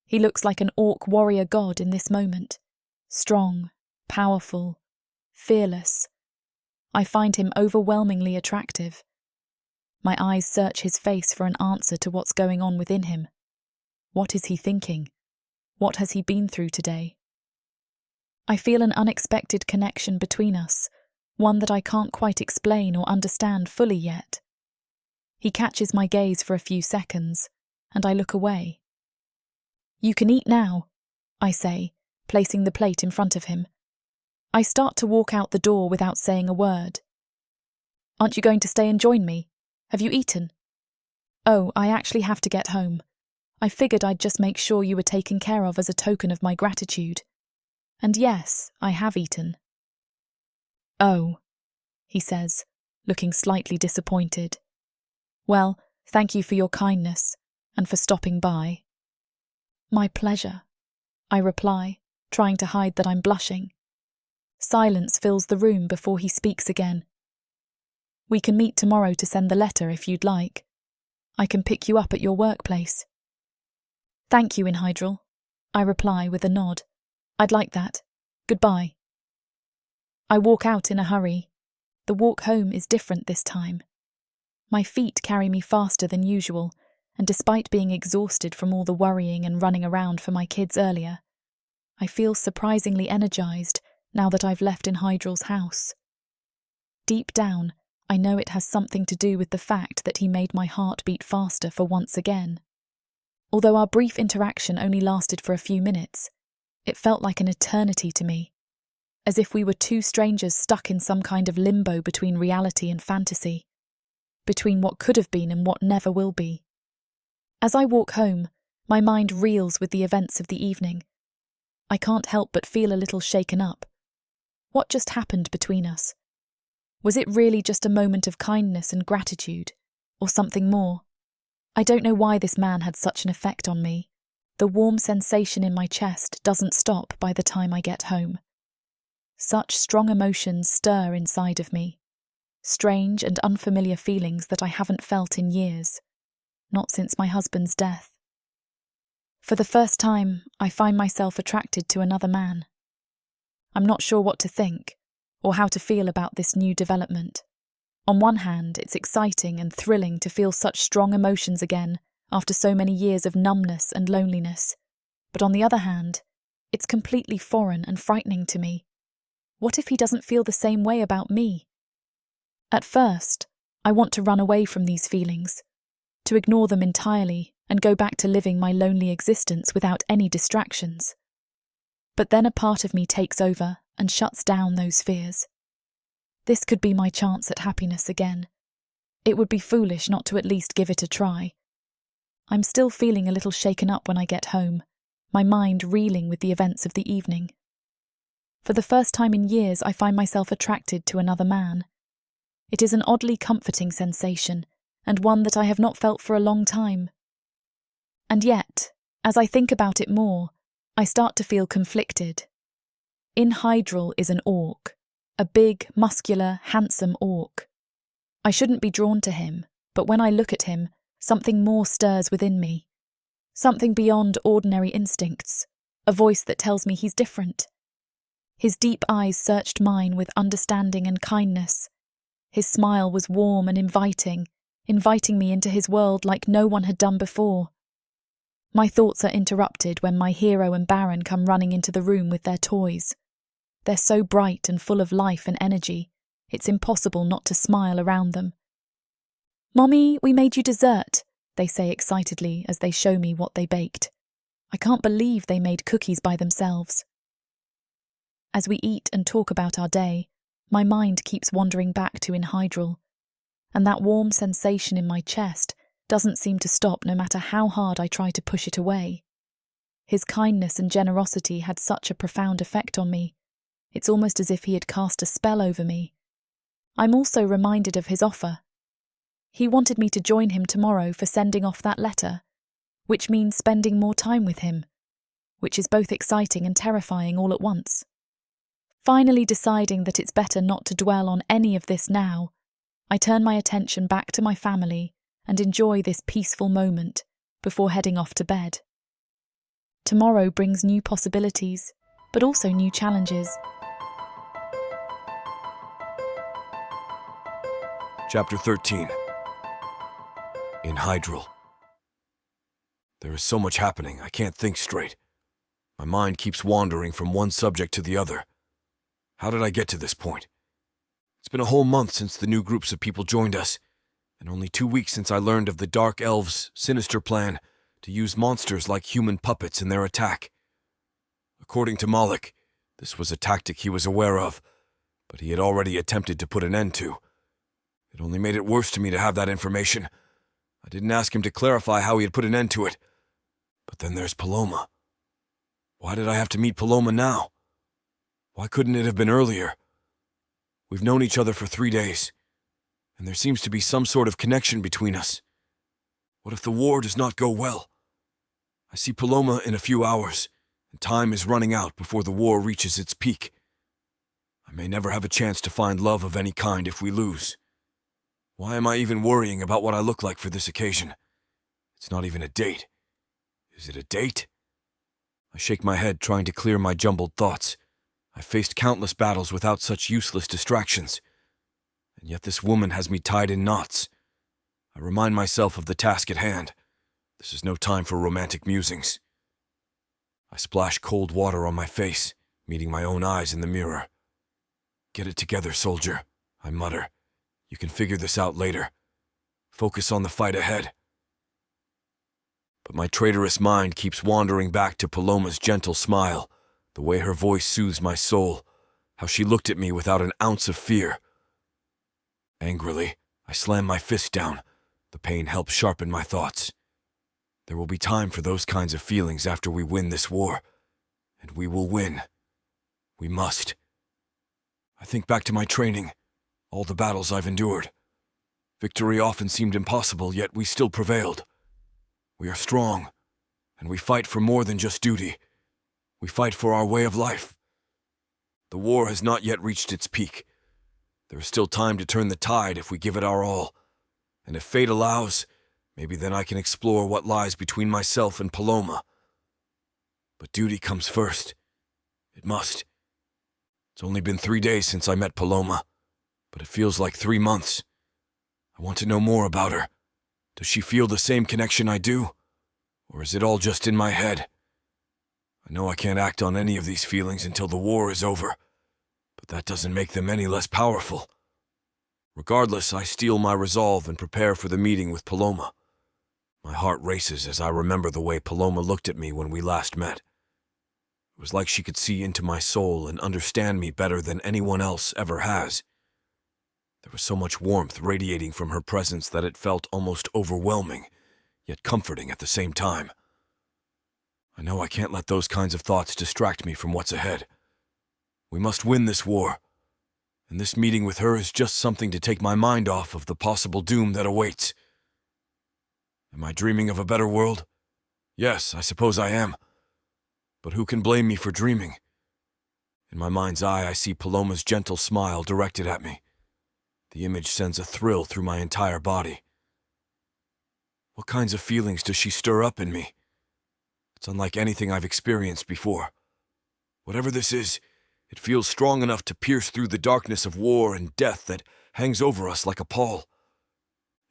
B: He looks like an orc warrior god in this moment, strong, powerful, fearless. I find him overwhelmingly attractive. My eyes search his face for an answer to what's going on within him. What is he thinking? What has he been through today? I feel an unexpected connection between us, one that I can't quite explain or understand fully yet. He catches my gaze for a few seconds, and I look away. You can eat now, I say, placing the plate in front of him. I start to walk out the door without saying a word. "Aren't you going to stay and join me? Have you eaten?" "Oh, I actually have to get home. I figured I'd just make sure you were taken care of as a token of my gratitude. And yes, I have eaten." "Oh," he says, looking slightly disappointed. "Well, thank you for your kindness and for stopping by." "My pleasure," I reply, trying to hide that I'm blushing. Silence fills the room before he speaks again. "We can meet tomorrow to send the letter if you'd like. I can pick you up at your workplace." "Thank you, Hydrel," I reply with a nod. "I'd like that. Goodbye." I walk out in a hurry. The walk home is different this time. My feet carry me faster than usual, and despite being exhausted from all the worrying and running around for my kids earlier, I feel surprisingly energized now that I've left Hydrel's house. Deep down, I know it has something to do with the fact that he made my heart beat faster for once again. Although our brief interaction only lasted for a few minutes, it felt like an eternity to me, as if we were two strangers stuck in some kind of limbo between reality and fantasy, between what could have been and what never will be. As I walk home, my mind reels with the events of the evening. I can't help but feel a little shaken up. What just happened between us? Was it really just a moment of kindness and gratitude, or something more? I don't know why this man had such an effect on me. The warm sensation in my chest doesn't stop by the time I get home. Such strong emotions stir inside of me. Strange and unfamiliar feelings that I haven't felt in years. Not since my husband's death. For the first time, I find myself attracted to another man. I'm not sure what to think, or how to feel about this new development. On one hand, it's exciting and thrilling to feel such strong emotions again after so many years of numbness and loneliness. But on the other hand, it's completely foreign and frightening to me. What if he doesn't feel the same way about me? At first, I want to run away from these feelings, to ignore them entirely and go back to living my lonely existence without any distractions. But then a part of me takes over and shuts down those fears. This could be my chance at happiness again. It would be foolish not to at least give it a try. I'm still feeling a little shaken up when I get home, my mind reeling with the events of the evening. For the first time in years, I find myself attracted to another man. It is an oddly comforting sensation, and one that I have not felt for a long time. And yet, as I think about it more, I start to feel conflicted. Hydrel is an orc, a big, muscular, handsome orc. I shouldn't be drawn to him, but when I look at him, something more stirs within me. Something beyond ordinary instincts, a voice that tells me he's different. His deep eyes searched mine with understanding and kindness. His smile was warm and inviting me into his world like no one had done before. My thoughts are interrupted when my hero and Baron come running into the room with their toys. They're so bright and full of life and energy, it's impossible not to smile around them. "Mommy, we made you dessert," they say excitedly as they show me what they baked. I can't believe they made cookies by themselves. As we eat and talk about our day, my mind keeps wandering back to Hydrel, and that warm sensation in my chest doesn't seem to stop no matter how hard I try to push it away. His kindness and generosity had such a profound effect on me. It's almost as if he had cast a spell over me. I'm also reminded of his offer. He wanted me to join him tomorrow for sending off that letter, which means spending more time with him, which is both exciting and terrifying all at once. Finally deciding that it's better not to dwell on any of this now, I turn my attention back to my family and enjoy this peaceful moment before heading off to bed. Tomorrow brings new possibilities, but also new challenges.
A: Chapter 13. Hydrel. There is so much happening, I can't think straight. My mind keeps wandering from one subject to the other. How did I get to this point? It's been a whole month since the new groups of people joined us, and only 2 weeks since I learned of the Dark Elves' sinister plan to use monsters like human puppets in their attack. A According to Malik, this was a tactic he was aware of, but he had already attempted to put an end to. It only made it worse to me to have that information. I didn't ask him to clarify how he had put an end to it. But then there's Paloma. Why did I have to meet Paloma now? Why couldn't it have been earlier? We've known each other for 3 days, and there seems to be some sort of connection between us. What if the war does not go well? I see Paloma in a few hours, and time is running out before the war reaches its peak. I may never have a chance to find love of any kind if we lose. Why am I even worrying about what I look like for this occasion? It's not even a date. Is it a date? I shake my head, trying to clear my jumbled thoughts. I've faced countless battles without such useless distractions. And yet this woman has me tied in knots. I remind myself of the task at hand. This is no time for romantic musings. I splash cold water on my face, meeting my own eyes in the mirror. Get it together, soldier, I mutter. You can figure this out later. Focus on the fight ahead. But my traitorous mind keeps wandering back to Paloma's gentle smile, the way her voice soothes my soul, how she looked at me without an ounce of fear. Angrily, I slam my fist down. The pain helps sharpen my thoughts. There will be time for those kinds of feelings after we win this war. And we will win. We must. I think back to my training, all the battles I've endured. Victory often seemed impossible, yet we still prevailed. We are strong, and we fight for more than just duty. We fight for our way of life. The war has not yet reached its peak. There is still time to turn the tide if we give it our all. And if fate allows, maybe then I can explore what lies between myself and Paloma. But duty comes first. It must. It's only been 3 days since I met Paloma, but it feels like 3 months. I want to know more about her. Does she feel the same connection I do? Or is it all just in my head? I know I can't act on any of these feelings until the war is over, but that doesn't make them any less powerful. Regardless, I steel my resolve and prepare for the meeting with Paloma. My heart races as I remember the way Paloma looked at me when we last met. It was like she could see into my soul and understand me better than anyone else ever has. There was so much warmth radiating from her presence that it felt almost overwhelming, yet comforting at the same time. I know I can't let those kinds of thoughts distract me from what's ahead. We must win this war, and this meeting with her is just something to take my mind off of the possible doom that awaits. Am I dreaming of a better world? Yes, I suppose I am. But who can blame me for dreaming? In my mind's eye, I see Paloma's gentle smile directed at me. The image sends a thrill through my entire body. What kinds of feelings does she stir up in me? It's unlike anything I've experienced before. Whatever this is, it feels strong enough to pierce through the darkness of war and death that hangs over us like a pall.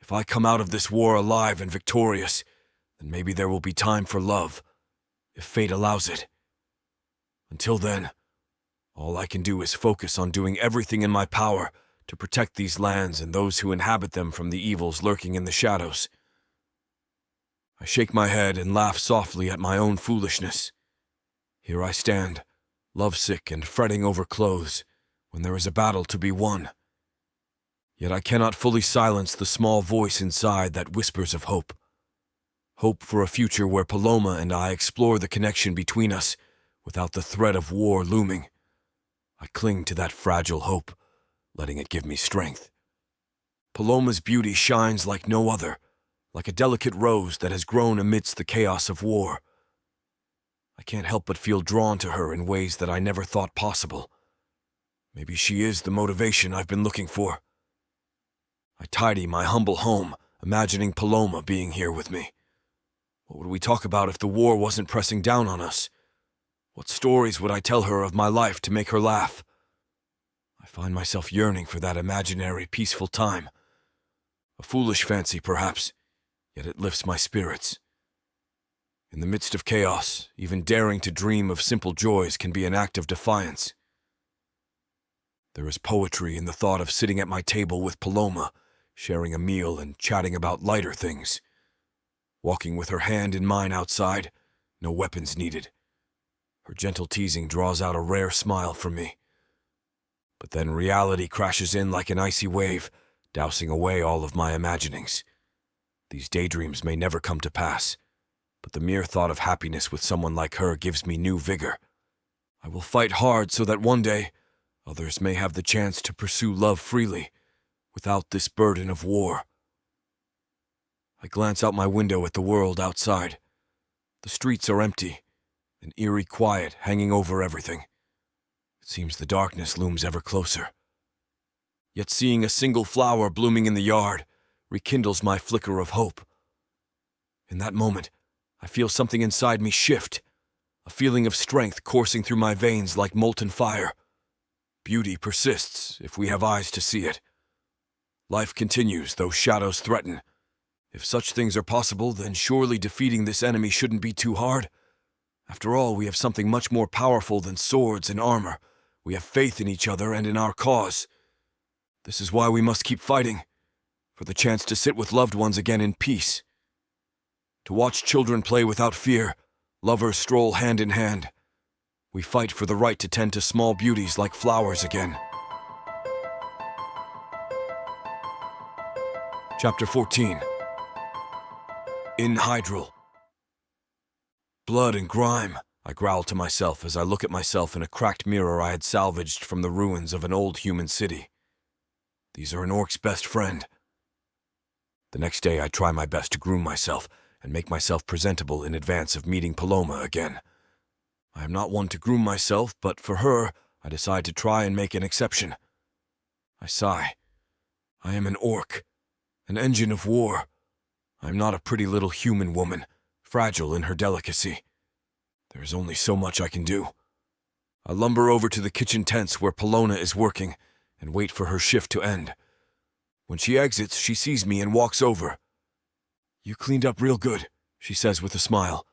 A: If I come out of this war alive and victorious, then maybe there will be time for love, if fate allows it. Until then, all I can do is focus on doing everything in my power to protect these lands and those who inhabit them from the evils lurking in the shadows. I shake my head and laugh softly at my own foolishness. Here I stand, lovesick and fretting over clothes, when there is a battle to be won. Yet I cannot fully silence the small voice inside that whispers of hope. Hope for a future where Paloma and I explore the connection between us without the threat of war looming. I cling to that fragile hope, letting it give me strength. Paloma's beauty shines like no other, like a delicate rose that has grown amidst the chaos of war. I can't help but feel drawn to her in ways that I never thought possible. Maybe she is the motivation I've been looking for. I tidy my humble home, imagining Paloma being here with me. What would we talk about if the war wasn't pressing down on us? What stories would I tell her of my life to make her laugh? I find myself yearning for that imaginary, peaceful time. A foolish fancy, perhaps, yet it lifts my spirits. In the midst of chaos, even daring to dream of simple joys can be an act of defiance. There is poetry in the thought of sitting at my table with Paloma, sharing a meal and chatting about lighter things. Walking with her hand in mine outside, no weapons needed. Her gentle teasing draws out a rare smile from me. But then reality crashes in like an icy wave, dousing away all of my imaginings. These daydreams may never come to pass, but the mere thought of happiness with someone like her gives me new vigor. I will fight hard so that one day others may have the chance to pursue love freely, without this burden of war. I glance out my window at the world outside. The streets are empty, an eerie quiet hanging over everything. It seems the darkness looms ever closer. Yet seeing a single flower blooming in the yard rekindles my flicker of hope. In that moment, I feel something inside me shift, a feeling of strength coursing through my veins like molten fire. Beauty persists if we have eyes to see it. Life continues, though shadows threaten. If such things are possible, then surely defeating this enemy shouldn't be too hard. After all, we have something much more powerful than swords and armor. We have faith in each other and in our cause. This is why we must keep fighting, for the chance to sit with loved ones again in peace. To watch children play without fear, lovers stroll hand in hand. We fight for the right to tend to small beauties like flowers again. Chapter 14. In Hydrel. Blood and grime, I growl to myself as I look at myself in a cracked mirror I had salvaged from the ruins of an old human city. These are an orc's best friend. The next day I try my best to groom myself and make myself presentable in advance of meeting Paloma again. I am not one to groom myself, but for her, I decide to try and make an exception. I sigh. I am an orc, an engine of war. I am not a pretty little human woman, fragile in her delicacy. There is only so much I can do. I lumber over to the kitchen tents where Paloma is working and wait for her shift to end. When she exits, she sees me and walks over. "You cleaned up real good," she says with a smile.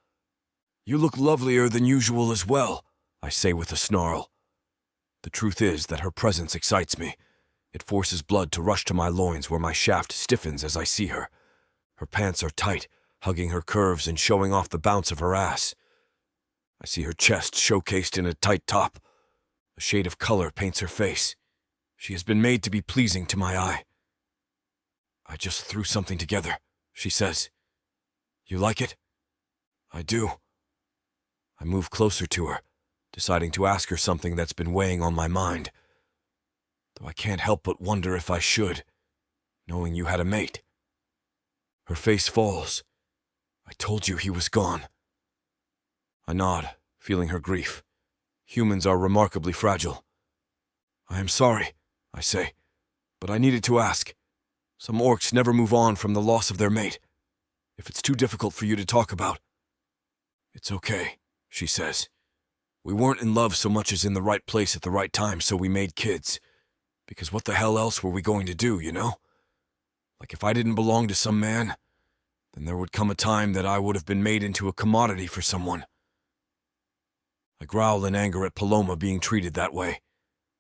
A: "You look lovelier than usual as well," I say with a snarl. The truth is that her presence excites me. It forces blood to rush to my loins where my shaft stiffens as I see her. Her pants are tight, hugging her curves and showing off the bounce of her ass. I see her chest showcased in a tight top. A shade of color paints her face. She has been made to be pleasing to my eye. "I just threw something together," she says. "You like it?" "I do." I move closer to her, deciding to ask her something that's been weighing on my mind. Though I can't help but wonder if I should, knowing you had a mate. Her face falls. "I told you he was gone." I nod, feeling her grief. Humans are remarkably fragile. "I am sorry," I say, "but I needed to ask. Some orcs never move on from the loss of their mate. If it's too difficult for you to talk about." "It's okay," she says. "We weren't in love so much as in the right place at the right time, so we made kids. Because what the hell else were we going to do, you know? Like if I didn't belong to some man, then there would come a time that I would have been made into a commodity for someone." I growl in anger at Paloma being treated that way.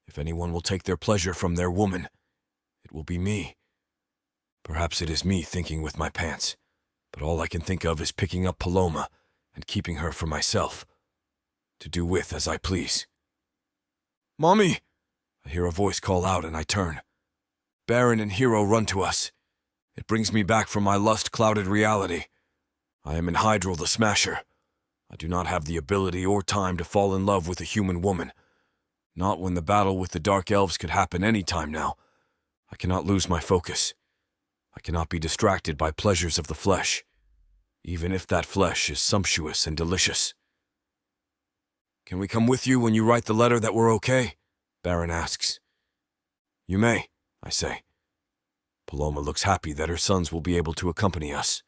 A: If anyone will take their pleasure from their woman, it will be me. Perhaps it is me thinking with my pants, but all I can think of is picking up Paloma and keeping her for myself, to do with as I please. "Mommy!" I hear a voice call out and I turn. Baron and Hero run to us. It brings me back from my lust-clouded reality. I am in Hydrel the Smasher. I do not have the ability or time to fall in love with a human woman. Not when the battle with the Dark Elves could happen any time now. I cannot lose my focus. I cannot be distracted by pleasures of the flesh, even if that flesh is sumptuous and delicious. "Can we come with you when you write the letter that we're okay?" Baron asks. "You may," I say. Paloma looks happy that her sons will be able to accompany us.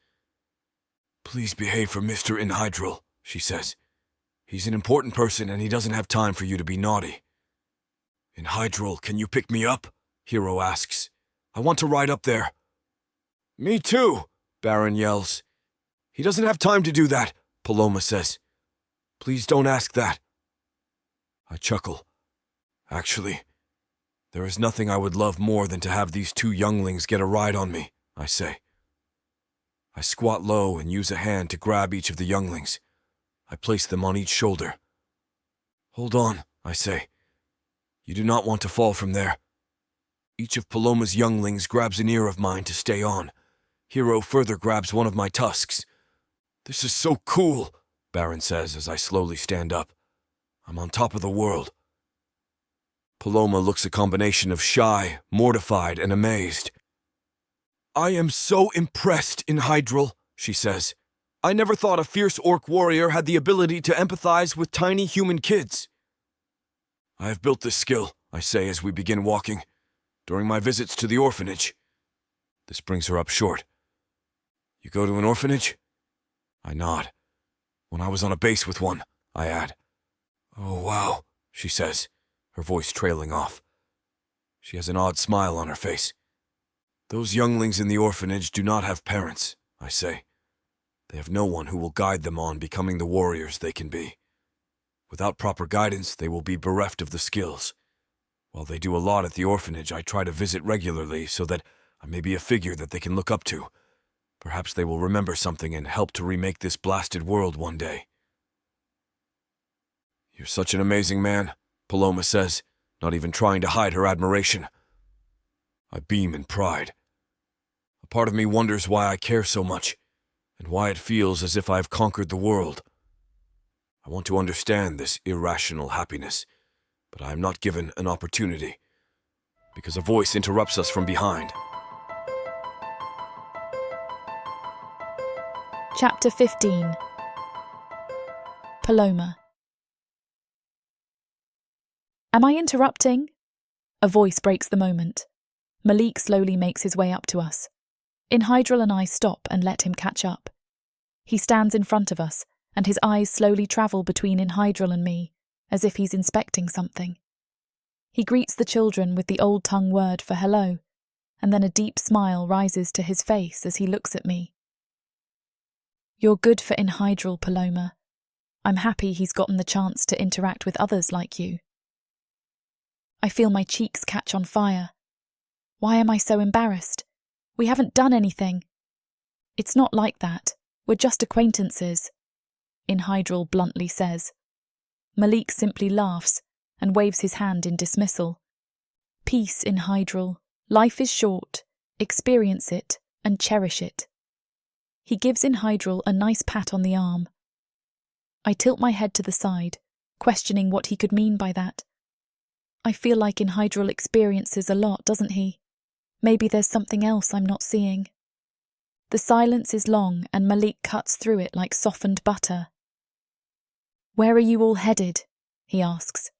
A: "Please behave for Mr. In Hydrel," she says. "He's an important person and he doesn't have time for you to be naughty." "In Hydrel, can you pick me up?" Hero asks. "I want to ride up there." "Me too," Baron yells. "He doesn't have time to do that," Paloma says. "Please don't ask that." I chuckle. "Actually, there is nothing I would love more than to have these two younglings get a ride on me," I say. I squat low and use a hand to grab each of the younglings. I place them on each shoulder. Hold on, I say. You do not want to fall from there. Each of Paloma's younglings grabs an ear of mine to stay on. Hero further grabs one of my tusks. This is so cool, Baron says as I slowly stand up. I'm on top of the world. Paloma looks a combination of shy, mortified, and amazed. I am so impressed in Hydrel, she says. I never thought a fierce orc warrior had the ability to empathize with tiny human kids. I have built this skill, I say as we begin walking, during my visits to the orphanage. This brings her up short. You go to an orphanage? I nod. When I was on a base with one, I add. Oh, wow, she says, her voice trailing off. She has an odd smile on her face. Those younglings in the orphanage do not have parents, I say. They have no one who will guide them on becoming the warriors they can be. Without proper guidance, they will be bereft of the skills. While they do a lot at the orphanage, I try to visit regularly so that I may be a figure that they can look up to. Perhaps they will remember something and help to remake this blasted world one day. You're such an amazing man, Paloma says, not even trying to hide her admiration. I beam in pride. A part of me wonders why I care so much, and why it feels as if I have conquered the world. I want to understand this irrational happiness, but I am not given an opportunity, because a voice interrupts us from behind.
B: Chapter 15. Paloma. Am I interrupting? A voice breaks the moment. Malik slowly makes his way up to us. Hydrel and I stop and let him catch up. He stands in front of us, and his eyes slowly travel between Hydrel and me, as if he's inspecting something. He greets the children with the old tongue word for hello, and then a deep smile rises to his face as he looks at me. You're good for Hydrel, Paloma. I'm happy he's gotten the chance to interact with others like you. I feel my cheeks catch on fire. Why am I so embarrassed? We haven't done anything. It's not like that. We're just acquaintances, Hydrel bluntly says. Malik simply laughs and waves his hand in dismissal. Peace, Hydrel. Life is short. Experience it and cherish it. He gives Hydrel a nice pat on the arm. I tilt my head to the side, questioning what he could mean by that. I feel like Hydrel experiences a lot, doesn't he? Maybe there's something else I'm not seeing. The silence is long and Malik cuts through it like softened butter. Where are you all headed? He asks.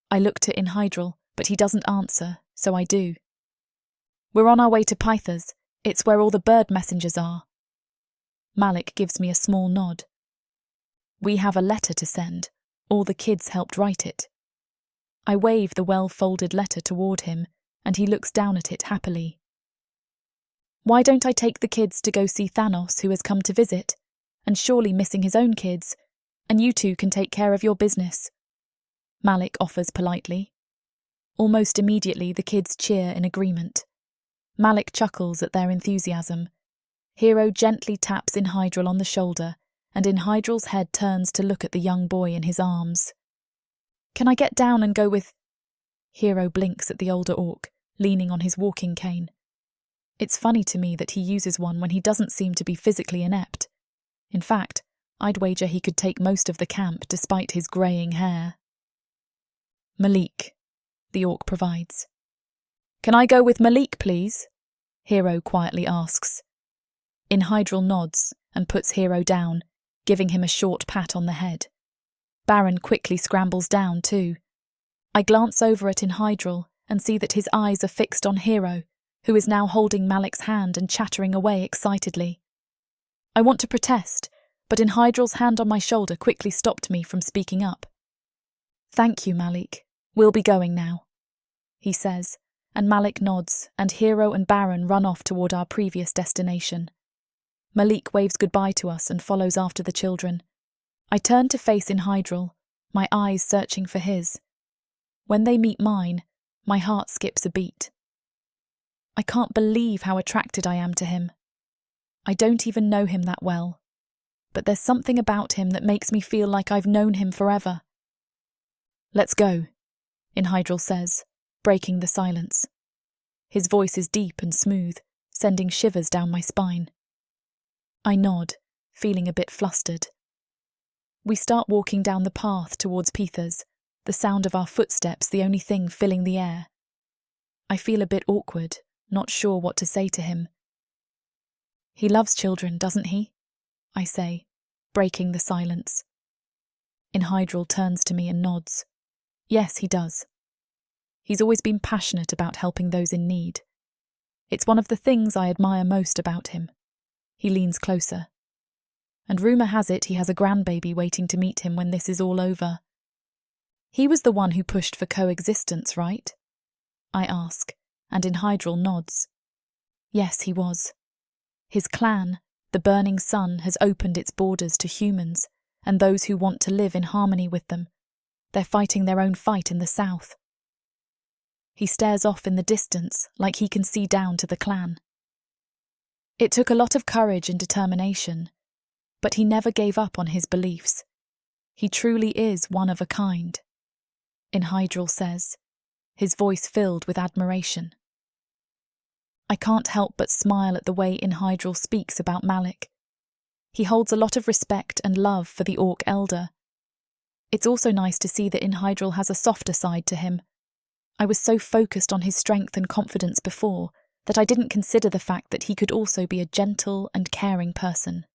B: I look to Hydrel, but he doesn't answer, so I do. We're on our way to Pythas. It's where all the bird messengers are. Malik gives me a small nod. We have a letter to send. All the kids helped write it. I wave the well-folded letter toward him, and he looks down at it happily. Why don't I take the kids to go see Thanos, who has come to visit, and surely missing his own kids, and you two can take care of your business? Malik offers politely. Almost immediately the kids cheer in agreement. Malik chuckles at their enthusiasm. Hero gently taps Hydrel on the shoulder, and Hydrel's head turns to look at the young boy in his arms. Can I get down and go with... Hero blinks at the older orc, leaning on his walking cane. It's funny to me that he uses one when he doesn't seem to be physically inept. In fact, I'd wager he could take most of the camp despite his greying hair. Malik, the orc provides. Can I go with Malik, please? Hero quietly asks. Hydrel nods and puts Hero down, giving him a short pat on the head. Baron quickly scrambles down too. I glance over at Hydrel and see that his eyes are fixed on Hero, who is now holding Malik's hand and chattering away excitedly. I want to protest, but Hydrel's hand on my shoulder quickly stopped me from speaking up. Thank you, Malik. We'll be going now, he says, and Malik nods, and Hero and Baron run off toward our previous destination. Malik waves goodbye to us and follows after the children. I turn to face Hydrel, my eyes searching for his. When they meet mine, my heart skips a beat. I can't believe how attracted I am to him. I don't even know him that well, but there's something about him that makes me feel like I've known him forever. Let's go, Indrihal says, breaking the silence. His voice is deep and smooth, sending shivers down my spine. I nod, feeling a bit flustered. We start walking down the path towards Peter's, the sound of our footsteps the only thing filling the air. I feel a bit awkward, not sure what to say to him. He loves children, doesn't he? I say, breaking the silence. Hydrel turns to me and nods. Yes, he does. He's always been passionate about helping those in need. It's one of the things I admire most about him. He leans closer. And rumour has it he has a grandbaby waiting to meet him when this is all over. He was the one who pushed for coexistence, right? I ask, and Hydrel nods. Yes, he was. His clan, the Burning Sun, has opened its borders to humans and those who want to live in harmony with them. They're fighting their own fight in the south. He stares off in the distance like he can see down to the clan. It took a lot of courage and determination, but he never gave up on his beliefs. He truly is one of a kind, Hydrel says, his voice filled with admiration. I can't help but smile at the way Hydrel speaks about Malik. He holds a lot of respect and love for the orc elder. It's also nice to see that Hydrel has a softer side to him. I was so focused on his strength and confidence before that I didn't consider the fact that he could also be a gentle and caring person.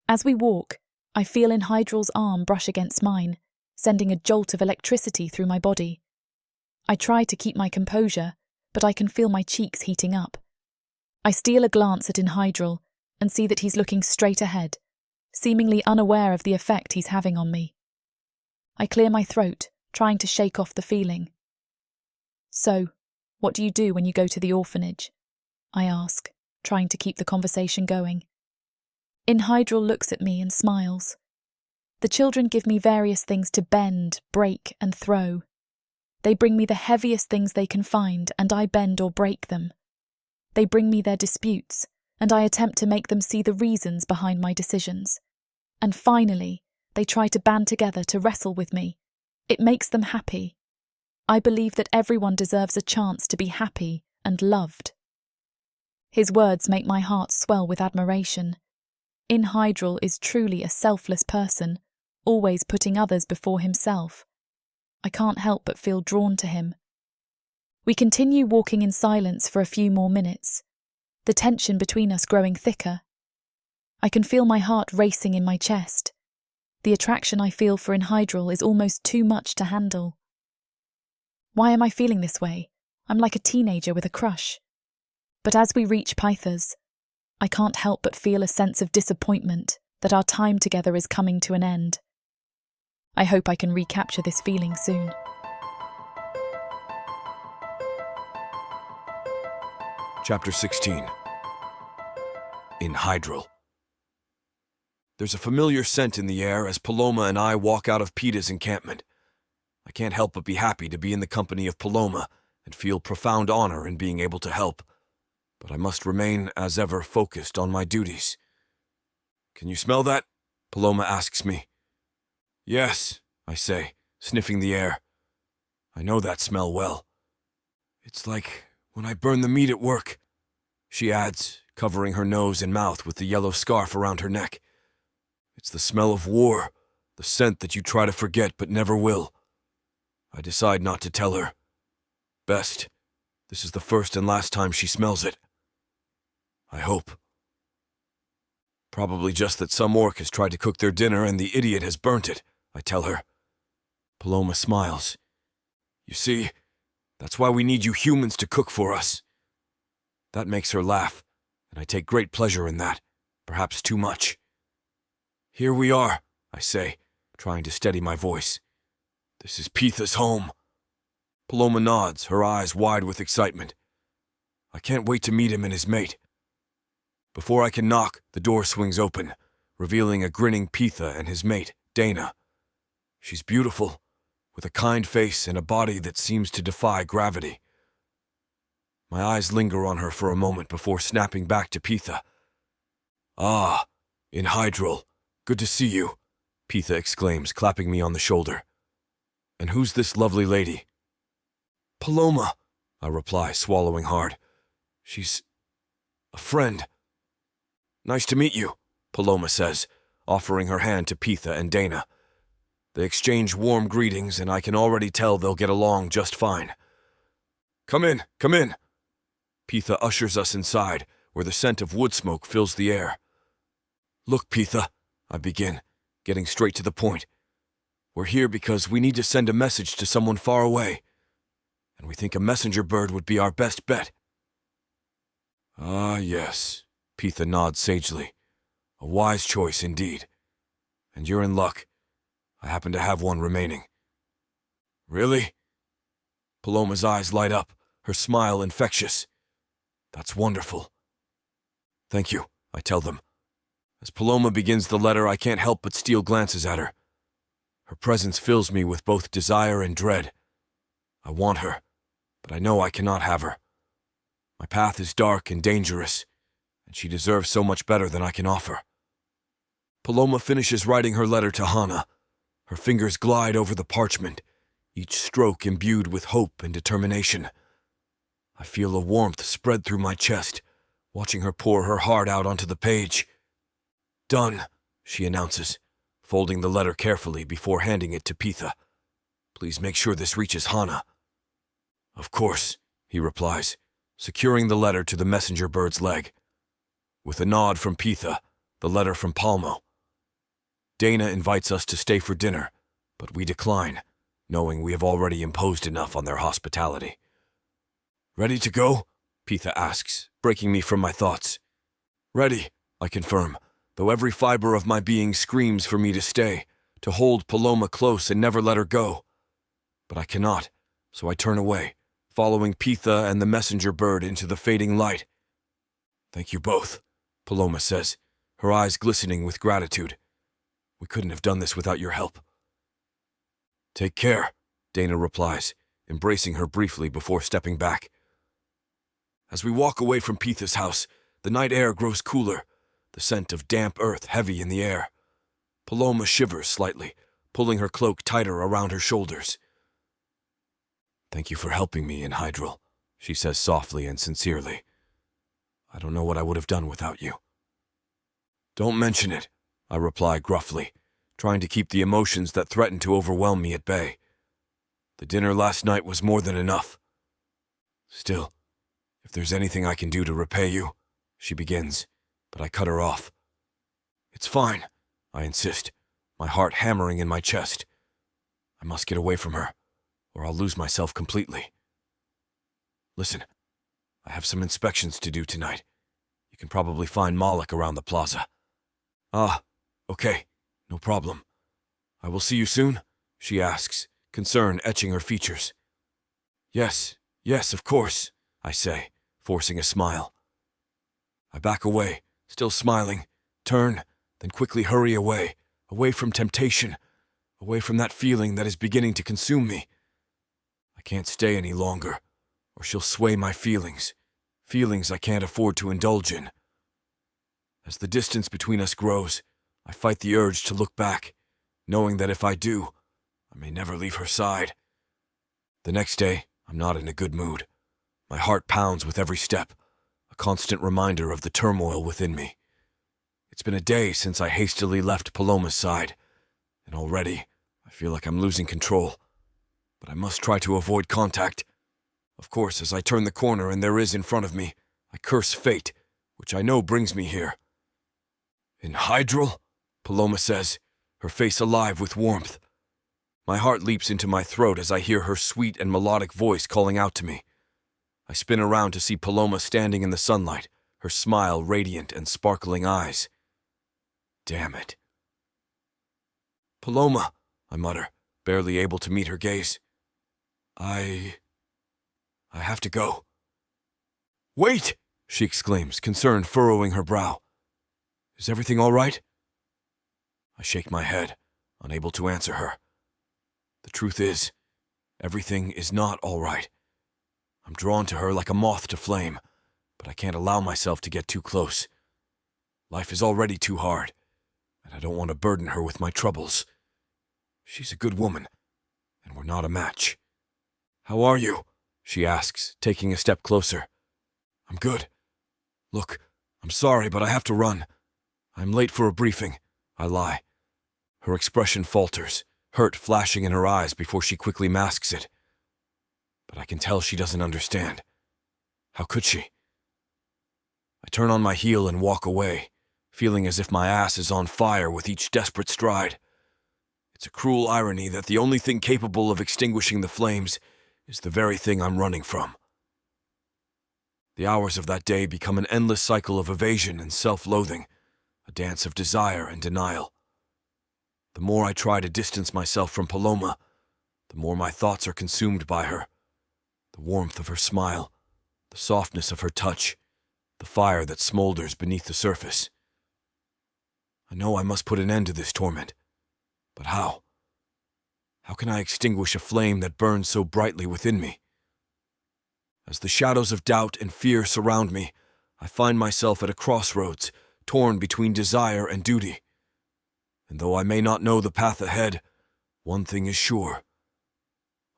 B: As we walk, I feel Hydrel's arm brush against mine, sending a jolt of electricity through my body. I try to keep my composure, but I can feel my cheeks heating up. I steal a glance at Hydrel and see that he's looking straight ahead, seemingly unaware of the effect he's having on me. I clear my throat, trying to shake off the feeling. So, what do you do when you go to the orphanage? I ask, trying to keep the conversation going. Hydrel looks at me and smiles. The children give me various things to bend, break, and throw. They bring me the heaviest things they can find, and I bend or break them. They bring me their disputes, and I attempt to make them see the reasons behind my decisions. And finally, they try to band together to wrestle with me. It makes them happy. I believe that everyone deserves a chance to be happy and loved. His words make my heart swell with admiration. Hydrel is truly a selfless person, always putting others before himself. I can't help but feel drawn to him. We continue walking in silence for a few more minutes, the tension between us growing thicker. I can feel my heart racing in my chest. The attraction I feel for Hydrel is almost too much to handle. Why am I feeling this way? I'm like a teenager with a crush. But as we reach Pytha's, I can't help but feel a sense of disappointment that our time together is coming to an end. I hope I can recapture this feeling soon.
A: Chapter 16. Hydrel. There's a familiar scent in the air as Paloma and I walk out of Peeta's encampment. I can't help but be happy to be in the company of Paloma and feel profound honor in being able to help. But I must remain, as ever, focused on my duties. Can you smell that? Paloma asks me. Yes, I say, sniffing the air. I know that smell well. It's like when I burn the meat at work, she adds, covering her nose and mouth with the yellow scarf around her neck. It's the smell of war, the scent that you try to forget but never will. I decide not to tell her. Best, this is the first and last time she smells it. I hope. Probably just that some orc has tried to cook their dinner and the idiot has burnt it, I tell her. Paloma smiles. You see, that's why we need you humans to cook for us. That makes her laugh, and I take great pleasure in that, perhaps too much. Here we are, I say, trying to steady my voice. This is Peeta's home. Paloma nods, her eyes wide with excitement. I can't wait to meet him and his mate. Before I can knock, the door swings open, revealing a grinning Peeta and his mate, Dana. She's beautiful, with a kind face and a body that seems to defy gravity. My eyes linger on her for a moment before snapping back to Peeta. Ah, Hydrel, good to see you, Peeta exclaims, clapping me on the shoulder. And who's this lovely lady? Paloma, I reply, swallowing hard. She's a friend. Nice to meet you, Paloma says, offering her hand to Pitha and Dana. They exchange warm greetings, and I can already tell they'll get along just fine. Come in, come in. Pitha ushers us inside, where the scent of wood smoke fills the air. Look, Pitha, I begin, getting straight to the point. We're here because we need to send a message to someone far away, and we think a messenger bird would be our best bet. Ah, yes, Pitha nods sagely. A wise choice indeed. And you're in luck. I happen to have one remaining. Really? Paloma's eyes light up, her smile infectious. That's wonderful. Thank you, I tell them. As Paloma begins the letter, I can't help but steal glances at her. Her presence fills me with both desire and dread. I want her, but I know I cannot have her. My path is dark and dangerous, and she deserves so much better than I can offer. Paloma finishes writing her letter to Hana. Her fingers glide over the parchment, each stroke imbued with hope and determination. I feel a warmth spread through my chest, watching her pour her heart out onto the page. Done, she announces, folding the letter carefully before handing it to Pitha. Please make sure this reaches Hana. Of course, he replies, securing the letter to the messenger bird's leg. With a nod from Pitha, the letter from Palmo. Dana invites us to stay for dinner, but we decline, knowing we have already imposed enough on their hospitality. Ready to go? Pitha asks, breaking me from my thoughts. Ready, I confirm, though every fiber of my being screams for me to stay, to hold Paloma close and never let her go. But I cannot, so I turn away, following Pitha and the messenger bird into the fading light. Thank you both, Paloma says, her eyes glistening with gratitude. We couldn't have done this without your help. Take care, Dana replies, embracing her briefly before stepping back. As we walk away from Pitha's house, the night air grows cooler, the scent of damp earth heavy in the air. Paloma shivers slightly, pulling her cloak tighter around her shoulders. Thank you for helping me in Hydrel, she says softly and sincerely. I don't know what I would have done without you. Don't mention it, I reply gruffly, trying to keep the emotions that threaten to overwhelm me at bay. The dinner last night was more than enough. Still, if there's anything I can do to repay you, she begins, but I cut her off. It's fine, I insist, my heart hammering in my chest. I must get away from her, or I'll lose myself completely. Listen, I have some inspections to do tonight. You can probably find Malik around the plaza. Ah, okay, no problem. I will see you soon, she asks, concern etching her features. Yes, of course, I say, forcing a smile. I back away, still smiling, turn, then quickly hurry away from temptation, away from that feeling that is beginning to consume me. I can't stay any longer, or she'll sway my feelings I can't afford to indulge in. As the distance between us grows, I fight the urge to look back, knowing that if I do, I may never leave her side. The next day, I'm not in a good mood. My heart pounds with every step, a constant reminder of the turmoil within me. It's been a day since I hastily left Paloma's side, and already I feel like I'm losing control. But I must try to avoid contact. Of course, as I turn the corner and there is in front of me, I curse fate, which I know brings me here. In Hydrel? Paloma says, her face alive with warmth. My heart leaps into my throat as I hear her sweet and melodic voice calling out to me. I spin around to see Paloma standing in the sunlight, her smile radiant and sparkling eyes. Damn it. Paloma, I mutter, barely able to meet her gaze. I have to go. Wait, she exclaims, concern furrowing her brow. Is everything all right? I shake my head, unable to answer her. The truth is, everything is not all right. I'm drawn to her like a moth to flame, but I can't allow myself to get too close. Life is already too hard, and I don't want to burden her with my troubles. She's a good woman, and we're not a match. "How are you?" she asks, taking a step closer. "I'm good. Look, I'm sorry, but I have to run. I'm late for a briefing," I lie. Her expression falters, hurt flashing in her eyes before she quickly masks it. But I can tell she doesn't understand. How could she? I turn on my heel and walk away, feeling as if my ass is on fire with each desperate stride. It's a cruel irony that the only thing capable of extinguishing the flames is the very thing I'm running from. The hours of that day become an endless cycle of evasion and self-loathing, a dance of desire and denial. The more I try to distance myself from Paloma, the more my thoughts are consumed by her. The warmth of her smile, the softness of her touch, the fire that smolders beneath the surface. I know I must put an end to this torment, but how? How can I extinguish a flame that burns so brightly within me? As the shadows of doubt and fear surround me, I find myself at a crossroads, torn between desire and duty. And though I may not know the path ahead, one thing is sure.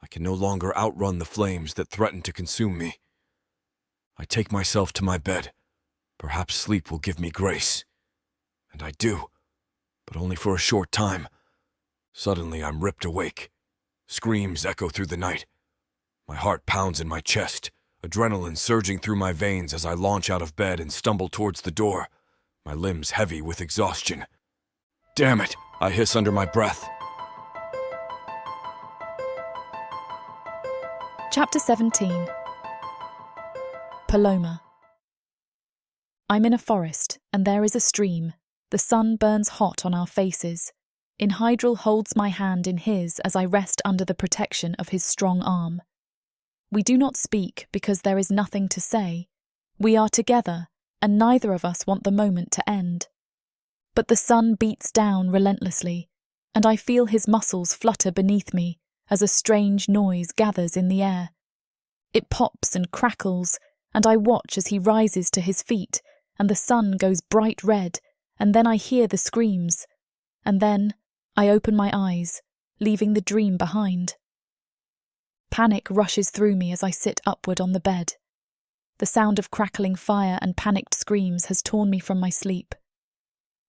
A: I can no longer outrun the flames that threaten to consume me. I take myself to my bed. Perhaps sleep will give me grace. And I do, but only for a short time. Suddenly I'm ripped awake. Screams echo through the night. My heart pounds in my chest, adrenaline surging through my veins as I launch out of bed and stumble towards the door, my limbs heavy with exhaustion. "Damn it!" I hiss under my breath.
B: Chapter 17. Paloma. I'm in a forest, and there is a stream. The sun burns hot on our faces. Hydrel holds my hand in his as I rest under the protection of his strong arm. We do not speak because there is nothing to say. We are together, and neither of us want the moment to end. But the sun beats down relentlessly, and I feel his muscles flutter beneath me as a strange noise gathers in the air. It pops and crackles, and I watch as he rises to his feet, and the sun goes bright red, and then I hear the screams, and then I open my eyes, leaving the dream behind. Panic rushes through me as I sit upward on the bed. The sound of crackling fire and panicked screams has torn me from my sleep.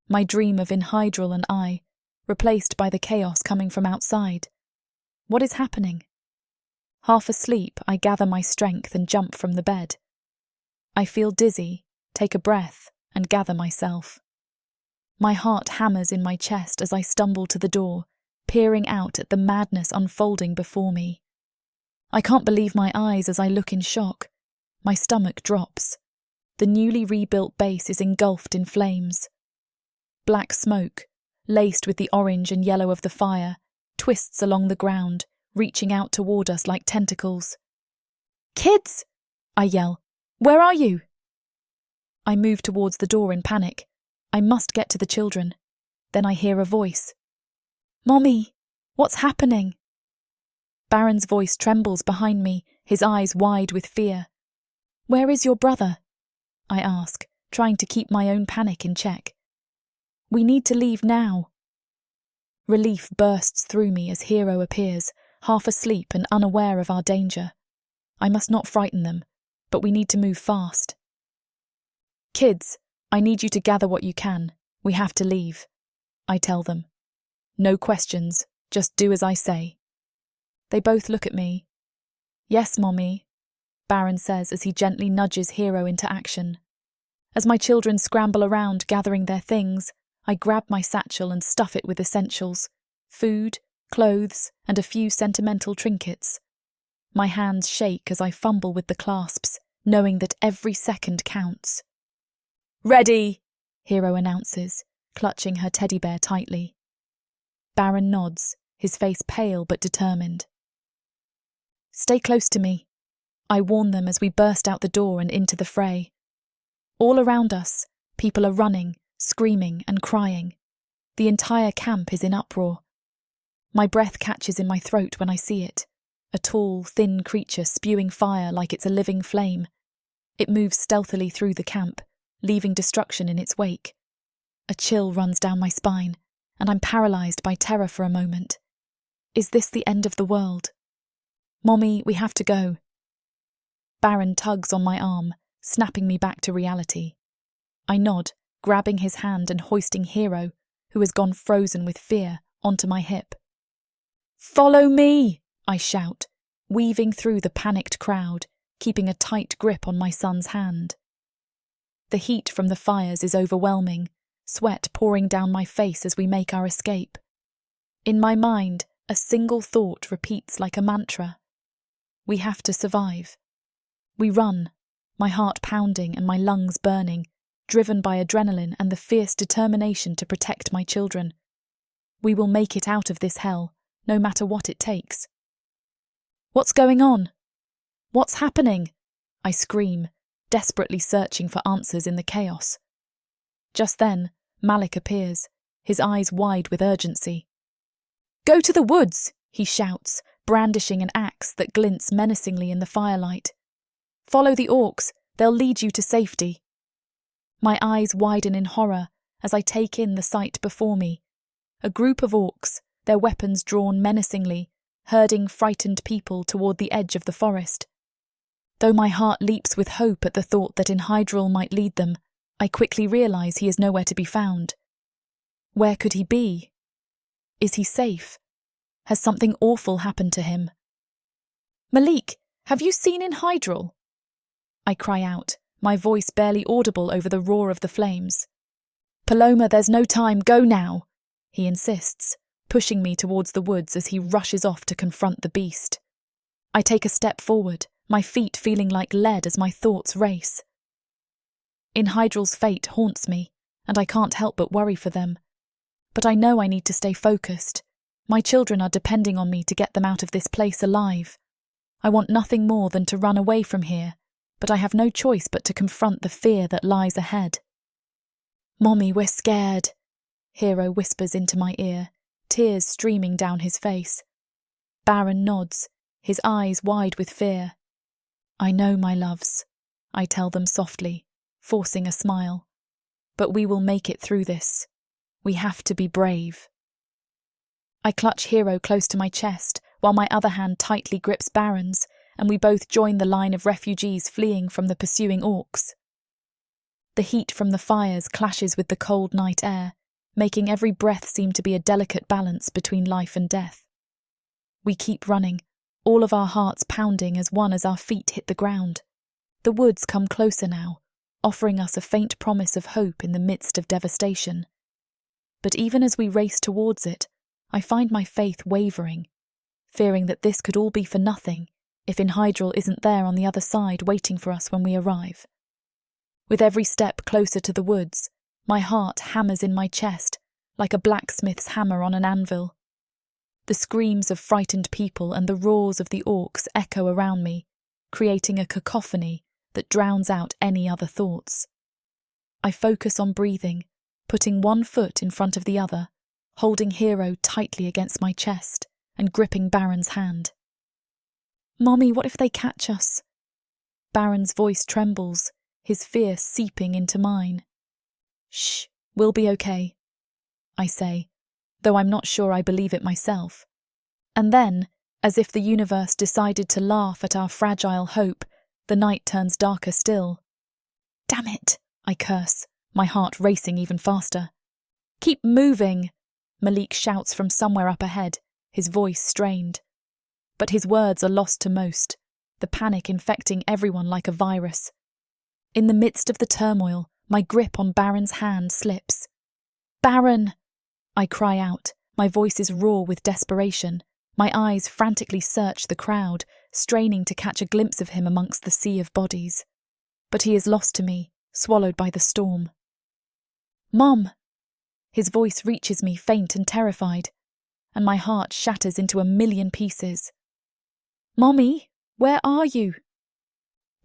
B: My dream of Hydrel and I, replaced by the chaos coming from outside. What is happening? Half asleep, I gather my strength and jump from the bed. I feel dizzy, take a breath, and gather myself. My heart hammers in my chest as I stumble to the door, peering out at the madness unfolding before me. I can't believe my eyes as I look in shock. My stomach drops. The newly rebuilt base is engulfed in flames. Black smoke, laced with the orange and yellow of the fire, twists along the ground, reaching out toward us like tentacles. "Kids!" I yell. "Where are you?" I move towards the door in panic. I must get to the children. Then I hear a voice. "Mommy, what's happening?" Baron's voice trembles behind me, his eyes wide with fear. "Where is your brother?" I ask, trying to keep my own panic in check. "We need to leave now." Relief bursts through me as Hero appears, half asleep and unaware of our danger. I must not frighten them, but we need to move fast. "Kids, I need you to gather what you can. We have to leave," I tell them. "No questions, just do as I say." They both look at me. "Yes, Mommy," Baron says as he gently nudges Hero into action. As my children scramble around gathering their things, I grab my satchel and stuff it with essentials, food, clothes, and a few sentimental trinkets. My hands shake as I fumble with the clasps, knowing that every second counts. "Ready," Hero announces, clutching her teddy bear tightly. Baron nods, his face pale but determined. "Stay close to me," I warn them as we burst out the door and into the fray. All around us, people are running, screaming and crying. The entire camp is in uproar. My breath catches in my throat when I see it, a tall, thin creature spewing fire like it's a living flame. It moves stealthily through the camp, leaving destruction in its wake. A chill runs down my spine, and I'm paralysed by terror for a moment. Is this the end of the world? Mommy, we have to go. Baron tugs on my arm, snapping me back to reality. I nod, grabbing his hand and hoisting Hero, who has gone frozen with fear, onto my hip. Follow me, I shout, weaving through the panicked crowd, keeping a tight grip on my son's hand. The heat from the fires is overwhelming, sweat pouring down my face as we make our escape. In my mind, a single thought repeats like a mantra. We have to survive. We run, my heart pounding and my lungs burning, driven by adrenaline and the fierce determination to protect my children. We will make it out of this hell, no matter what it takes. What's going on? What's happening? I scream, desperately searching for answers in the chaos. Just then, Malik appears, his eyes wide with urgency. Go to the woods, he shouts, brandishing an axe that glints menacingly in the firelight. Follow the orcs, they'll lead you to safety. My eyes widen in horror as I take in the sight before me. A group of orcs, their weapons drawn menacingly, herding frightened people toward the edge of the forest. Though my heart leaps with hope at the thought that Hydrel might lead them, I quickly realize he is nowhere to be found. Where could he be? Is he safe? Has something awful happened to him? Malik, have you seen Hydrel? I cry out, my voice barely audible over the roar of the flames. Paloma, there's no time, go now, he insists, pushing me towards the woods as he rushes off to confront the beast. I take a step forward, my feet feeling like lead as my thoughts race. Hydrel's fate haunts me, and I can't help but worry for them. But I know I need to stay focused. My children are depending on me to get them out of this place alive. I want nothing more than to run away from here, but I have no choice but to confront the fear that lies ahead. Mommy, we're scared, Hero whispers into my ear, tears streaming down his face. Baron nods, his eyes wide with fear. I know, my loves, I tell them softly, forcing a smile. But we will make it through this. We have to be brave. I clutch Hero close to my chest, while my other hand tightly grips Baron's, and we both join the line of refugees fleeing from the pursuing orcs. The heat from the fires clashes with the cold night air, making every breath seem to be a delicate balance between life and death. We keep running, all of our hearts pounding as one as our feet hit the ground. The woods come closer now, offering us a faint promise of hope in the midst of devastation. But even as we race towards it, I find my faith wavering, fearing that this could all be for nothing if Hydrel isn't there on the other side waiting for us when we arrive. With every step closer to the woods, my heart hammers in my chest like a blacksmith's hammer on an anvil. The screams of frightened people and the roars of the orcs echo around me, creating a cacophony that drowns out any other thoughts. I focus on breathing, putting one foot in front of the other, holding Hero tightly against my chest and gripping Baron's hand. Mommy, what if they catch us? Baron's voice trembles, his fear seeping into mine. Shh, we'll be okay, I say, though I'm not sure I believe it myself. And then, as if the universe decided to laugh at our fragile hope, the night turns darker still. Damn it, I curse, my heart racing even faster. Keep moving, Malik shouts from somewhere up ahead, his voice strained. But his words are lost to most, the panic infecting everyone like a virus. In the midst of the turmoil, my grip on Baron's hand slips. Baron! I cry out, my voice is raw with desperation. My eyes frantically search the crowd, straining to catch a glimpse of him amongst the sea of bodies. But he is lost to me, swallowed by the storm. Mom! His voice reaches me faint and terrified, and my heart shatters into a million pieces. Mommy, where are you?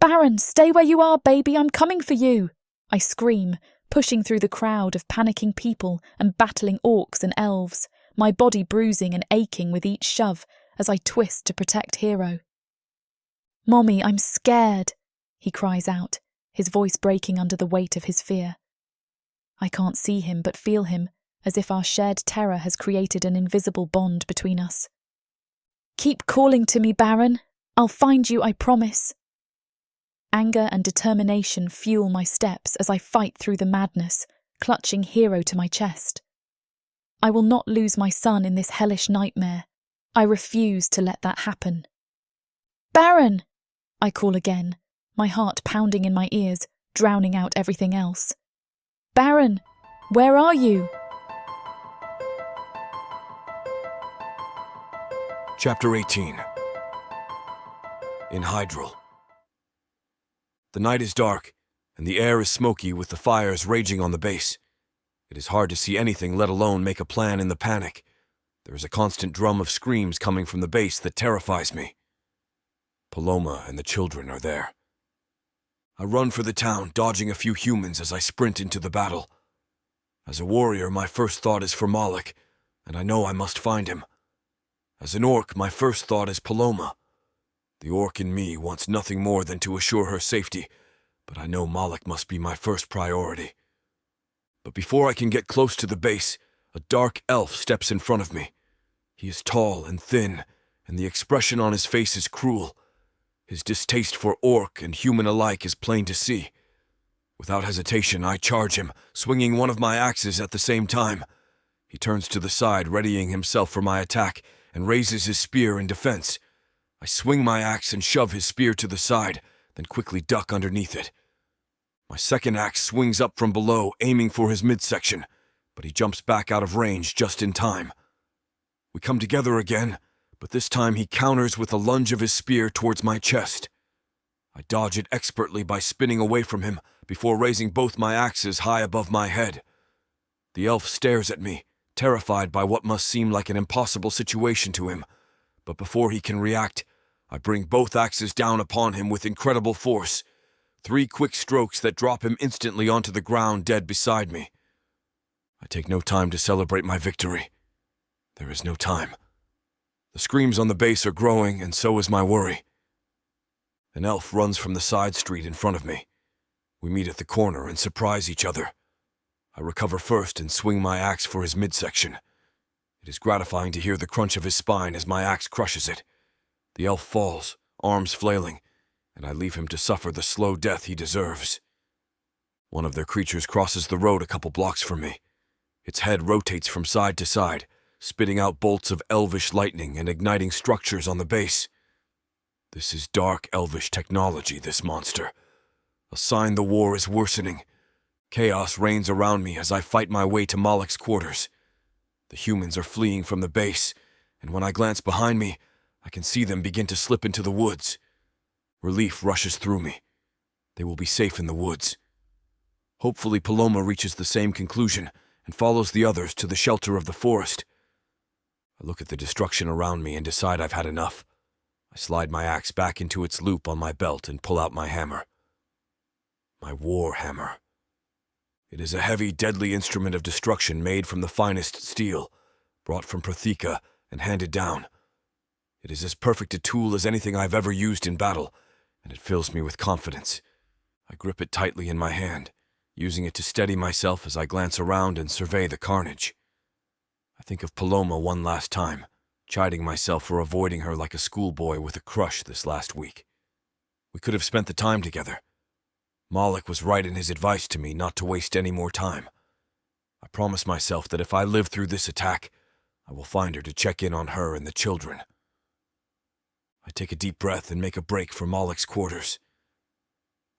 B: Baron, stay where you are, baby, I'm coming for you, I scream, pushing through the crowd of panicking people and battling orcs and elves, my body bruising and aching with each shove as I twist to protect Hero. Mommy, I'm scared, he cries out, his voice breaking under the weight of his fear. I can't see him but feel him, as if our shared terror has created an invisible bond between us. Keep calling to me, Baron. I'll find you, I promise. Anger and determination fuel my steps as I fight through the madness, clutching Hero to my chest. I will not lose my son in this hellish nightmare. I refuse to let that happen. Baron! I call again, my heart pounding in my ears, drowning out everything else. Baron, where are you?
A: Chapter 18. In Hydrel. The night is dark, and the air is smoky with the fires raging on the base. It is hard to see anything, let alone make a plan in the panic. There is a constant drum of screams coming from the base that terrifies me. Paloma and the children are there. I run for the town, dodging a few humans as I sprint into the battle. As a warrior, my first thought is for Malik, and I know I must find him. As an orc, my first thought is Paloma. The orc in me wants nothing more than to assure her safety, but I know Malik must be my first priority. But before I can get close to the base, a dark elf steps in front of me. He is tall and thin, and the expression on his face is cruel. His distaste for orc and human alike is plain to see. Without hesitation, I charge him, swinging one of my axes at the same time. He turns to the side, readying himself for my attack, and raises his spear in defense. I swing my axe and shove his spear to the side, then quickly duck underneath it. My second axe swings up from below, aiming for his midsection, but he jumps back out of range just in time. We come together again, but this time he counters with a lunge of his spear towards my chest. I dodge it expertly by spinning away from him before raising both my axes high above my head. The elf stares at me, terrified by what must seem like an impossible situation to him, but before he can react, I bring both axes down upon him with incredible force. 3 quick strokes that drop him instantly onto the ground dead beside me. I take no time to celebrate my victory. There is no time. The screams on the base are growing, and so is my worry. An elf runs from the side street in front of me. We meet at the corner and surprise each other. I recover first and swing my axe for his midsection. It is gratifying to hear the crunch of his spine as my axe crushes it. The elf falls, arms flailing, and I leave him to suffer the slow death he deserves. One of their creatures crosses the road a couple blocks from me. Its head rotates from side to side, spitting out bolts of elvish lightning and igniting structures on the base. This is dark elvish technology, this monster. A sign the war is worsening. Chaos reigns around me as I fight my way to Malik's quarters. The humans are fleeing from the base, and when I glance behind me, I can see them begin to slip into the woods. Relief rushes through me. They will be safe in the woods. Hopefully Paloma reaches the same conclusion and follows the others to the shelter of the forest. I look at the destruction around me and decide I've had enough. I slide my axe back into its loop on my belt and pull out my hammer. My war hammer. It is a heavy, deadly instrument of destruction made from the finest steel, brought from Prothika and handed down. It is as perfect a tool as anything I've ever used in battle, and it fills me with confidence. I grip it tightly in my hand, using it to steady myself as I glance around and survey the carnage. I think of Paloma one last time, chiding myself for avoiding her like a schoolboy with a crush this last week. We could have spent the time together. Malik was right in his advice to me not to waste any more time. I promise myself that if I live through this attack, I will find her to check in on her and the children. I take a deep breath and make a break for Malik's quarters.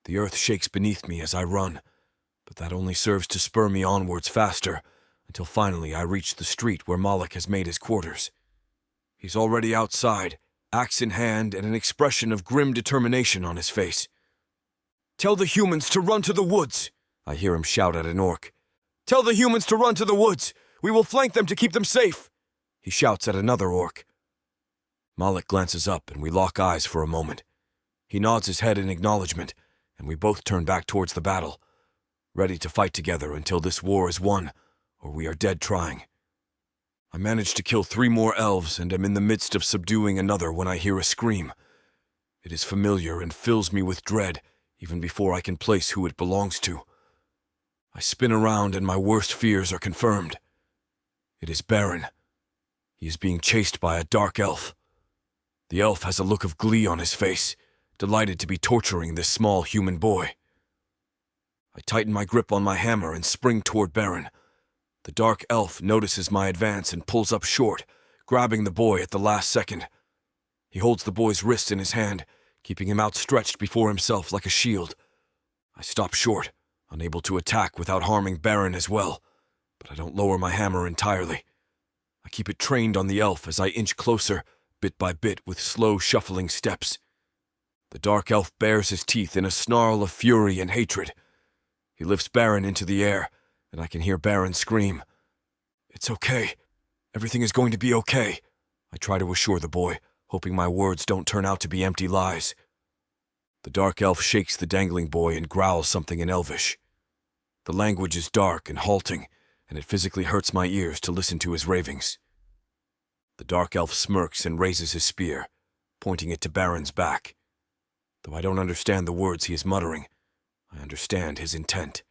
A: The earth shakes beneath me as I run, but that only serves to spur me onwards faster, until finally I reach the street where Malik has made his quarters. He's already outside, axe in hand and an expression of grim determination on his face. "Tell the humans to run to the woods," I hear him shout at an orc. "Tell the humans to run to the woods! We will flank them to keep them safe!" He shouts at another orc. Malik glances up and we lock eyes for a moment. He nods his head in acknowledgement, and we both turn back towards the battle, ready to fight together until this war is won, or we are dead trying. I manage to kill 3 more elves and am in the midst of subduing another when I hear a scream. It is familiar and fills me with dread, even before I can place who it belongs to. I spin around and my worst fears are confirmed. It is Baron. He is being chased by a dark elf. The elf has a look of glee on his face, delighted to be torturing this small human boy. I tighten my grip on my hammer and spring toward Baron. The dark elf notices my advance and pulls up short, grabbing the boy at the last second. He holds the boy's wrist in his hand, keeping him outstretched before himself like a shield. I stop short, unable to attack without harming Baron as well, but I don't lower my hammer entirely. I keep it trained on the elf as I inch closer, bit by bit with slow shuffling steps. The dark elf bares his teeth in a snarl of fury and hatred. He lifts Baron into the air, and I can hear Baron scream. "It's okay. Everything is going to be okay," I try to assure the boy, hoping my words don't turn out to be empty lies. The dark elf shakes the dangling boy and growls something in Elvish. The language is dark and halting, and it physically hurts my ears to listen to his ravings. The dark elf smirks and raises his spear, pointing it to Baron's back. Though I don't understand the words he is muttering, I understand his intent.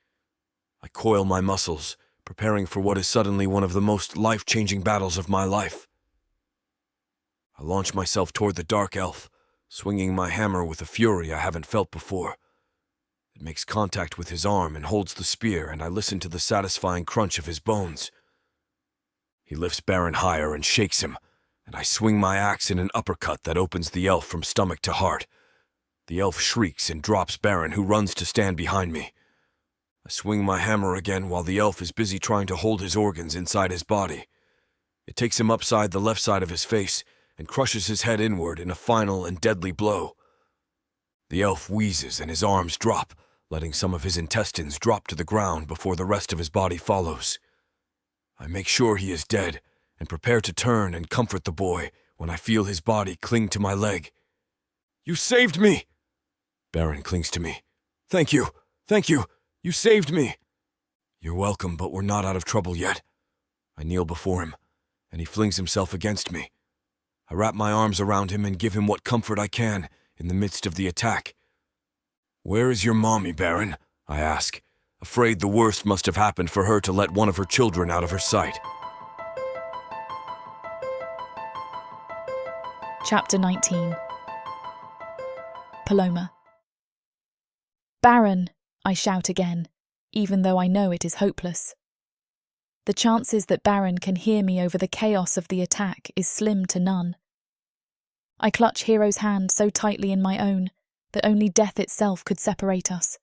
A: I coil my muscles, preparing for what is suddenly one of the most life-changing battles of my life. I launch myself toward the dark elf, swinging my hammer with a fury I haven't felt before. It makes contact with his arm and holds the spear, and I listen to the satisfying crunch of his bones. He lifts Baron higher and shakes him, and I swing my axe in an uppercut that opens the elf from stomach to heart. The elf shrieks and drops Baron, who runs to stand behind me. I swing my hammer again while the elf is busy trying to hold his organs inside his body. It takes him upside the left side of his face and crushes his head inward in a final and deadly blow. The elf wheezes and his arms drop, letting some of his intestines drop to the ground before the rest of his body follows. I make sure he is dead and prepare to turn and comfort the boy when I feel his body cling to my leg. "You saved me!" Baron clings to me. Thank you. You saved me." "You're welcome, but we're not out of trouble yet." I kneel before him, and he flings himself against me. I wrap my arms around him and give him what comfort I can in the midst of the attack. "Where is your mommy, Baron?" I ask, afraid the worst must have happened for her to let one of her children out of her sight.
B: Chapter 19. Paloma. "Baron!" I shout again, even though I know it is hopeless. The chances that Baron can hear me over the chaos of the attack is slim to none. I clutch Hero's hand so tightly in my own that only death itself could separate us.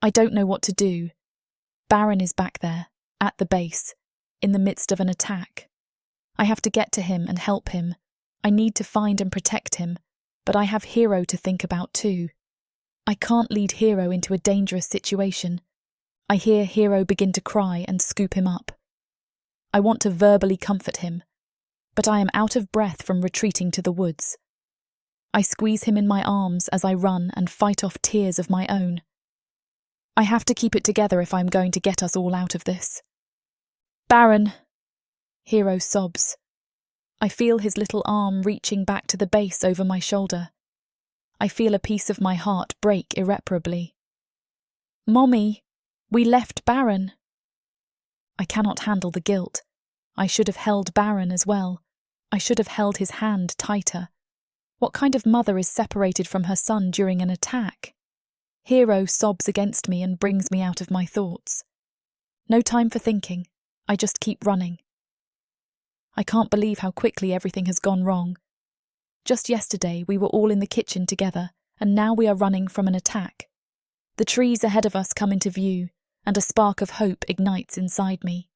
B: I don't know what to do. Baron is back there, at the base, in the midst of an attack. I have to get to him and help him. I need to find and protect him, but I have Hero to think about too. I can't lead Hero into a dangerous situation. I hear Hero begin to cry and scoop him up. I want to verbally comfort him, but I am out of breath from retreating to the woods. I squeeze him in my arms as I run and fight off tears of my own. I have to keep it together if I'm going to get us all out of this. "Baron!" Hero sobs. I feel his little arm reaching back to the base over my shoulder. I feel a piece of my heart break irreparably. "Mommy, we left Baron." I cannot handle the guilt. I should have held Baron as well. I should have held his hand tighter. What kind of mother is separated from her son during an attack? Hero sobs against me and brings me out of my thoughts. No time for thinking. I just keep running. I can't believe how quickly everything has gone wrong. Just yesterday we were all in the kitchen together, and now we are running from an attack. The trees ahead of us come into view, and a spark of hope ignites inside me.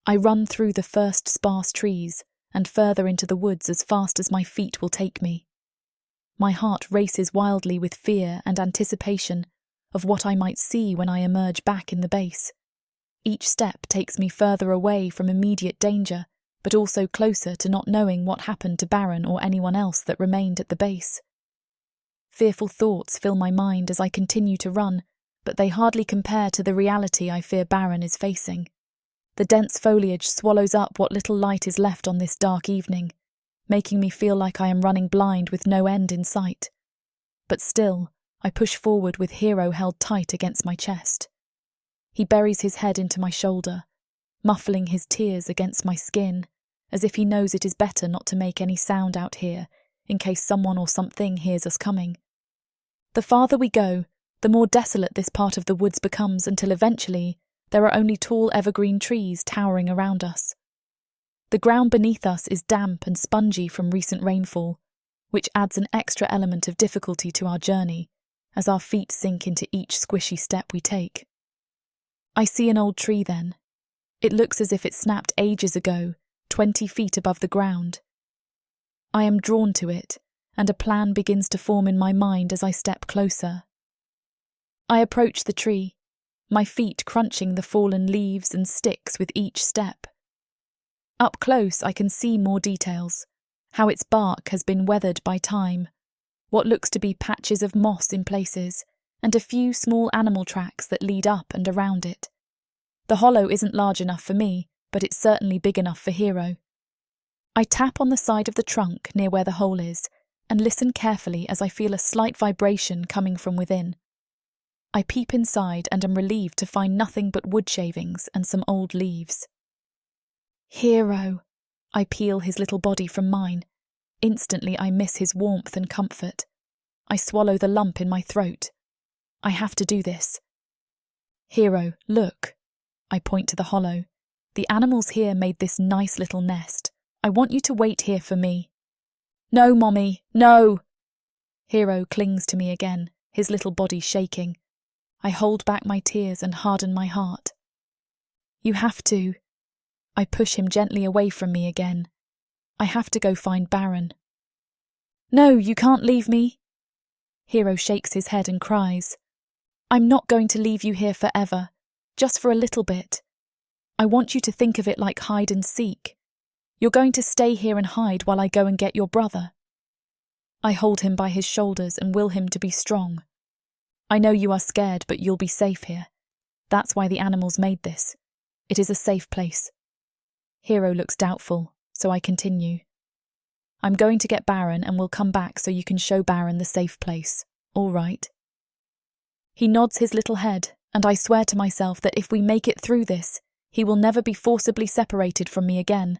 B: I run through the first sparse trees and further into the woods as fast as my feet will take me. My heart races wildly with fear and anticipation of what I might see when I emerge back in the base. Each step takes me further away from immediate danger, but also closer to not knowing what happened to Baron or anyone else that remained at the base. Fearful thoughts fill my mind as I continue to run, but they hardly compare to the reality I fear Baron is facing. The dense foliage swallows up what little light is left on this dark evening, making me feel like I am running blind with no end in sight. But still, I push forward with Hero held tight against my chest. He buries his head into my shoulder, muffling his tears against my skin, as if he knows it is better not to make any sound out here in case someone or something hears us coming. The farther we go, the more desolate this part of the woods becomes until eventually there are only tall evergreen trees towering around us. The ground beneath us is damp and spongy from recent rainfall, which adds an extra element of difficulty to our journey as our feet sink into each squishy step we take. I see an old tree then. It looks as if it snapped ages ago, 20 feet above the ground. I am drawn to it, and a plan begins to form in my mind as I step closer. I approach the tree, my feet crunching the fallen leaves and sticks with each step. Up close I can see more details, how its bark has been weathered by time, what looks to be patches of moss in places, and a few small animal tracks that lead up and around it. The hollow isn't large enough for me, but it's certainly big enough for Hero. I tap on the side of the trunk near where the hole is, and listen carefully as I feel a slight vibration coming from within. I peep inside and am relieved to find nothing but wood shavings and some old leaves. Hero! I peel his little body from mine. Instantly I miss his warmth and comfort. I swallow the lump in my throat. I have to do this. Hero, look. I point to the hollow. The animals here made this nice little nest. I want you to wait here for me. No, Mommy, no! Hero clings to me again, his little body shaking. I hold back my tears and harden my heart. You have to. I push him gently away from me again. I have to go find Baron. No, you can't leave me. Hero shakes his head and cries. I'm not going to leave you here forever, just for a little bit. I want you to think of it like hide and seek. You're going to stay here and hide while I go and get your brother. I hold him by his shoulders and will him to be strong. I know you are scared, but you'll be safe here. That's why the animals made this. It is a safe place. Hero looks doubtful, so I continue. I'm going to get Baron and we'll come back so you can show Baron the safe place. All right? He nods his little head, and I swear to myself that if we make it through this, he will never be forcibly separated from me again.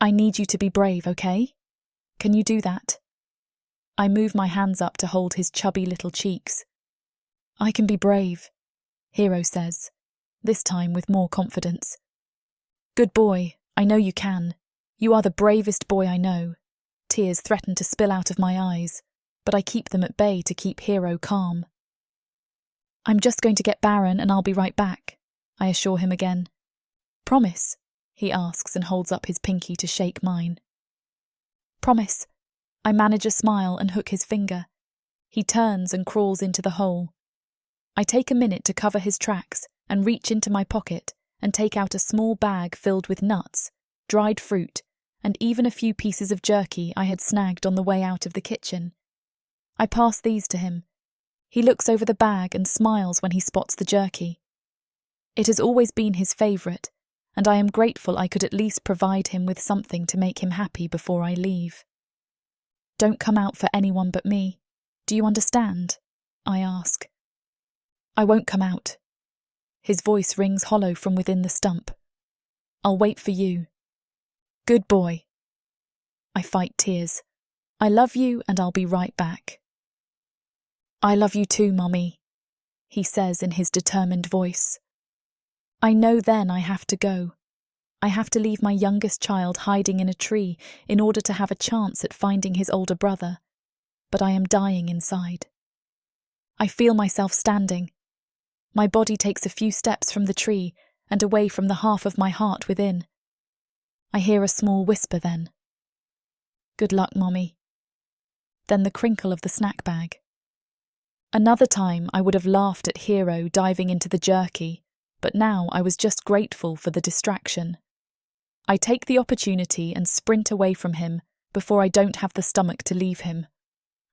B: I need you to be brave, okay? Can you do that? I move my hands up to hold his chubby little cheeks. I can be brave, Hero says, this time with more confidence. Good boy, I know you can. You are the bravest boy I know. Tears threaten to spill out of my eyes, but I keep them at bay to keep Hero calm. I'm just going to get Baron and I'll be right back, I assure him again. Promise? He asks and holds up his pinky to shake mine. Promise. I manage a smile and hook his finger. He turns and crawls into the hole. I take a minute to cover his tracks and reach into my pocket and take out a small bag filled with nuts, dried fruit, and even a few pieces of jerky I had snagged on the way out of the kitchen. I pass these to him. He looks over the bag and smiles when he spots the jerky. It has always been his favourite, and I am grateful I could at least provide him with something to make him happy before I leave. Don't come out for anyone but me. Do you understand? I ask. I won't come out. His voice rings hollow from within the stump. I'll wait for you. Good boy. I fight tears. I love you and I'll be right back. I love you too, Mommy, he says in his determined voice. I know then I have to go. I have to leave my youngest child hiding in a tree in order to have a chance at finding his older brother, but I am dying inside. I feel myself standing. My body takes a few steps from the tree and away from the half of my heart within. I hear a small whisper then. Good luck, Mommy. Then the crinkle of the snack bag. Another time I would have laughed at Hero diving into the jerky, but now I was just grateful for the distraction. I take the opportunity and sprint away from him before I don't have the stomach to leave him.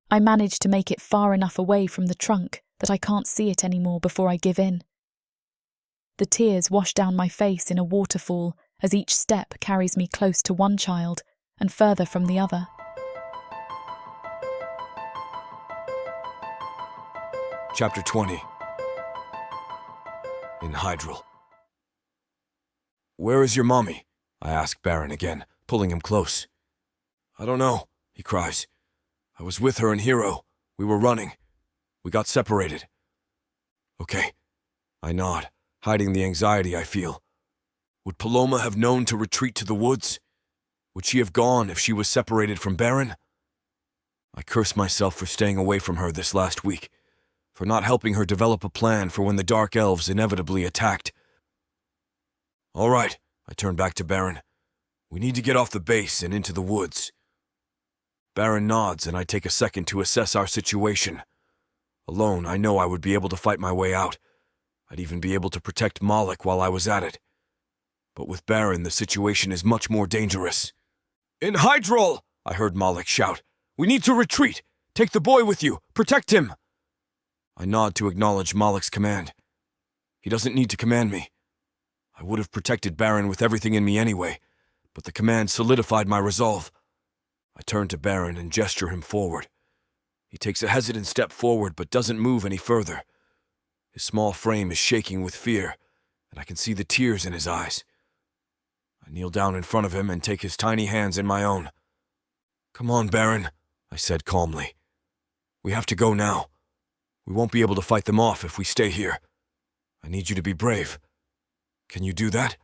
B: I manage to make it far enough away from the trunk that I can't see it anymore before I give in. The tears wash down my face in a waterfall as each step carries me close to one child and further from the other.
A: Chapter 20. In Hydrel. Where is your mommy? I ask Baron again, pulling him close. I don't know. he cries. "I was with her and Hero. We were running. We got separated." "Okay." I nod, hiding the anxiety I feel. Would Paloma have known to retreat to the woods? Would she have gone if she was separated from Baron? I curse myself for staying away from her this last week, for not helping her develop a plan for when the Dark Elves inevitably attacked. "All right," I turn back to Baron. "We need to get off the base and into the woods." Baron nods, and I take a second to assess our situation. Alone, I know I would be able to fight my way out. I'd even be able to protect Malik while I was at it. But with Baron, the situation is much more dangerous. "In Hydrel!" I heard Malik shout. "We need to retreat! Take the boy with you! Protect him!" I nod to acknowledge Malik's command. He doesn't need to command me. I would have protected Baron with everything in me anyway, but the command solidified my resolve. I turn to Baron and gesture him forward. He takes a hesitant step forward but doesn't move any further. His small frame is shaking with fear, and I can see the tears in his eyes. I kneel down in front of him and take his tiny hands in my own. "Come on, Baron," I said calmly. "We have to go now. We won't be able to fight them off if we stay here. I need you to be brave. Can you do that?"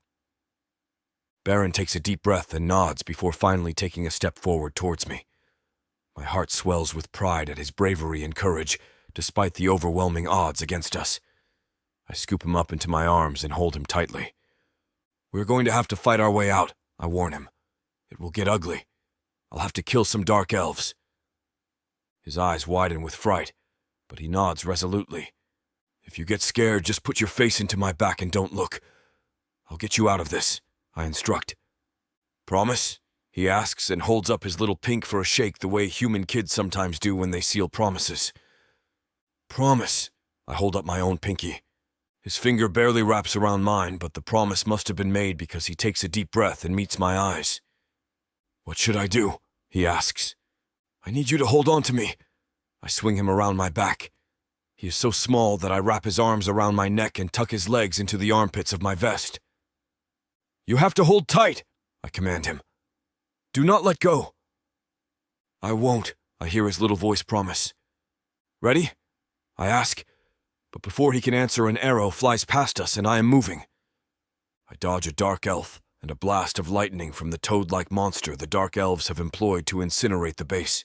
A: Baron takes a deep breath and nods before finally taking a step forward towards me. My heart swells with pride at his bravery and courage, despite the overwhelming odds against us. I scoop him up into my arms and hold him tightly. "We're going to have to fight our way out," I warn him. "It will get ugly. I'll have to kill some Dark Elves." His eyes widen with fright, but he nods resolutely. "If you get scared, just put your face into my back and don't look. I'll get you out of this," I instruct. "Promise?" he asks and holds up his little pink for a shake the way human kids sometimes do when they seal promises. "Promise." I hold up my own pinky. His finger barely wraps around mine, but the promise must have been made because he takes a deep breath and meets my eyes. "What should I do?" he asks. "I need you to hold on to me." I swing him around my back. He is so small that I wrap his arms around my neck and tuck his legs into the armpits of my vest. "You have to hold tight," I command him. "Do not let go." "I won't," I hear his little voice promise. "Ready?" I ask, but before he can answer, an arrow flies past us and I am moving. I dodge a Dark Elf and a blast of lightning from the toad-like monster the Dark Elves have employed to incinerate the base.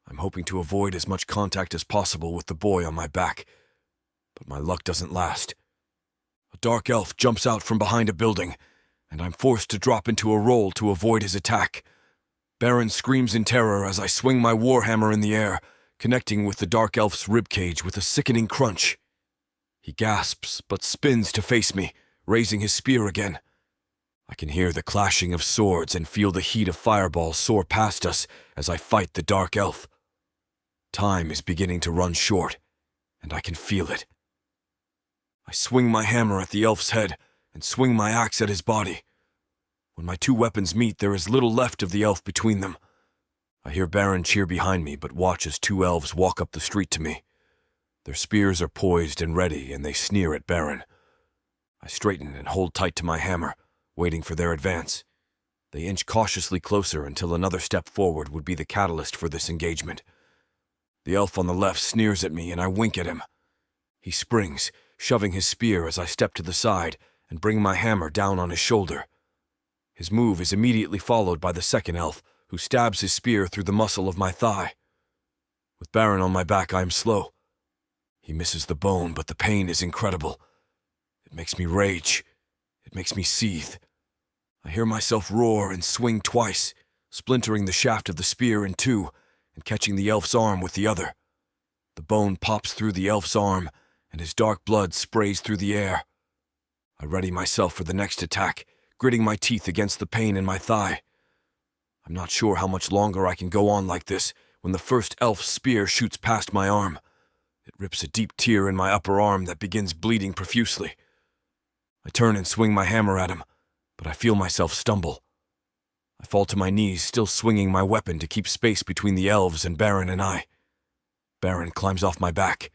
A: I'm hoping to avoid as much contact as possible with the boy on my back, but my luck doesn't last. A Dark Elf jumps out from behind a building, and I'm forced to drop into a roll to avoid his attack. Baron screams in terror as I swing my warhammer in the air, connecting with the Dark Elf's ribcage with a sickening crunch. He gasps, but spins to face me, raising his spear again. I can hear the clashing of swords and feel the heat of fireballs soar past us as I fight the Dark Elf. Time is beginning to run short, and I can feel it. I swing my hammer at the elf's head and swing my axe at his body. When my two weapons meet, there is little left of the elf between them. I hear Baron cheer behind me, but watch as two elves walk up the street to me. Their spears are poised and ready, and they sneer at Baron. I straighten and hold tight to my hammer, waiting for their advance. They inch cautiously closer until another step forward would be the catalyst for this engagement. The elf on the left sneers at me, and I wink at him. He springs, shoving his spear as I step to the side and bring my hammer down on his shoulder. His move is immediately followed by the second elf, who stabs his spear through the muscle of my thigh. With Baron on my back, I am slow. He misses the bone, but the pain is incredible. It makes me rage. It makes me seethe. I hear myself roar and swing twice, splintering the shaft of the spear in two and catching the elf's arm with the other. The bone pops through the elf's arm, and his dark blood sprays through the air. I ready myself for the next attack, gritting my teeth against the pain in my thigh. I'm not sure how much longer I can go on like this when the first elf's spear shoots past my arm. It rips a deep tear in my upper arm that begins bleeding profusely. I turn and swing my hammer at him, but I feel myself stumble. I fall to my knees, still swinging my weapon to keep space between the elves and Baron and I. Baron climbs off my back.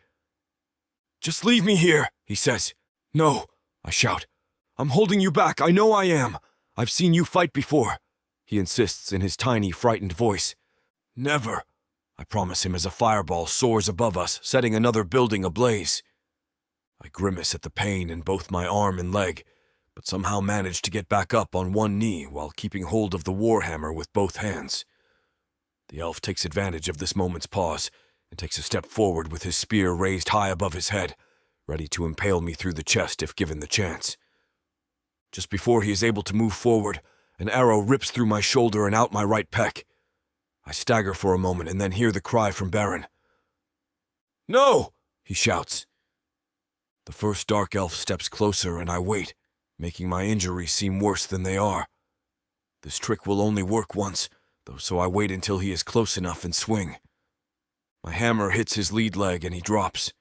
A: "Just leave me here," he says. "No," I shout. "I'm holding you back, I know I am. I've seen you fight before," he insists in his tiny, frightened voice. Never, I promise him as a fireball soars above us, setting another building ablaze. I grimace at the pain in both my arm and leg, but somehow manage to get back up on one knee while keeping hold of the warhammer with both hands. The elf takes advantage of this moment's pause and takes a step forward with his spear raised high above his head, ready to impale me through the chest if given the chance. Just before he is able to move forward, an arrow rips through my shoulder and out my right pec. I stagger for a moment and then hear the cry from Baron. "No!" he shouts. The first dark elf steps closer and I wait, making my injuries seem worse than they are. This trick will only work once, though, so I wait until he is close enough and swing. My hammer hits his lead leg and he drops.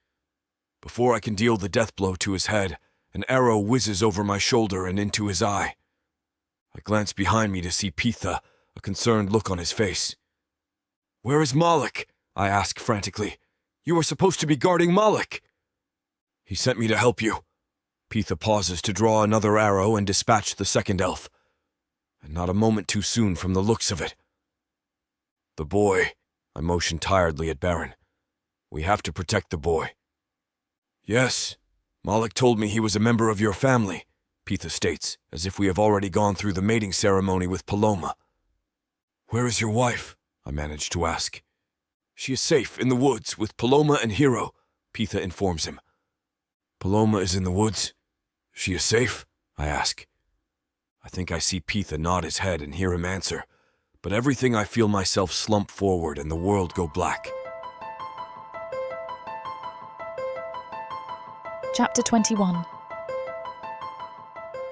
A: Before I can deal the death blow to his head, an arrow whizzes over my shoulder and into his eye. I glance behind me to see Pitha, a concerned look on his face. "Where is Malik?" I ask frantically. "You were supposed to be guarding Malik." "He sent me to help you." Pitha pauses to draw another arrow and dispatch the second elf. And not a moment too soon from the looks of it. "The boy," I motion tiredly at Baron. "We have to protect the boy." "Yes, Malik told me he was a member of your family," Pitha states, as if we have already gone through the mating ceremony with Paloma. "Where is your wife?" I manage to ask. "She is safe in the woods with Paloma and Hero," Pitha informs him. "Paloma is in the woods? She is safe?" I ask. I think I see Pitha nod his head and hear him answer, but everything I feel myself slump forward and the world go black.
B: Chapter 21.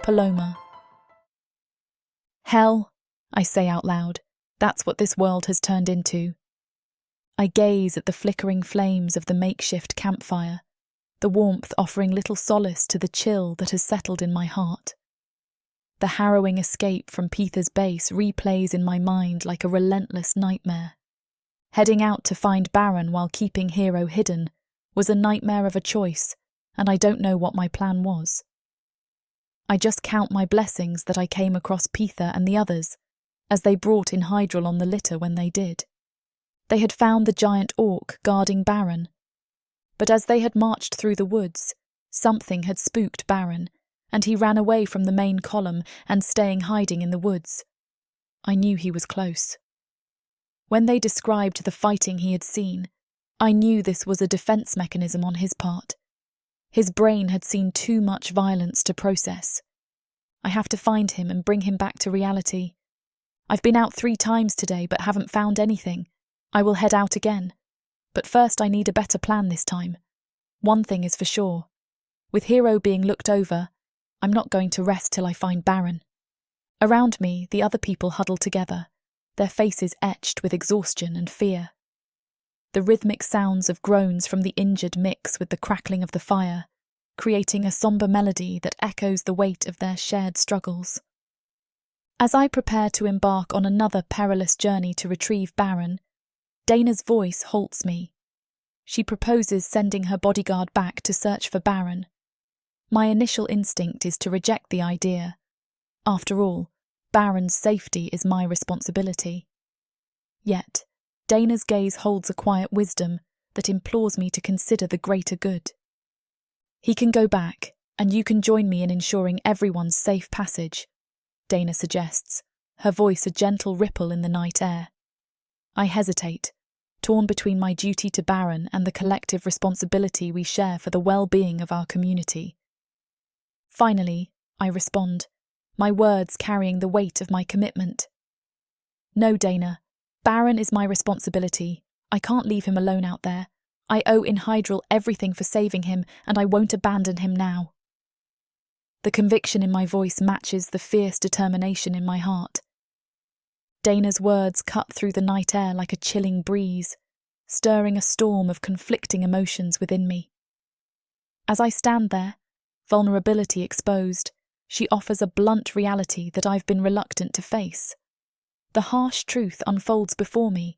B: Paloma. "Hell," I say out loud. That's what this world has turned into. I gaze at the flickering flames of the makeshift campfire, the warmth offering little solace to the chill that has settled in my heart. The harrowing escape from Pitha's base replays in my mind like a relentless nightmare. Heading out to find Baron while keeping Hero hidden was a nightmare of a choice, and I don't know what my plan was. I just count my blessings that I came across Pitha and the others, as they brought in Hydrel on the litter when they did. They had found the giant orc guarding Baron. But as they had marched through the woods, something had spooked Baron, and he ran away from the main column and staying hiding in the woods. I knew he was close. When they described the fighting he had seen, I knew this was a defense mechanism on his part. His brain had seen too much violence to process. I have to find him and bring him back to reality. I've been out 3 times today but haven't found anything. I will head out again. But first I need a better plan this time. One thing is for sure. With Hero being looked over, I'm not going to rest till I find Baron. Around me, the other people huddle together, their faces etched with exhaustion and fear. The rhythmic sounds of groans from the injured mix with the crackling of the fire, creating a sombre melody that echoes the weight of their shared struggles. As I prepare to embark on another perilous journey to retrieve Baron, Dana's voice halts me. She proposes sending her bodyguard back to search for Baron. My initial instinct is to reject the idea. After all, Baron's safety is my responsibility. Yet, Dana's gaze holds a quiet wisdom that implores me to consider the greater good. "He can go back, and you can join me in ensuring everyone's safe passage," Dana suggests, her voice a gentle ripple in the night air. I hesitate, torn between my duty to Baron and the collective responsibility we share for the well-being of our community. Finally, I respond, my words carrying the weight of my commitment. "No, Dana. Baron is my responsibility. I can't leave him alone out there. I owe Hydrel everything for saving him, and I won't abandon him now." The conviction in my voice matches the fierce determination in my heart. Dana's words cut through the night air like a chilling breeze, stirring a storm of conflicting emotions within me. As I stand there, vulnerability exposed, she offers a blunt reality that I've been reluctant to face. The harsh truth unfolds before me,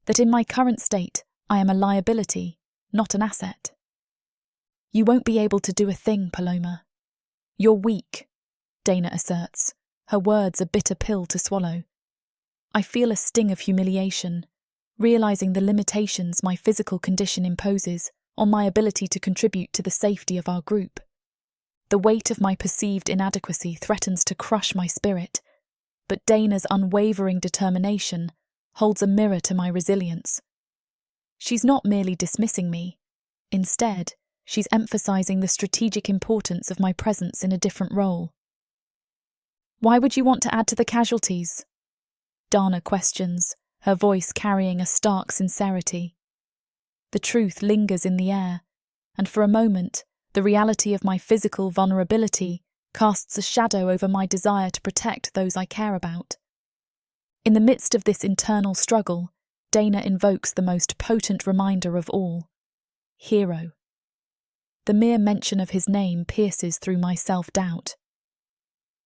B: that in my current state, I am a liability, not an asset. "You won't be able to do a thing, Paloma. You're weak," Dana asserts, her words a bitter pill to swallow. I feel a sting of humiliation, realizing the limitations my physical condition imposes on my ability to contribute to the safety of our group. The weight of my perceived inadequacy threatens to crush my spirit, but Dana's unwavering determination holds a mirror to my resilience. She's not merely dismissing me. Instead, she's emphasizing the strategic importance of my presence in a different role. "Why would you want to add to the casualties?" Dana questions, her voice carrying a stark sincerity. The truth lingers in the air, and for a moment, the reality of my physical vulnerability casts a shadow over my desire to protect those I care about. In the midst of this internal struggle, Dana invokes the most potent reminder of all: Hero. The mere mention of his name pierces through my self-doubt.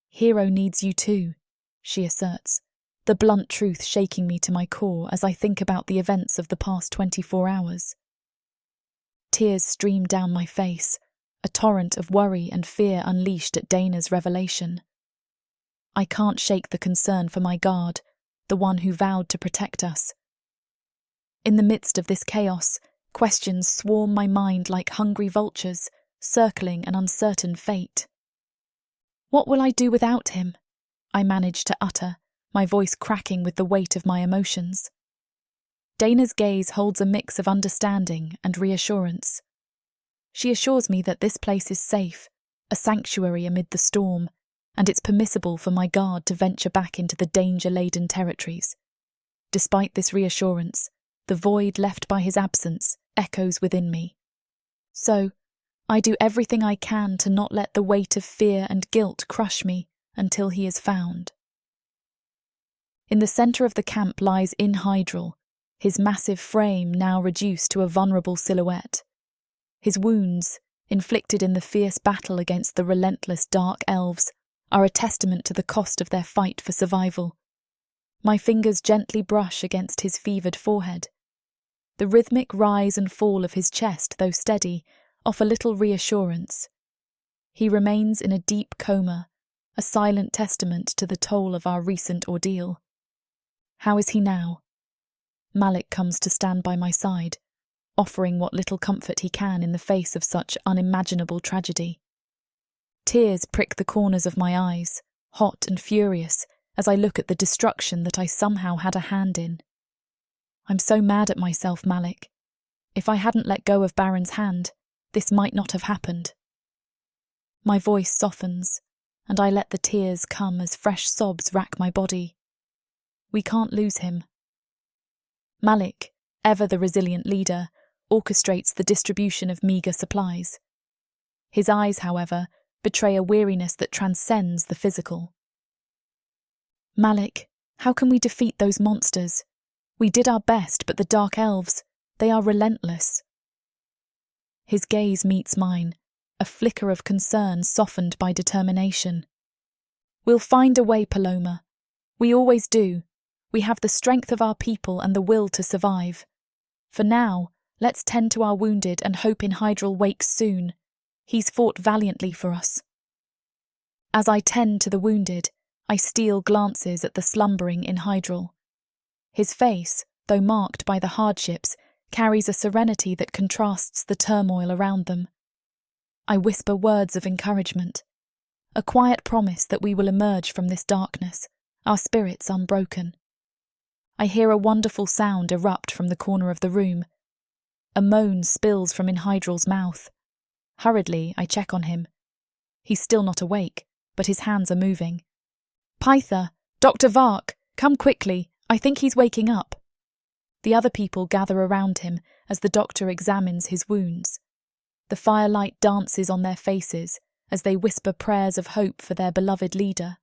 B: "Hero needs you too," she asserts, the blunt truth shaking me to my core as I think about the events of the past 24 hours. Tears stream down my face, a torrent of worry and fear unleashed at Dana's revelation. I can't shake the concern for my guard, the one who vowed to protect us. In the midst of this chaos, questions swarm my mind like hungry vultures, circling an uncertain fate. "What will I do without him?" I manage to utter, my voice cracking with the weight of my emotions. Dana's gaze holds a mix of understanding and reassurance. She assures me that this place is safe, a sanctuary amid the storm, and it's permissible for my guard to venture back into the danger-laden territories. Despite this reassurance, the void left by his absence echoes within me. So, I do everything I can to not let the weight of fear and guilt crush me until he is found. In the centre of the camp lies Hydrel, his massive frame now reduced to a vulnerable silhouette. His wounds, inflicted in the fierce battle against the relentless dark elves, are a testament to the cost of their fight for survival. My fingers gently brush against his fevered forehead. The rhythmic rise and fall of his chest, though steady, offer little reassurance. He remains in a deep coma, a silent testament to the toll of our recent ordeal. How is he now? Malik comes to stand by my side, offering what little comfort he can in the face of such unimaginable tragedy. Tears prick the corners of my eyes, hot and furious, as I look at the destruction that I somehow had a hand in. I'm so mad at myself, Malik. If I hadn't let go of Baron's hand, this might not have happened. My voice softens, and I let the tears come as fresh sobs rack my body. We can't lose him. Malik, ever the resilient leader, orchestrates the distribution of meagre supplies. His eyes, however, betray a weariness that transcends the physical. Malik, how can we defeat those monsters? We did our best, but the dark elves, they are relentless. His gaze meets mine, a flicker of concern softened by determination. We'll find a way, Paloma. We always do. We have the strength of our people and the will to survive. For now, let's tend to our wounded and hope Hydrel wakes soon. He's fought valiantly for us. As I tend to the wounded, I steal glances at the slumbering Hydrel. His face, though marked by the hardships, carries a serenity that contrasts the turmoil around them. I whisper words of encouragement, a quiet promise that we will emerge from this darkness, our spirits unbroken. I hear a wonderful sound erupt from the corner of the room. A moan spills from Hydrel's mouth. Hurriedly, I check on him. He's still not awake, but his hands are moving. Pytha, Dr. Vark, come quickly. I think he's waking up. The other people gather around him as the doctor examines his wounds. The firelight dances on their faces as they whisper prayers of hope for their beloved leader.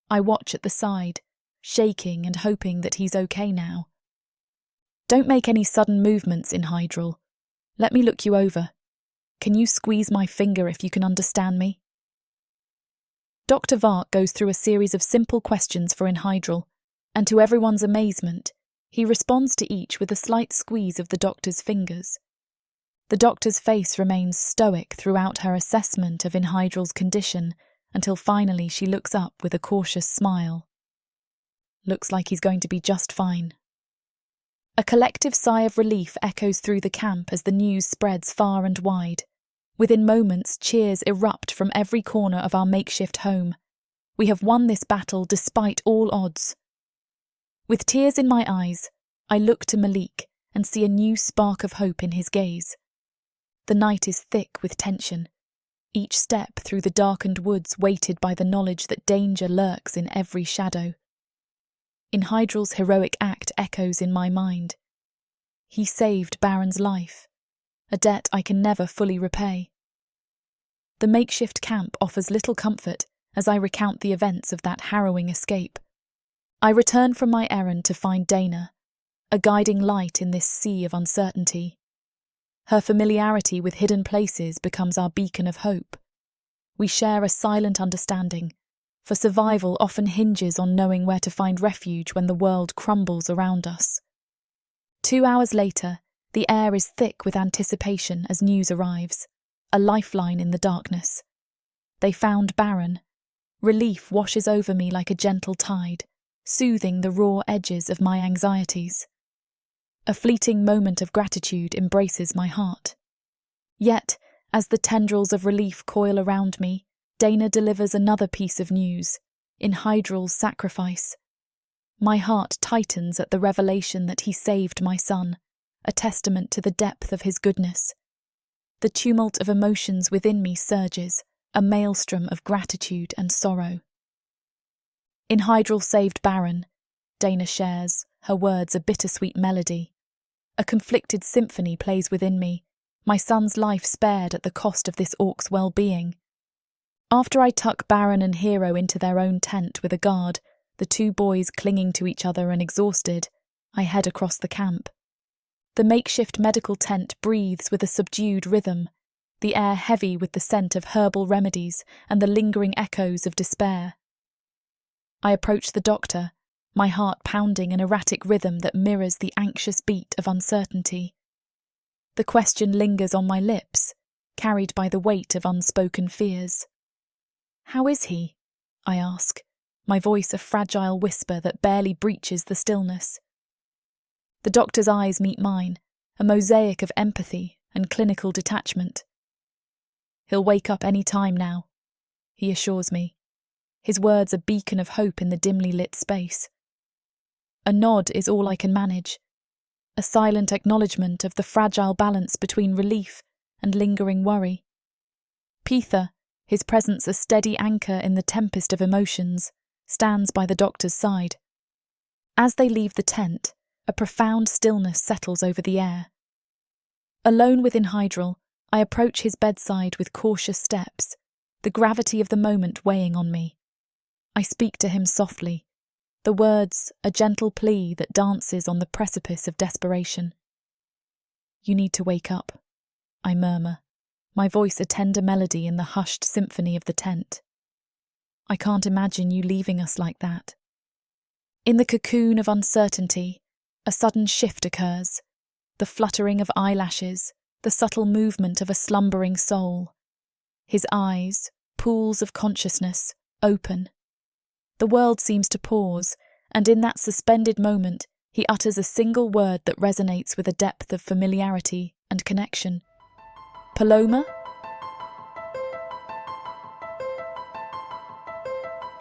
B: I watch at the side, shaking and hoping that he's okay now. Don't make any sudden movements, Hydrel. Let me look you over. Can you squeeze my finger if you can understand me? Dr. Vark goes through a series of simple questions for Hydrel, and to everyone's amazement, he responds to each with a slight squeeze of the doctor's fingers. The doctor's face remains stoic throughout her assessment of Hydrel's condition until finally she looks up with a cautious smile. Looks like he's going to be just fine. A collective sigh of relief echoes through the camp as the news spreads far and wide. Within moments, cheers erupt from every corner of our makeshift home. We have won this battle despite all odds. With tears in my eyes, I look to Malik and see a new spark of hope in his gaze. The night is thick with tension, each step through the darkened woods weighted by the knowledge that danger lurks in every shadow. In Hydrel's heroic act echoes in my mind. He saved Baron's life, a debt I can never fully repay. The makeshift camp offers little comfort as I recount the events of that harrowing escape. I return from my errand to find Dana, a guiding light in this sea of uncertainty. Her familiarity with hidden places becomes our beacon of hope. We share a silent understanding, for survival often hinges on knowing where to find refuge when the world crumbles around us. 2 hours later, the air is thick with anticipation as news arrives, a lifeline in the darkness. They found Baron. Relief washes over me like a gentle tide, soothing the raw edges of my anxieties. A fleeting moment of gratitude embraces my heart. Yet, as the tendrils of relief coil around me, Dana delivers another piece of news, in Hydrel's sacrifice. My heart tightens at the revelation that he saved my son, a testament to the depth of his goodness. The tumult of emotions within me surges, a maelstrom of gratitude and sorrow. In Hydrel saved Baron, Dana shares, her words a bittersweet melody. A conflicted symphony plays within me, my son's life spared at the cost of this orc's well-being. After I tuck Baron and Hero into their own tent with a guard, the two boys clinging to each other and exhausted, I head across the camp. The makeshift medical tent breathes with a subdued rhythm, the air heavy with the scent of herbal remedies and the lingering echoes of despair. I approach the doctor, my heart pounding an erratic rhythm that mirrors the anxious beat of uncertainty. The question lingers on my lips, carried by the weight of unspoken fears. "How is he?" I ask, my voice a fragile whisper that barely breaches the stillness. The doctor's eyes meet mine, a mosaic of empathy and clinical detachment. "He'll wake up any time now," he assures me, his words a beacon of hope in the dimly lit space. A nod is all I can manage, a silent acknowledgement of the fragile balance between relief and lingering worry. Peetha, his presence a steady anchor in the tempest of emotions, stands by the doctor's side. As they leave the tent, a profound stillness settles over the air. Alone within Hydrel, I approach his bedside with cautious steps, the gravity of the moment weighing on me. I speak to him softly, the words a gentle plea that dances on the precipice of desperation. "You need to wake up," I murmur, my voice a tender melody in the hushed symphony of the tent. "I can't imagine you leaving us like that." In the cocoon of uncertainty, a sudden shift occurs, the fluttering of eyelashes, the subtle movement of a slumbering soul. His eyes, pools of consciousness, open. The world seems to pause, and in that suspended moment, he utters a single word that resonates with a depth of familiarity and connection. "Paloma?"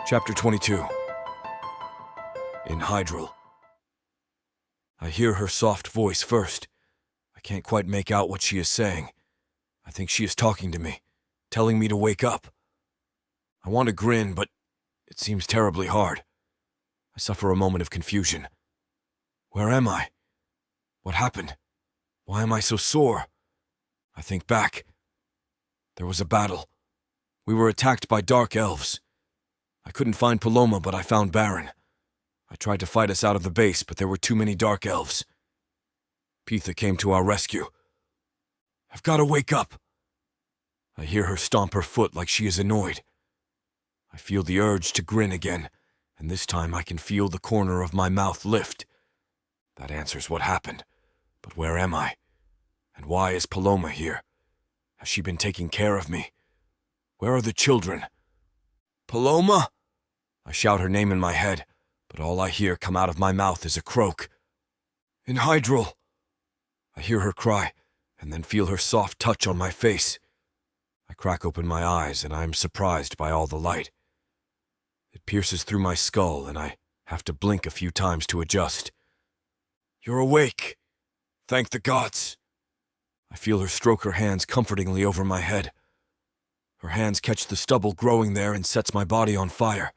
A: Chapter 22. In Hydrel. I hear her soft voice first. I can't quite make out what she is saying. I think she is talking to me, telling me to wake up. I want to grin, but it seems terribly hard. I suffer a moment of confusion. Where am I? What happened? Why am I so sore? I think back. There was a battle. We were attacked by dark elves. I couldn't find Paloma, but I found Baron. I tried to fight us out of the base, but there were too many dark elves. Peetha came to our rescue. I've got to wake up. I hear her stomp her foot like she is annoyed. I feel the urge to grin again, and this time I can feel the corner of my mouth lift. That answers what happened. But where am I? And why is Paloma here? Has she been taking care of me? Where are the children? Paloma? I shout her name in my head, but all I hear come out of my mouth is a croak. In Hydrel! I hear her cry, and then feel her soft touch on my face. I crack open my eyes, and I am surprised by all the light. It pierces through my skull, and I have to blink a few times to adjust. You're awake! Thank the gods! I feel her stroke her hands comfortingly over my head. Her hands catch the stubble growing there and sets my body on fire.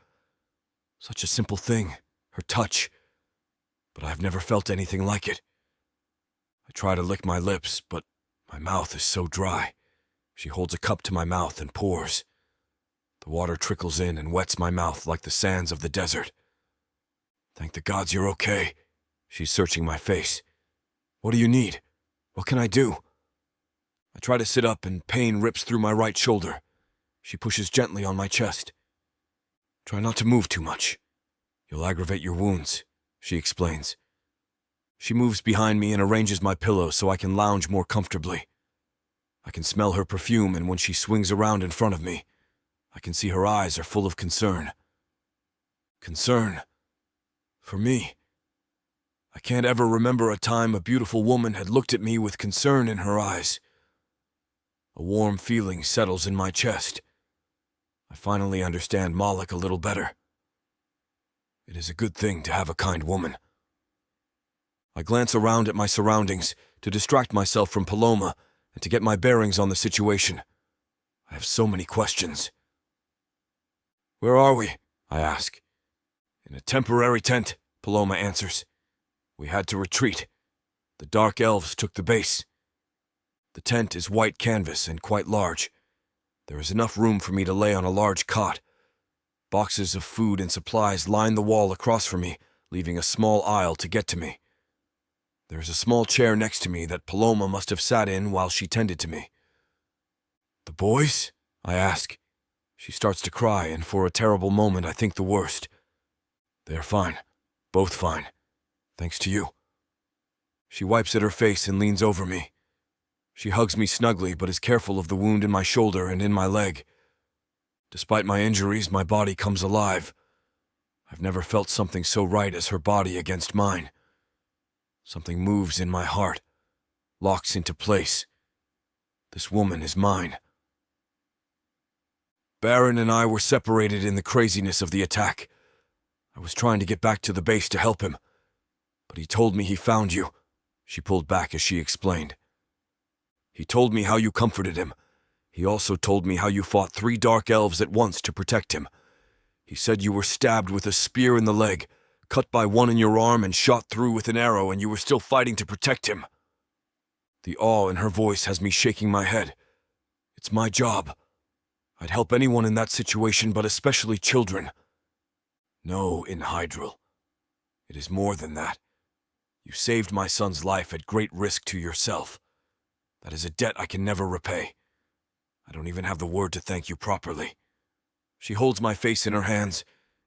A: Such a simple thing, her touch, but I've never felt anything like it. I try to lick my lips, but my mouth is so dry. She holds a cup to my mouth and pours. The water trickles in and wets my mouth like the sands of the desert. Thank the gods you're okay. She's searching my face. What do you need? What can I do? I try to sit up and pain rips through my right shoulder. She pushes gently on my chest. Try not to move too much. You'll aggravate your wounds, she explains. She moves behind me and arranges my pillow so I can lounge more comfortably. I can smell her perfume, and when she swings around in front of me, I can see her eyes are full of concern. Concern. For me. I can't ever remember a time a beautiful woman had looked at me with concern in her eyes. A warm feeling settles in my chest. I finally understand Malik a little better. It is a good thing to have a kind woman. I glance around at my surroundings to distract myself from Paloma and to get my bearings on the situation. I have so many questions. Where are we? I ask. In a temporary tent, Paloma answers. We had to retreat. The dark elves took the base. The tent is white canvas and quite large. There is enough room for me to lay on a large cot. Boxes of food and supplies line the wall across from me, leaving a small aisle to get to me. There is a small chair next to me that Paloma must have sat in while she tended to me. The boys? I ask. She starts to cry, and for a terrible moment I think the worst. They are fine. Both fine. Thanks to you. She wipes at her face and leans over me. She hugs me snugly, but is careful of the wound in my shoulder and in my leg. Despite my injuries, my body comes alive. I've never felt something so right as her body against mine. Something moves in my heart, locks into place. This woman is mine. Baron and I were separated in the craziness of the attack. I was trying to get back to the base to help him, but he told me he found you. She pulled back as she explained. He told me how you comforted him. He also told me how you fought 3 dark elves at once to protect him. He said you were stabbed with a spear in the leg, cut by one in your arm and shot through with an arrow, and you were still fighting to protect him. The awe in her voice has me shaking my head. It's my job. I'd help anyone in that situation, but especially children. No, in Hydrel. It is more than that. You saved my son's life at great risk to yourself. That is a debt I can never repay. I don't even have the word to thank you properly. She holds my face in her hands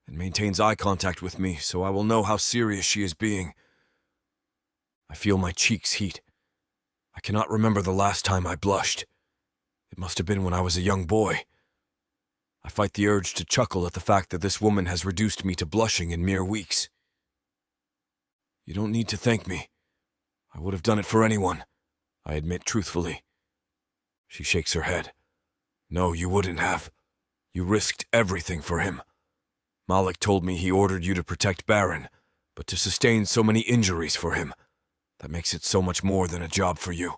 A: and maintains eye contact with me, so I will know how serious she is being. I feel my cheeks heat. I cannot remember the last time I blushed. It must have been when I was a young boy. I fight the urge to chuckle at the fact that this woman has reduced me to blushing in mere weeks. You don't need to thank me. I would have done it for anyone, I admit truthfully. She shakes her head. No, you wouldn't have. You risked everything for him. Malik told me he ordered you to protect Baron, but to sustain so many injuries for him, that makes it so much more than a job for you.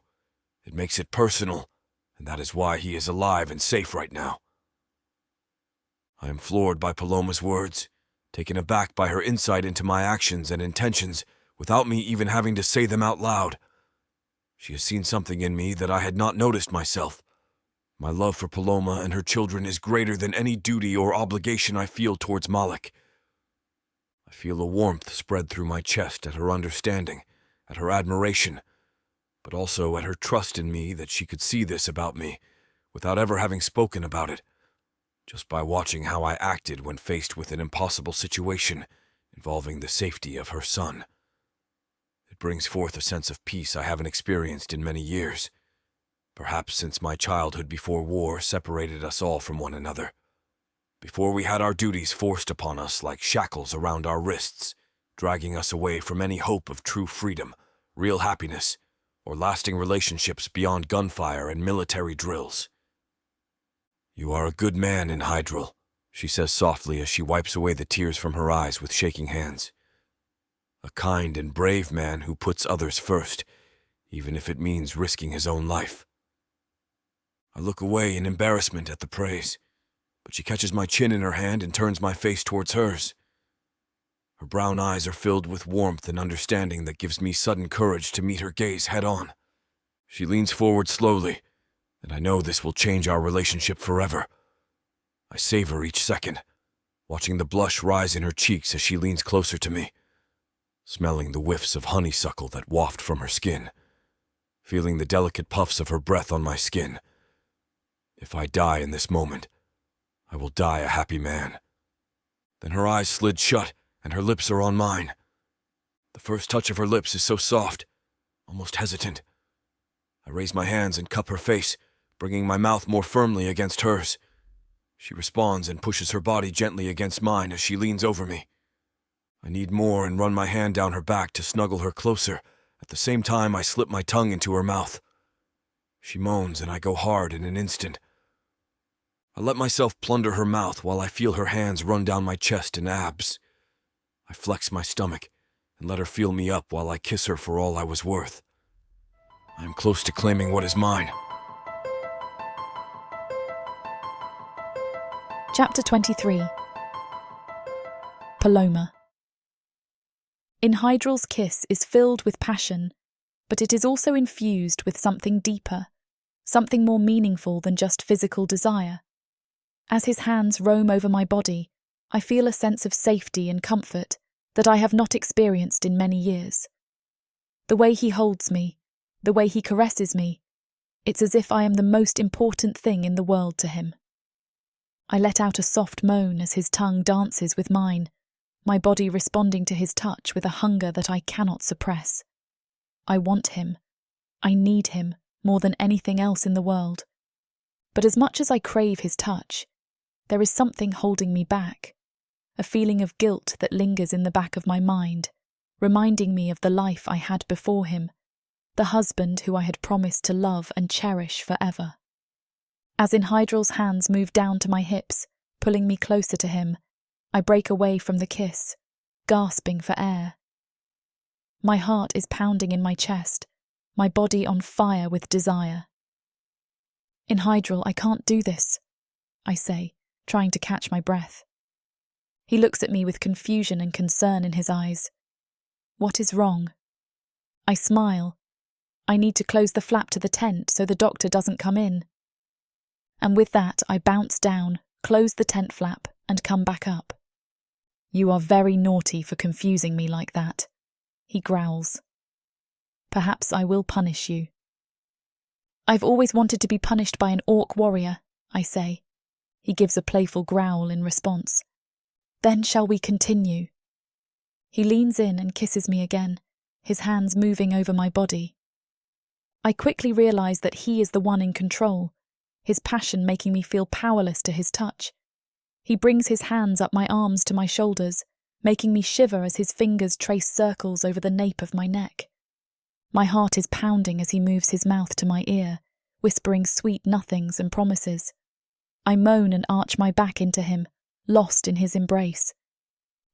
A: It makes it personal, and that is why he is alive and safe right now. I am floored by Paloma's words, taken aback by her insight into my actions and intentions without me even having to say them out loud. She has seen something in me that I had not noticed myself. My love for Paloma and her children is greater than any duty or obligation I feel towards Malik. I feel a warmth spread through my chest at her understanding, at her admiration, but also at her trust in me that she could see this about me without ever having spoken about it, just by watching how I acted when faced with an impossible situation involving the safety of her son. It brings forth a sense of peace I haven't experienced in many years, perhaps since my childhood before war separated us all from one another, before we had our duties forced upon us like shackles around our wrists, dragging us away from any hope of true freedom, real happiness, or lasting relationships beyond gunfire and military drills. "You are a good man in Hydrel," she says softly as she wipes away the tears from her eyes with shaking hands. "A kind and brave man who puts others first, even if it means risking his own life." I look away in embarrassment at the praise, but she catches my chin in her hand and turns my face towards hers. Her brown eyes are filled with warmth and understanding that gives me sudden courage to meet her gaze head-on. She leans forward slowly, and I know this will change our relationship forever. I savor each second, watching the blush rise in her cheeks as she leans closer to me, smelling the whiffs of honeysuckle that waft from her skin, feeling the delicate puffs of her breath on my skin. If I die in this moment, I will die a happy man. Then her eyes slid shut, and her lips are on mine. The first touch of her lips is so soft, almost hesitant. I raise my hands and cup her face, bringing my mouth more firmly against hers. She responds and pushes her body gently against mine as she leans over me. I need more and run my hand down her back to snuggle her closer. At the same time, I slip my tongue into her mouth. She moans and I go hard in an instant. I let myself plunder her mouth while I feel her hands run down my chest and abs. I flex my stomach and let her feel me up while I kiss her for all I was worth. I am close to claiming what is mine.
B: Chapter 23. Paloma. In Hydrel's kiss is filled with passion, but it is also infused with something deeper, something more meaningful than just physical desire. As his hands roam over my body, I feel a sense of safety and comfort that I have not experienced in many years. The way he holds me, the way he caresses me, it's as if I am the most important thing in the world to him. I let out a soft moan as his tongue dances with mine, my body responding to his touch with a hunger that I cannot suppress. I want him. I need him more than anything else in the world. But as much as I crave his touch, there is something holding me back, a feeling of guilt that lingers in the back of my mind, reminding me of the life I had before him, the husband who I had promised to love and cherish forever. As in Hydrel's hands move down to my hips, pulling me closer to him, I break away from the kiss, gasping for air. My heart is pounding in my chest, my body on fire with desire. "In Hydrel, I can't do this," I say, trying to catch my breath. He looks at me with confusion and concern in his eyes. What is wrong? I smile. I need to close the flap to the tent so the doctor doesn't come in. And with that, I bounce down, close the tent flap, and come back up. "You are very naughty for confusing me like that," he growls. "Perhaps I will punish you." "I've always wanted to be punished by an orc warrior," I say. He gives a playful growl in response. "Then shall we continue?" He leans in and kisses me again, his hands moving over my body. I quickly realise that he is the one in control, his passion making me feel powerless to his touch. He brings his hands up my arms to my shoulders, making me shiver as his fingers trace circles over the nape of my neck. My heart is pounding as he moves his mouth to my ear, whispering sweet nothings and promises. I moan and arch my back into him, lost in his embrace.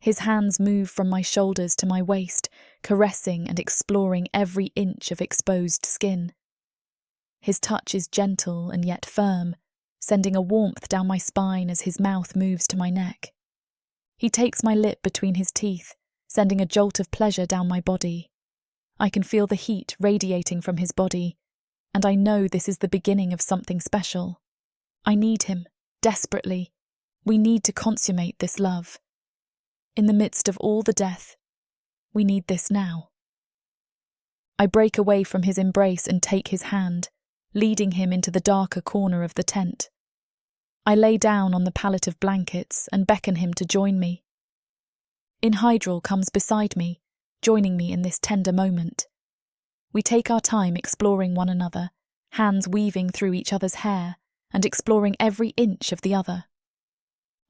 B: His hands move from my shoulders to my waist, caressing and exploring every inch of exposed skin. His touch is gentle and yet firm, sending a warmth down my spine as his mouth moves to my neck. He takes my lip between his teeth, sending a jolt of pleasure down my body. I can feel the heat radiating from his body, and I know this is the beginning of something special. I need him, desperately. We need to consummate this love. In the midst of all the death, we need this now. I break away from his embrace and take his hand, leading him into the darker corner of the tent. I lay down on the pallet of blankets and beckon him to join me. Hydrel comes beside me, joining me in this tender moment. We take our time exploring one another, hands weaving through each other's hair and exploring every inch of the other.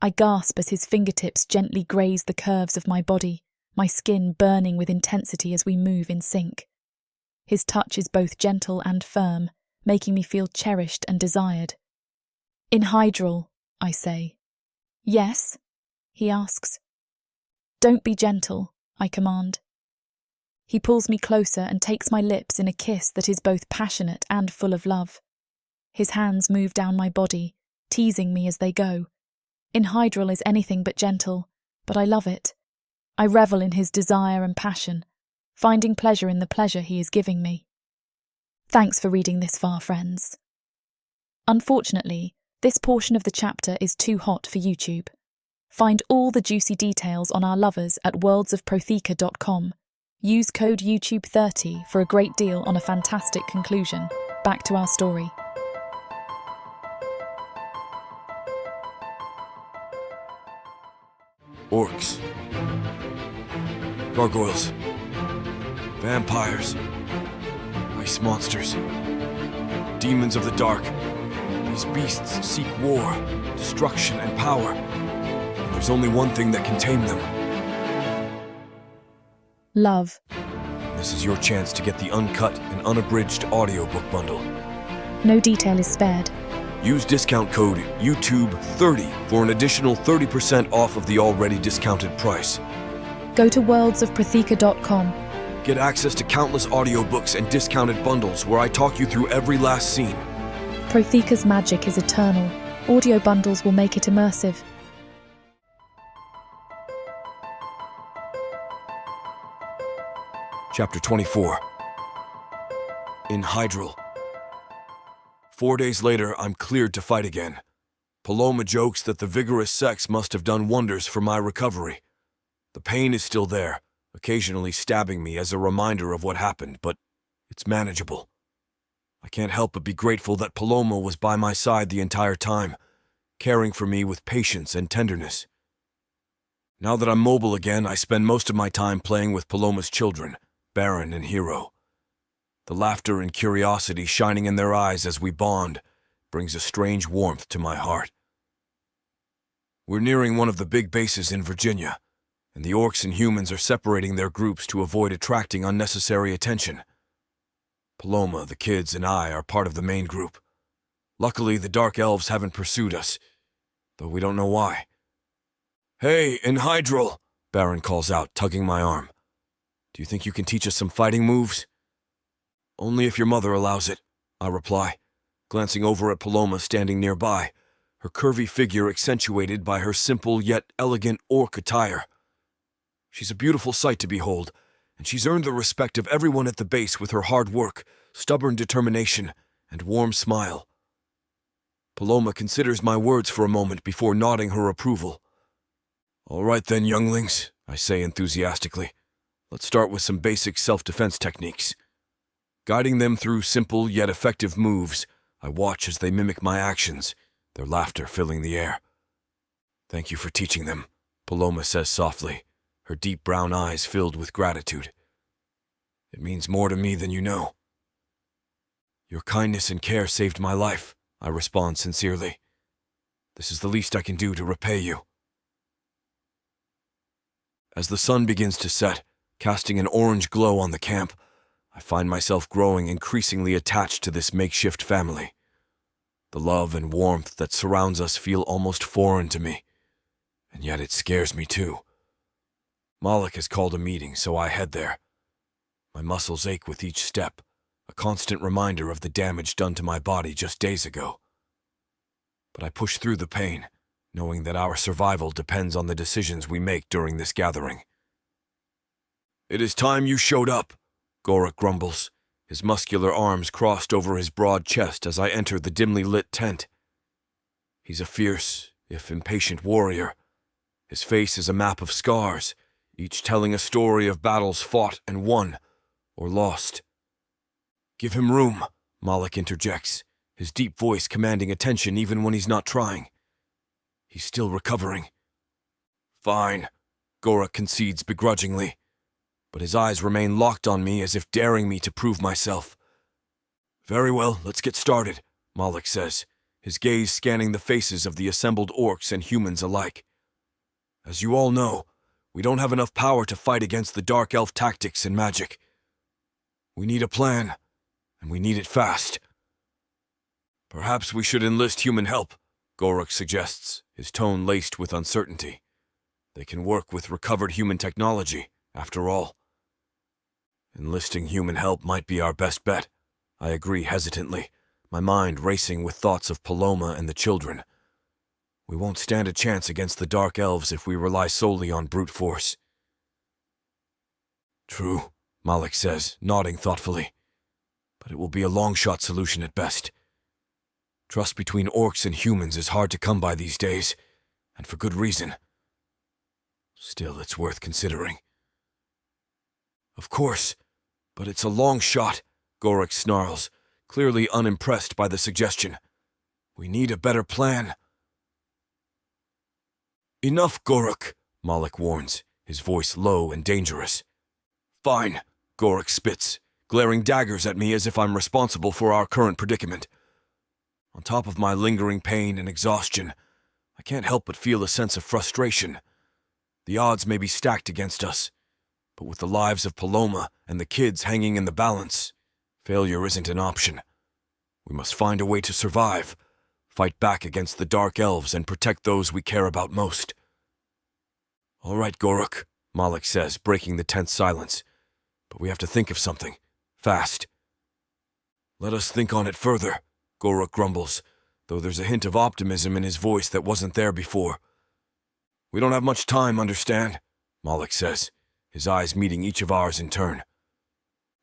B: I gasp as his fingertips gently graze the curves of my body, my skin burning with intensity as we move in sync. His touch is both gentle and firm, making me feel cherished and desired. In Hydrel, I say. Yes? He asks. Don't be gentle, I command. He pulls me closer and takes my lips in a kiss that is both passionate and full of love. His hands move down my body, teasing me as they go. In Hydrel is anything but gentle, but I love it. I revel in his desire and passion, finding pleasure in the pleasure he is giving me. Thanks for reading this far, friends. Unfortunately, this portion of the chapter is too hot for YouTube. Find all the juicy details on our lovers at worldsofprotheka.com. Use code YouTube30 for a great deal on a fantastic conclusion. Back to our story.
A: Orcs, gargoyles, vampires, ice monsters, demons of the dark. These beasts seek war, destruction, and power. And there's only one thing that can tame them.
B: Love.
A: This is your chance to get the uncut and unabridged audiobook bundle.
B: No detail is spared.
A: Use discount code YouTube30 for an additional 30% off of the already discounted price.
B: Go to worldsofprotheka.com.
A: Get access to countless audiobooks and discounted bundles where I talk you through every last scene.
B: Protheka's magic is eternal. Audio bundles will make it immersive.
A: Chapter 24. In Hydrel. 4 days later, I'm cleared to fight again. Paloma jokes that the vigorous sex must have done wonders for my recovery. The pain is still there, occasionally stabbing me as a reminder of what happened, but it's manageable. I can't help but be grateful that Paloma was by my side the entire time, caring for me with patience and tenderness. Now that I'm mobile again, I spend most of my time playing with Paloma's children, Baron and Hero. The laughter and curiosity shining in their eyes as we bond brings a strange warmth to my heart. We're nearing one of the big bases in Virginia, and the orcs and humans are separating their groups to avoid attracting unnecessary attention. Paloma, the kids, and I are part of the main group. Luckily, the dark elves haven't pursued us, though we don't know why. "Hey, in Hydrel," Baron calls out, tugging my arm. "Do you think you can teach us some fighting moves?" "Only if your mother allows it," I reply, glancing over at Paloma standing nearby, her curvy figure accentuated by her simple yet elegant orc attire. She's a beautiful sight to behold, and she's earned the respect of everyone at the base with her hard work, stubborn determination, and warm smile. Paloma considers my words for a moment before nodding her approval. "All right then, younglings," I say enthusiastically. "Let's start with some basic self-defense techniques." Guiding them through simple yet effective moves, I watch as they mimic my actions, their laughter filling the air. "Thank you for teaching them," Paloma says softly, her deep brown eyes filled with gratitude. "It means more to me than you know." "Your kindness and care saved my life," I respond sincerely. "This is the least I can do to repay you." As the sun begins to set, casting an orange glow on the camp, I find myself growing increasingly attached to this makeshift family. The love and warmth that surrounds us feel almost foreign to me, and yet it scares me too. Malik has called a meeting, so I head there. My muscles ache with each step, a constant reminder of the damage done to my body just days ago. But I push through the pain, knowing that our survival depends on the decisions we make during this gathering. "It is time you showed up," Gorak grumbles, his muscular arms crossed over his broad chest as I enter the dimly lit tent. He's a fierce, if impatient warrior. His face is a map of scars, each telling a story of battles fought and won, or lost. "Give him room," Malik interjects, his deep voice commanding attention even when he's not trying. "He's still recovering." "Fine," Gorak concedes begrudgingly, but his eyes remain locked on me as if daring me to prove myself. "Very well, let's get started," Malik says, his gaze scanning the faces of the assembled orcs and humans alike. "As you all know, we don't have enough power to fight against the dark elf tactics and magic. We need a plan, and we need it fast. Perhaps we should enlist human help, Goruk suggests, his tone laced with uncertainty. They can work with recovered human technology, after all. Enlisting human help might be our best bet, I agree hesitantly, my mind racing with thoughts of Paloma and the children. We won't stand a chance against the Dark Elves if we rely solely on brute force. True, Malik says, nodding thoughtfully. But it will be a long-shot solution at best. Trust between orcs and humans is hard to come by these days, and for good reason. Still, it's worth considering. Of course, but it's a long shot, Goruk snarls, clearly unimpressed by the suggestion. We need a better plan. Enough, Goruk, Malik warns, his voice low and dangerous. Fine, Goruk spits, glaring daggers at me as if I'm responsible for our current predicament. On top of my lingering pain and exhaustion, I can't help but feel a sense of frustration. The odds may be stacked against us, but with the lives of Paloma and the kids hanging in the balance, failure isn't an option. We must find a way to survive, fight back against the Dark Elves and protect those we care about most. All right, Goruk, Malik says, breaking the tense silence. But we have to think of something. Fast. Let us think on it further, Goruk grumbles, though there's a hint of optimism in his voice that wasn't there before. We don't have much time, understand? Malik says, his eyes meeting each of ours in turn.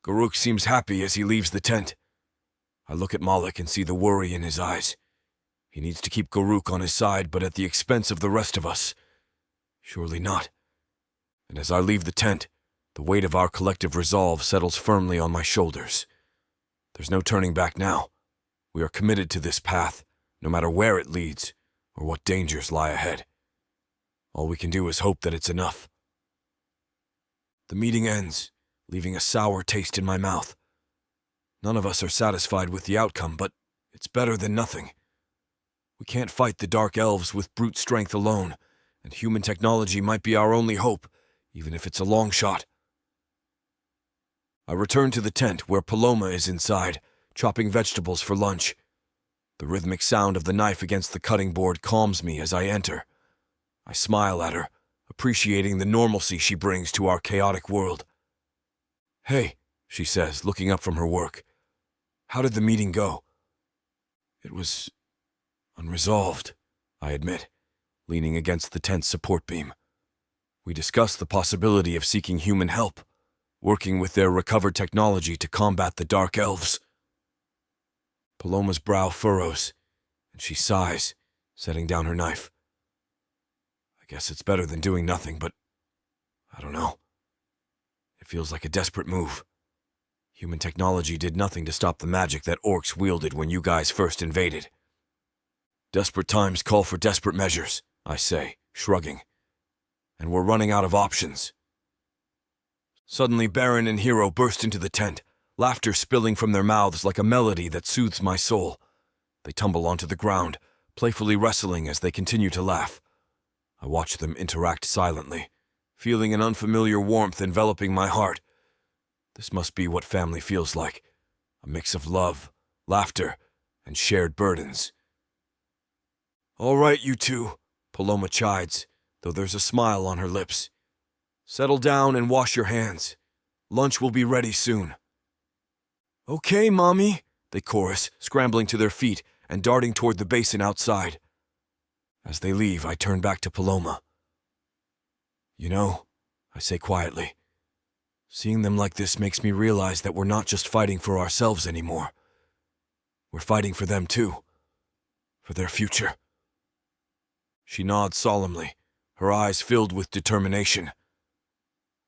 A: Goruk seems happy as he leaves the tent. I look at Malik and see the worry in his eyes. He needs to keep Goruk on his side, but at the expense of the rest of us. Surely not. And as I leave the tent, the weight of our collective resolve settles firmly on my shoulders. There's no turning back now. We are committed to this path, no matter where it leads, or what dangers lie ahead. All we can do is hope that it's enough. The meeting ends, leaving a sour taste in my mouth. None of us are satisfied with the outcome, but it's better than nothing. We can't fight the Dark Elves with brute strength alone, and human technology might be our only hope, even if it's a long shot. I return to the tent where Paloma is inside, chopping vegetables for lunch. The rhythmic sound of the knife against the cutting board calms me as I enter. I smile at her, appreciating the normalcy she brings to our chaotic world. Hey, she says, looking up from her work. How did the meeting go? It was unresolved, I admit, leaning against the tent's support beam. We discussed the possibility of seeking human help, working with their recovered technology to combat the Dark Elves. Paloma's brow furrows, and she sighs, setting down her knife. I guess it's better than doing nothing, but I don't know. It feels like a desperate move. Human technology did nothing to stop the magic that orcs wielded when you guys first invaded. Desperate times call for desperate measures, I say, shrugging. And we're running out of options. Suddenly, Baron and Hero burst into the tent, laughter spilling from their mouths like a melody that soothes my soul. They tumble onto the ground, playfully wrestling as they continue to laugh. I watch them interact silently, feeling an unfamiliar warmth enveloping my heart. This must be what family feels like, a mix of love, laughter, and shared burdens. All right, you two, Paloma chides, though there's a smile on her lips. Settle down and wash your hands. Lunch will be ready soon. Okay, Mommy, they chorus, scrambling to their feet and darting toward the basin outside. As they leave, I turn back to Paloma. You know, I say quietly, seeing them like this makes me realize that we're not just fighting for ourselves anymore. We're fighting for them too, for their future. She nods solemnly, her eyes filled with determination.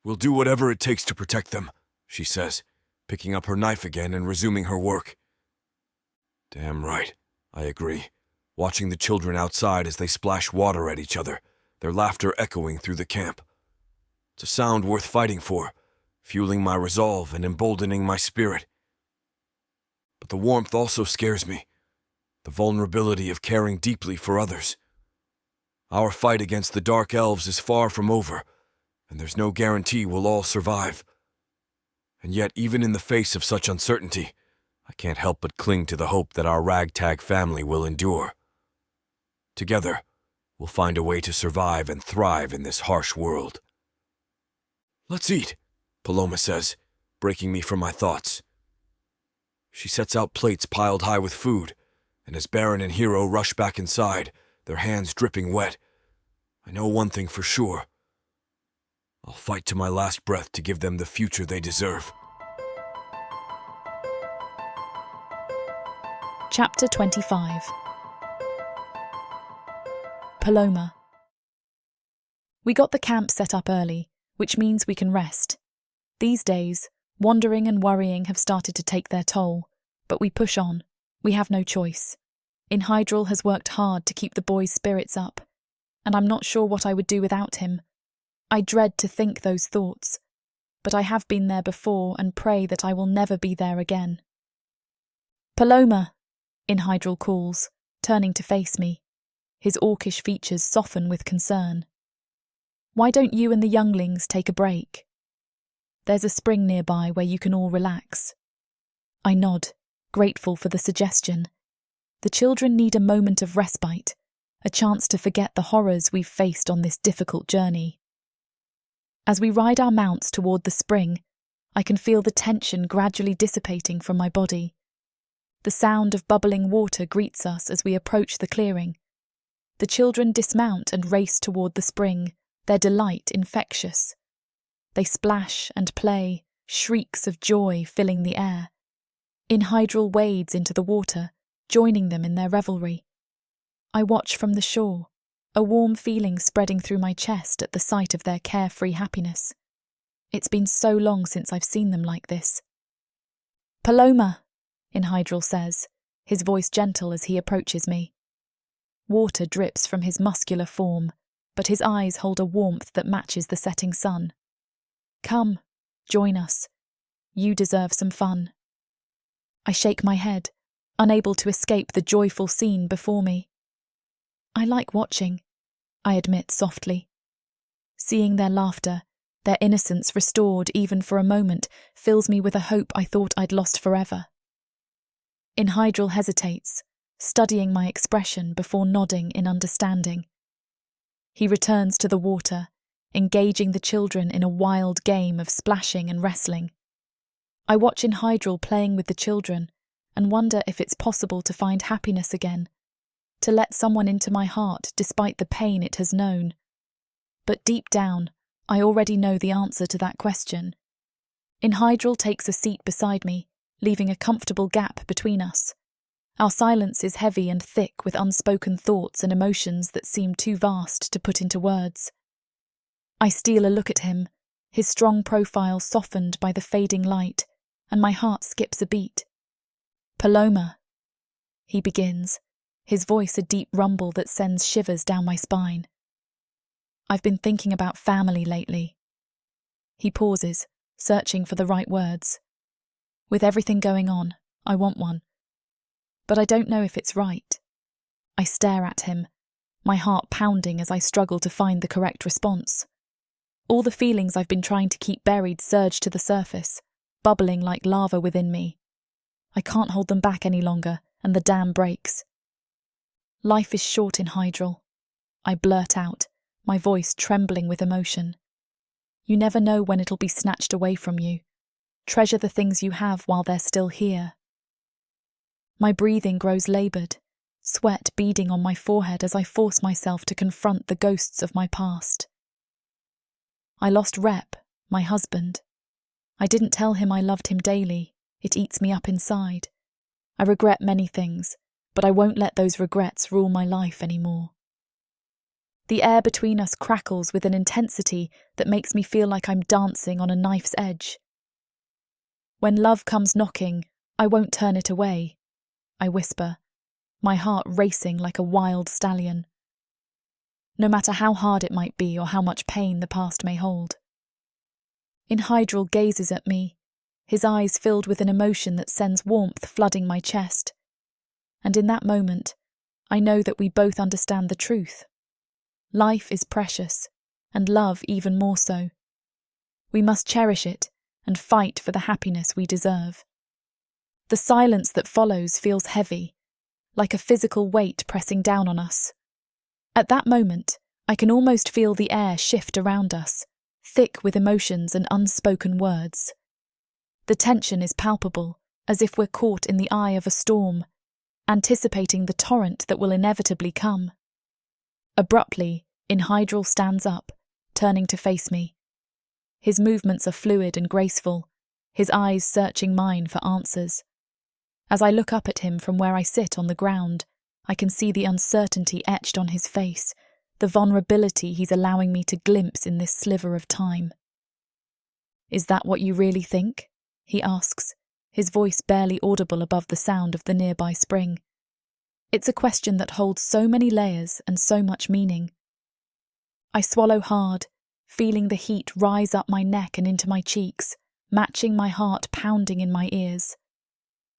A: We'll do whatever it takes to protect them, she says, picking up her knife again and resuming her work. Damn right, I agree, watching the children outside as they splash water at each other, their laughter echoing through the camp. It's a sound worth fighting for, fueling my resolve and emboldening my spirit. But the warmth also scares me, the vulnerability of caring deeply for others. Our fight against the Dark Elves is far from over, and there's no guarantee we'll all survive. And yet, even in the face of such uncertainty, I can't help but cling to the hope that our ragtag family will endure. Together, we'll find a way to survive and thrive in this harsh world. "Let's eat," Paloma says, breaking me from my thoughts. She sets out plates piled high with food, and as Baron and Hero rush back inside, their hands dripping wet, I know one thing for sure. I'll fight to my last breath to give them the future they deserve.
B: Chapter 25. Paloma. We got the camp set up early, which means we can rest. These days, wandering and worrying have started to take their toll, but we push on. We have no choice. Hydrel has worked hard to keep the boys' spirits up, and I'm not sure what I would do without him. I dread to think those thoughts, but I have been there before and pray that I will never be there again. "Paloma," Hydrel calls, turning to face me. His orcish features soften with concern. "Why don't you and the younglings take a break? There's a spring nearby where you can all relax." I nod, grateful for the suggestion. The children need a moment of respite, a chance to forget the horrors we've faced on this difficult journey. As we ride our mounts toward the spring, I can feel the tension gradually dissipating from my body. The sound of bubbling water greets us as we approach the clearing. The children dismount and race toward the spring, their delight infectious. They splash and play, shrieks of joy filling the air. Hydrel wades into the water, joining them in their revelry. I watch from the shore, a warm feeling spreading through my chest at the sight of their carefree happiness. It's been so long since I've seen them like this. "Paloma," Hydrel says, his voice gentle as he approaches me. Water drips from his muscular form, but his eyes hold a warmth that matches the setting sun. "Come, join us. You deserve some fun." I shake my head, unable to escape the joyful scene before me. "I like watching," I admit softly. Seeing their laughter, their innocence restored even for a moment, fills me with a hope I thought I'd lost forever. Hydrel hesitates, studying my expression before nodding in understanding. He returns to the water, engaging the children in a wild game of splashing and wrestling. I watch Hydrel playing with the children and wonder if it's possible to find happiness again, to let someone into my heart despite the pain it has known. But deep down, I already know the answer to that question. Hydrel takes a seat beside me, leaving a comfortable gap between us. Our silence is heavy and thick with unspoken thoughts and emotions that seem too vast to put into words. I steal a look at him, his strong profile softened by the fading light, and my heart skips a beat. "Paloma," he begins, his voice a deep rumble that sends shivers down my spine. "I've been thinking about family lately." He pauses, searching for the right words. "With everything going on, I want one. But I don't know if it's right." I stare at him, my heart pounding as I struggle to find the correct response. All the feelings I've been trying to keep buried surge to the surface, bubbling like lava within me. I can't hold them back any longer, and the dam breaks. "Life is short Hydrel," I blurt out, my voice trembling with emotion. "You never know when it'll be snatched away from you. Treasure the things you have while they're still here." My breathing grows laboured, sweat beading on my forehead as I force myself to confront the ghosts of my past. I lost Rep, my husband. I didn't tell him I loved him daily. It eats me up inside. I regret many things, but I won't let those regrets rule my life anymore. The air between us crackles with an intensity that makes me feel like I'm dancing on a knife's edge. "When love comes knocking, I won't turn it away," I whisper, my heart racing like a wild stallion. No matter how hard it might be or how much pain the past may hold. Hydrel gazes at me, his eyes filled with an emotion that sends warmth flooding my chest. And in that moment, I know that we both understand the truth. Life is precious, and love even more so. We must cherish it and fight for the happiness we deserve. The silence that follows feels heavy, like a physical weight pressing down on us. At that moment, I can almost feel the air shift around us, thick with emotions and unspoken words. The tension is palpable, as if we're caught in the eye of a storm, anticipating the torrent that will inevitably come. Abruptly, Hydrel stands up, turning to face me. His movements are fluid and graceful, his eyes searching mine for answers. As I look up at him from where I sit on the ground, I can see the uncertainty etched on his face, the vulnerability he's allowing me to glimpse in this sliver of time. "Is that what you really think?" he asks, his voice barely audible above the sound of the nearby spring. It's a question that holds so many layers and so much meaning. I swallow hard, feeling the heat rise up my neck and into my cheeks, matching my heart pounding in my ears.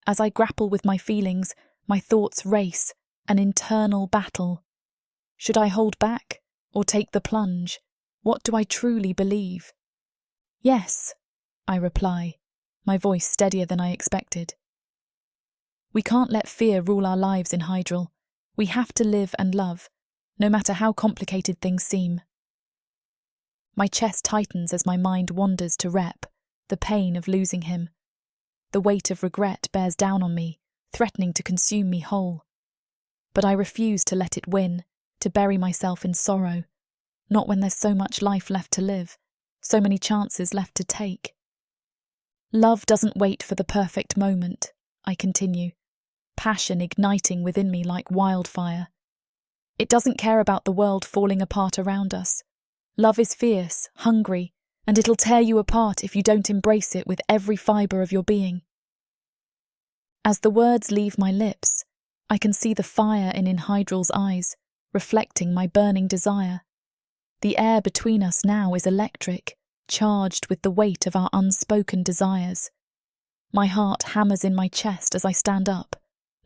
B: As I grapple with my feelings, my thoughts race, an internal battle. Should I hold back, or take the plunge? What do I truly believe? "Yes," I reply, my voice steadier than I expected. We can't let fear rule our lives in Hydrel. We have to live and love, no matter how complicated things seem. My chest tightens as my mind wanders to Rep, the pain of losing him. The weight of regret bears down on me, threatening to consume me whole. But I refuse to let it win, to bury myself in sorrow, not when there's so much life left to live, so many chances left to take. Love doesn't wait for the perfect moment, I continue, passion igniting within me like wildfire. It doesn't care about the world falling apart around us. Love is fierce, hungry, and it'll tear you apart if you don't embrace it with every fibre of your being. As the words leave my lips, I can see the fire in Hydrel's eyes, reflecting my burning desire. The air between us now is electric, charged with the weight of our unspoken desires. My heart hammers in my chest as I stand up,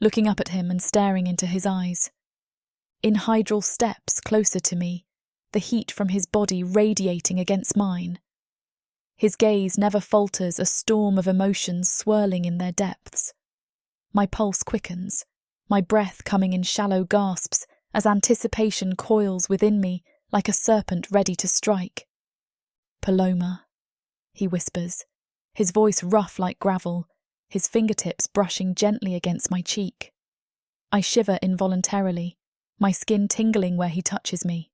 B: looking up at him and staring into his eyes. Hydrel steps closer to me, the heat from his body radiating against mine. His gaze never falters, a storm of emotions swirling in their depths. My pulse quickens, my breath coming in shallow gasps as anticipation coils within me like a serpent ready to strike. "Paloma," he whispers, his voice rough like gravel, his fingertips brushing gently against my cheek. I shiver involuntarily, my skin tingling where he touches me.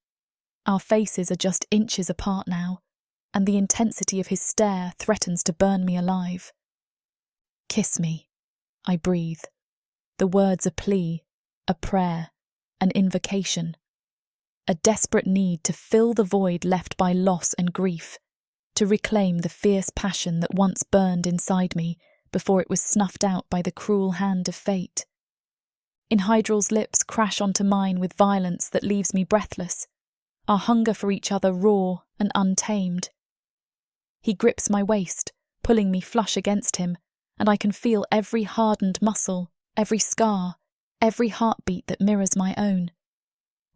B: Our faces are just inches apart now, and the intensity of his stare threatens to burn me alive. "Kiss me," I breathe. The words a plea, a prayer, an invocation. A desperate need to fill the void left by loss and grief, to reclaim the fierce passion that once burned inside me before it was snuffed out by the cruel hand of fate. Hydrel's lips crash onto mine with violence that leaves me breathless, our hunger for each other raw and untamed. He grips my waist, pulling me flush against him, and I can feel every hardened muscle, every scar, every heartbeat that mirrors my own.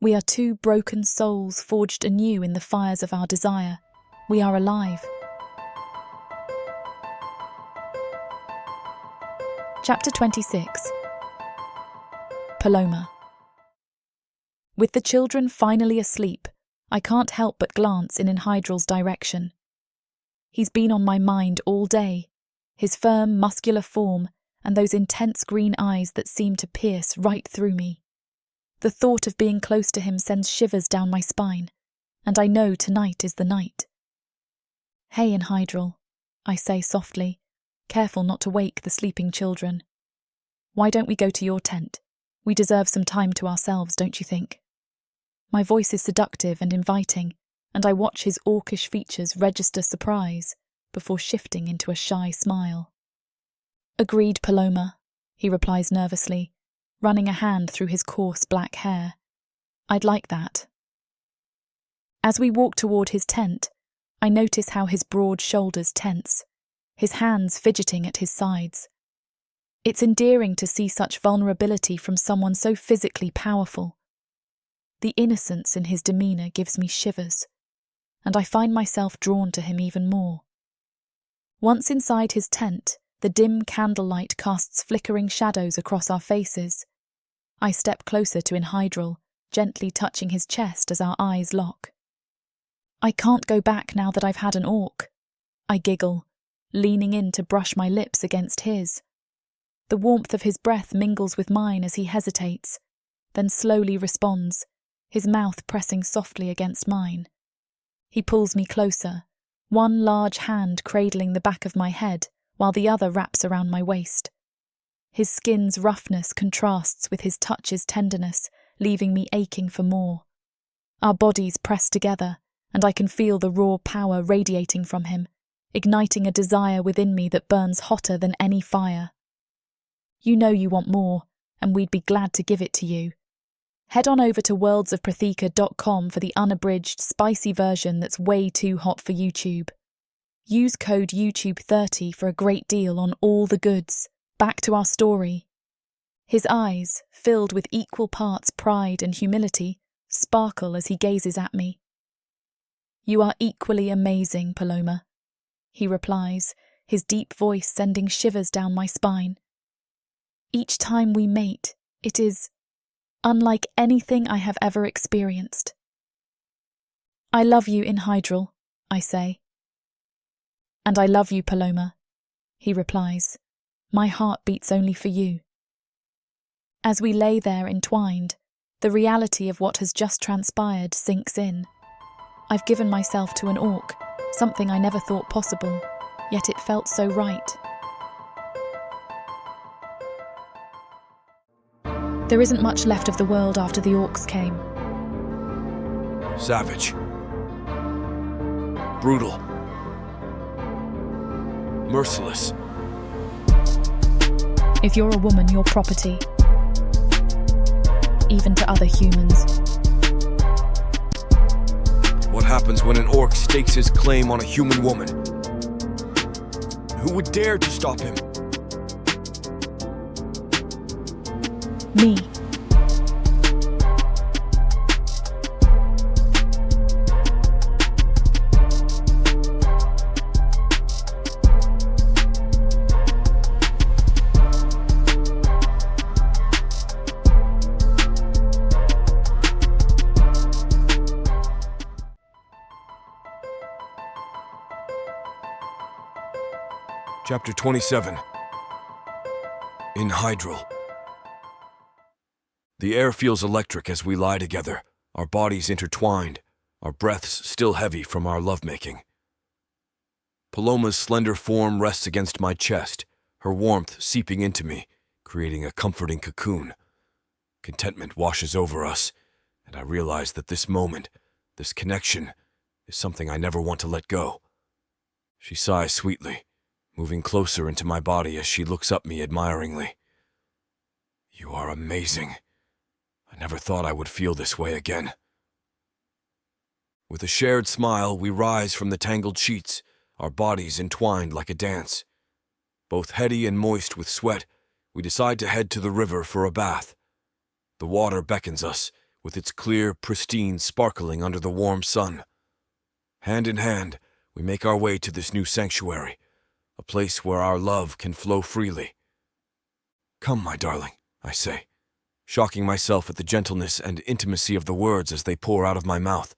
B: We are two broken souls forged anew in the fires of our desire. We are alive. Chapter 26. Paloma. With the children finally asleep, I can't help but glance in Hydrel's direction. He's been on my mind all day, his firm, muscular form and those intense green eyes that seem to pierce right through me. The thought of being close to him sends shivers down my spine, and I know tonight is the night. "Hey, Hydrel," I say softly, careful not to wake the sleeping children. "Why don't we go to your tent? We deserve some time to ourselves, don't you think?" My voice is seductive and inviting, and I watch his orcish features register surprise before shifting into a shy smile. "Agreed, Paloma," he replies nervously, running a hand through his coarse black hair. "I'd like that." As we walk toward his tent, I notice how his broad shoulders tense, his hands fidgeting at his sides. It's endearing to see such vulnerability from someone so physically powerful. The innocence in his demeanour gives me shivers, and I find myself drawn to him even more. Once inside his tent, the dim candlelight casts flickering shadows across our faces. I step closer to Hydrel, gently touching his chest as our eyes lock. I can't go back now that I've had an orc. I giggle, leaning in to brush my lips against his. The warmth of his breath mingles with mine as he hesitates, then slowly responds, his mouth pressing softly against mine. He pulls me closer, one large hand cradling the back of my head while the other wraps around my waist. His skin's roughness contrasts with his touch's tenderness, leaving me aching for more. Our bodies press together, and I can feel the raw power radiating from him, igniting a desire within me that burns hotter than any fire. You know you want more, and we'd be glad to give it to you. Head on over to worldsofprathika.com for the unabridged, spicy version that's way too hot for YouTube. Use code YouTube30 for a great deal on all the goods. Back to our story. His eyes, filled with equal parts pride and humility, sparkle as he gazes at me. You are equally amazing, Paloma, he replies, his deep voice sending shivers down my spine. Each time we mate, it is unlike anything I have ever experienced. I love you, Hydrel, I say. And I love you, Paloma, he replies. My heart beats only for you. As we lay there entwined, the reality of what has just transpired sinks in. I've given myself to an orc, something I never thought possible, yet it felt so right. There isn't much left of the world after the orcs came.
A: Savage. Brutal. Merciless.
B: If you're a woman, you're property. Even to other humans.
A: What happens when an orc stakes his claim on a human woman? Who would dare to stop him?
B: Me.
A: Chapter 27. In Hydrel. The air feels electric as we lie together, our bodies intertwined, our breaths still heavy from our lovemaking. Paloma's slender form rests against my chest, her warmth seeping into me, creating a comforting cocoon. Contentment washes over us, and I realize that this moment, this connection, is something I never want to let go. She sighs sweetly, moving closer into my body as she looks up me admiringly. You are amazing. I never thought I would feel this way again. With a shared smile, we rise from the tangled sheets, our bodies entwined like a dance. Both heady and moist with sweat, we decide to head to the river for a bath. The water beckons us, with its clear, pristine sparkling under the warm sun. Hand in hand, we make our way to this new sanctuary, a place where our love can flow freely. Come, my darling, I say, shocking myself at the gentleness and intimacy of the words as they pour out of my mouth.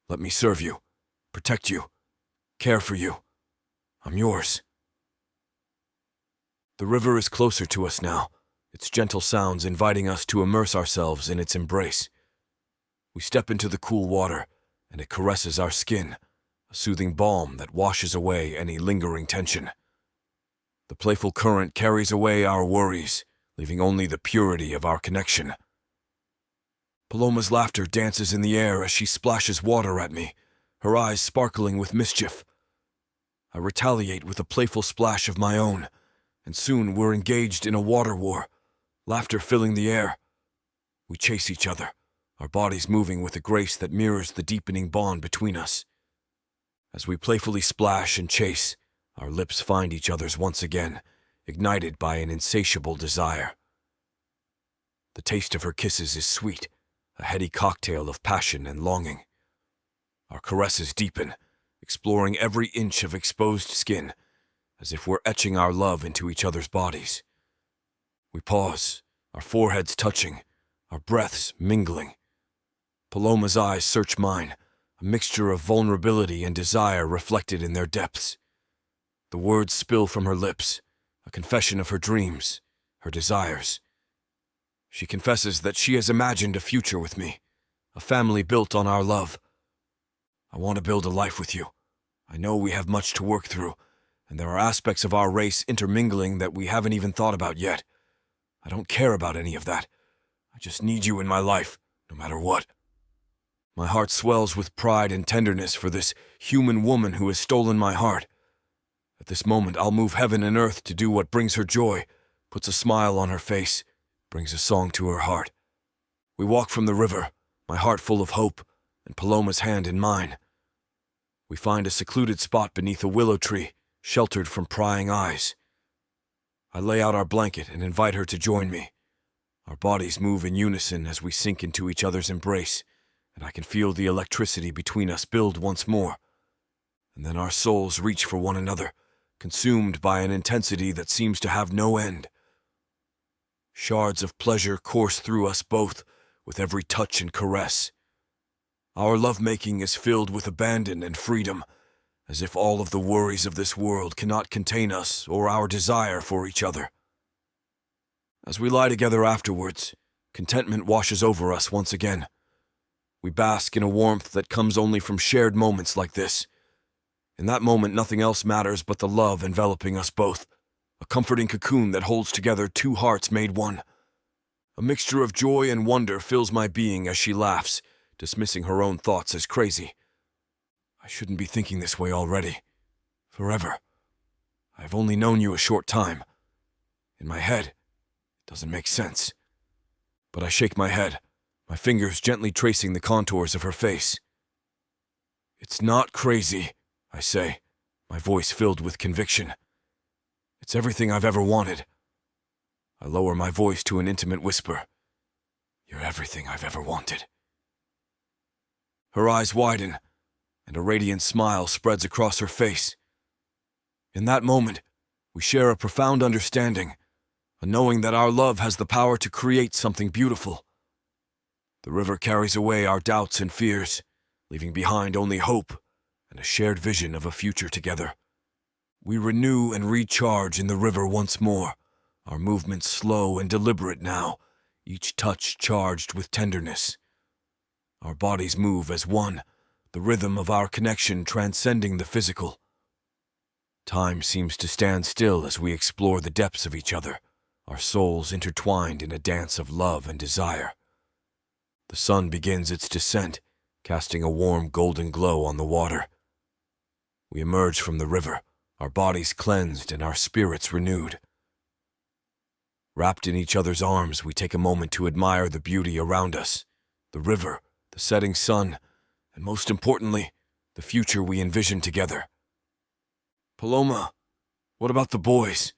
A: Let me serve you, protect you, care for you. I'm yours. The river is closer to us now, its gentle sounds inviting us to immerse ourselves in its embrace. We step into the cool water, and it caresses our skin, a soothing balm that washes away any lingering tension. The playful current carries away our worries, leaving only the purity of our connection. Paloma's laughter dances in the air as she splashes water at me, her eyes sparkling with mischief. I retaliate with a playful splash of my own, and soon we're engaged in a water war, laughter filling the air. We chase each other, our bodies moving with a grace that mirrors the deepening bond between us. As we playfully splash and chase, our lips find each other's once again, ignited by an insatiable desire. The taste of her kisses is sweet, a heady cocktail of passion and longing. Our caresses deepen, exploring every inch of exposed skin, as if we're etching our love into each other's bodies. We pause, our foreheads touching, our breaths mingling. Paloma's eyes search mine, a mixture of vulnerability and desire reflected in their depths. The words spill from her lips, a confession of her dreams, her desires. She confesses that she has imagined a future with me, a family built on our love. I want to build a life with you. I know we have much to work through, and there are aspects of our race intermingling that we haven't even thought about yet. I don't care about any of that. I just need you in my life, no matter what. My heart swells with pride and tenderness for this human woman who has stolen my heart. At this moment, I'll move heaven and earth to do what brings her joy, puts a smile on her face, brings a song to her heart. We walk from the river, my heart full of hope, and Paloma's hand in mine. We find a secluded spot beneath a willow tree, sheltered from prying eyes. I lay out our blanket and invite her to join me. Our bodies move in unison as we sink into each other's embrace, and I can feel the electricity between us build once more. And then our souls reach for one another, consumed by an intensity that seems to have no end. Shards of pleasure course through us both with every touch and caress. Our lovemaking is filled with abandon and freedom, as if all of the worries of this world cannot contain us or our desire for each other. As we lie together afterwards, contentment washes over us once again. We bask in a warmth that comes only from shared moments like this. In that moment, nothing else matters but the love enveloping us both, a comforting cocoon that holds together two hearts made one. A mixture of joy and wonder fills my being as she laughs, dismissing her own thoughts as crazy. I shouldn't be thinking this way already. Forever. I've only known you a short time. In my head, it doesn't make sense. But I shake my head, my fingers gently tracing the contours of her face. It's not crazy, I say, my voice filled with conviction. It's everything I've ever wanted. I lower my voice to an intimate whisper. You're everything I've ever wanted. Her eyes widen, and a radiant smile spreads across her face. In that moment, we share a profound understanding, a knowing that our love has the power to create something beautiful. The river carries away our doubts and fears, leaving behind only hope and a shared vision of a future together. We renew and recharge in the river once more, our movements slow and deliberate now, each touch charged with tenderness. Our bodies move as one, the rhythm of our connection transcending the physical. Time seems to stand still as we explore the depths of each other, our souls intertwined in a dance of love and desire. The sun begins its descent, casting a warm golden glow on the water. We emerge from the river, our bodies cleansed and our spirits renewed. Wrapped in each other's arms, we take a moment to admire the beauty around us, the river, the setting sun, and most importantly, the future we envision together. Paloma, what about the boys?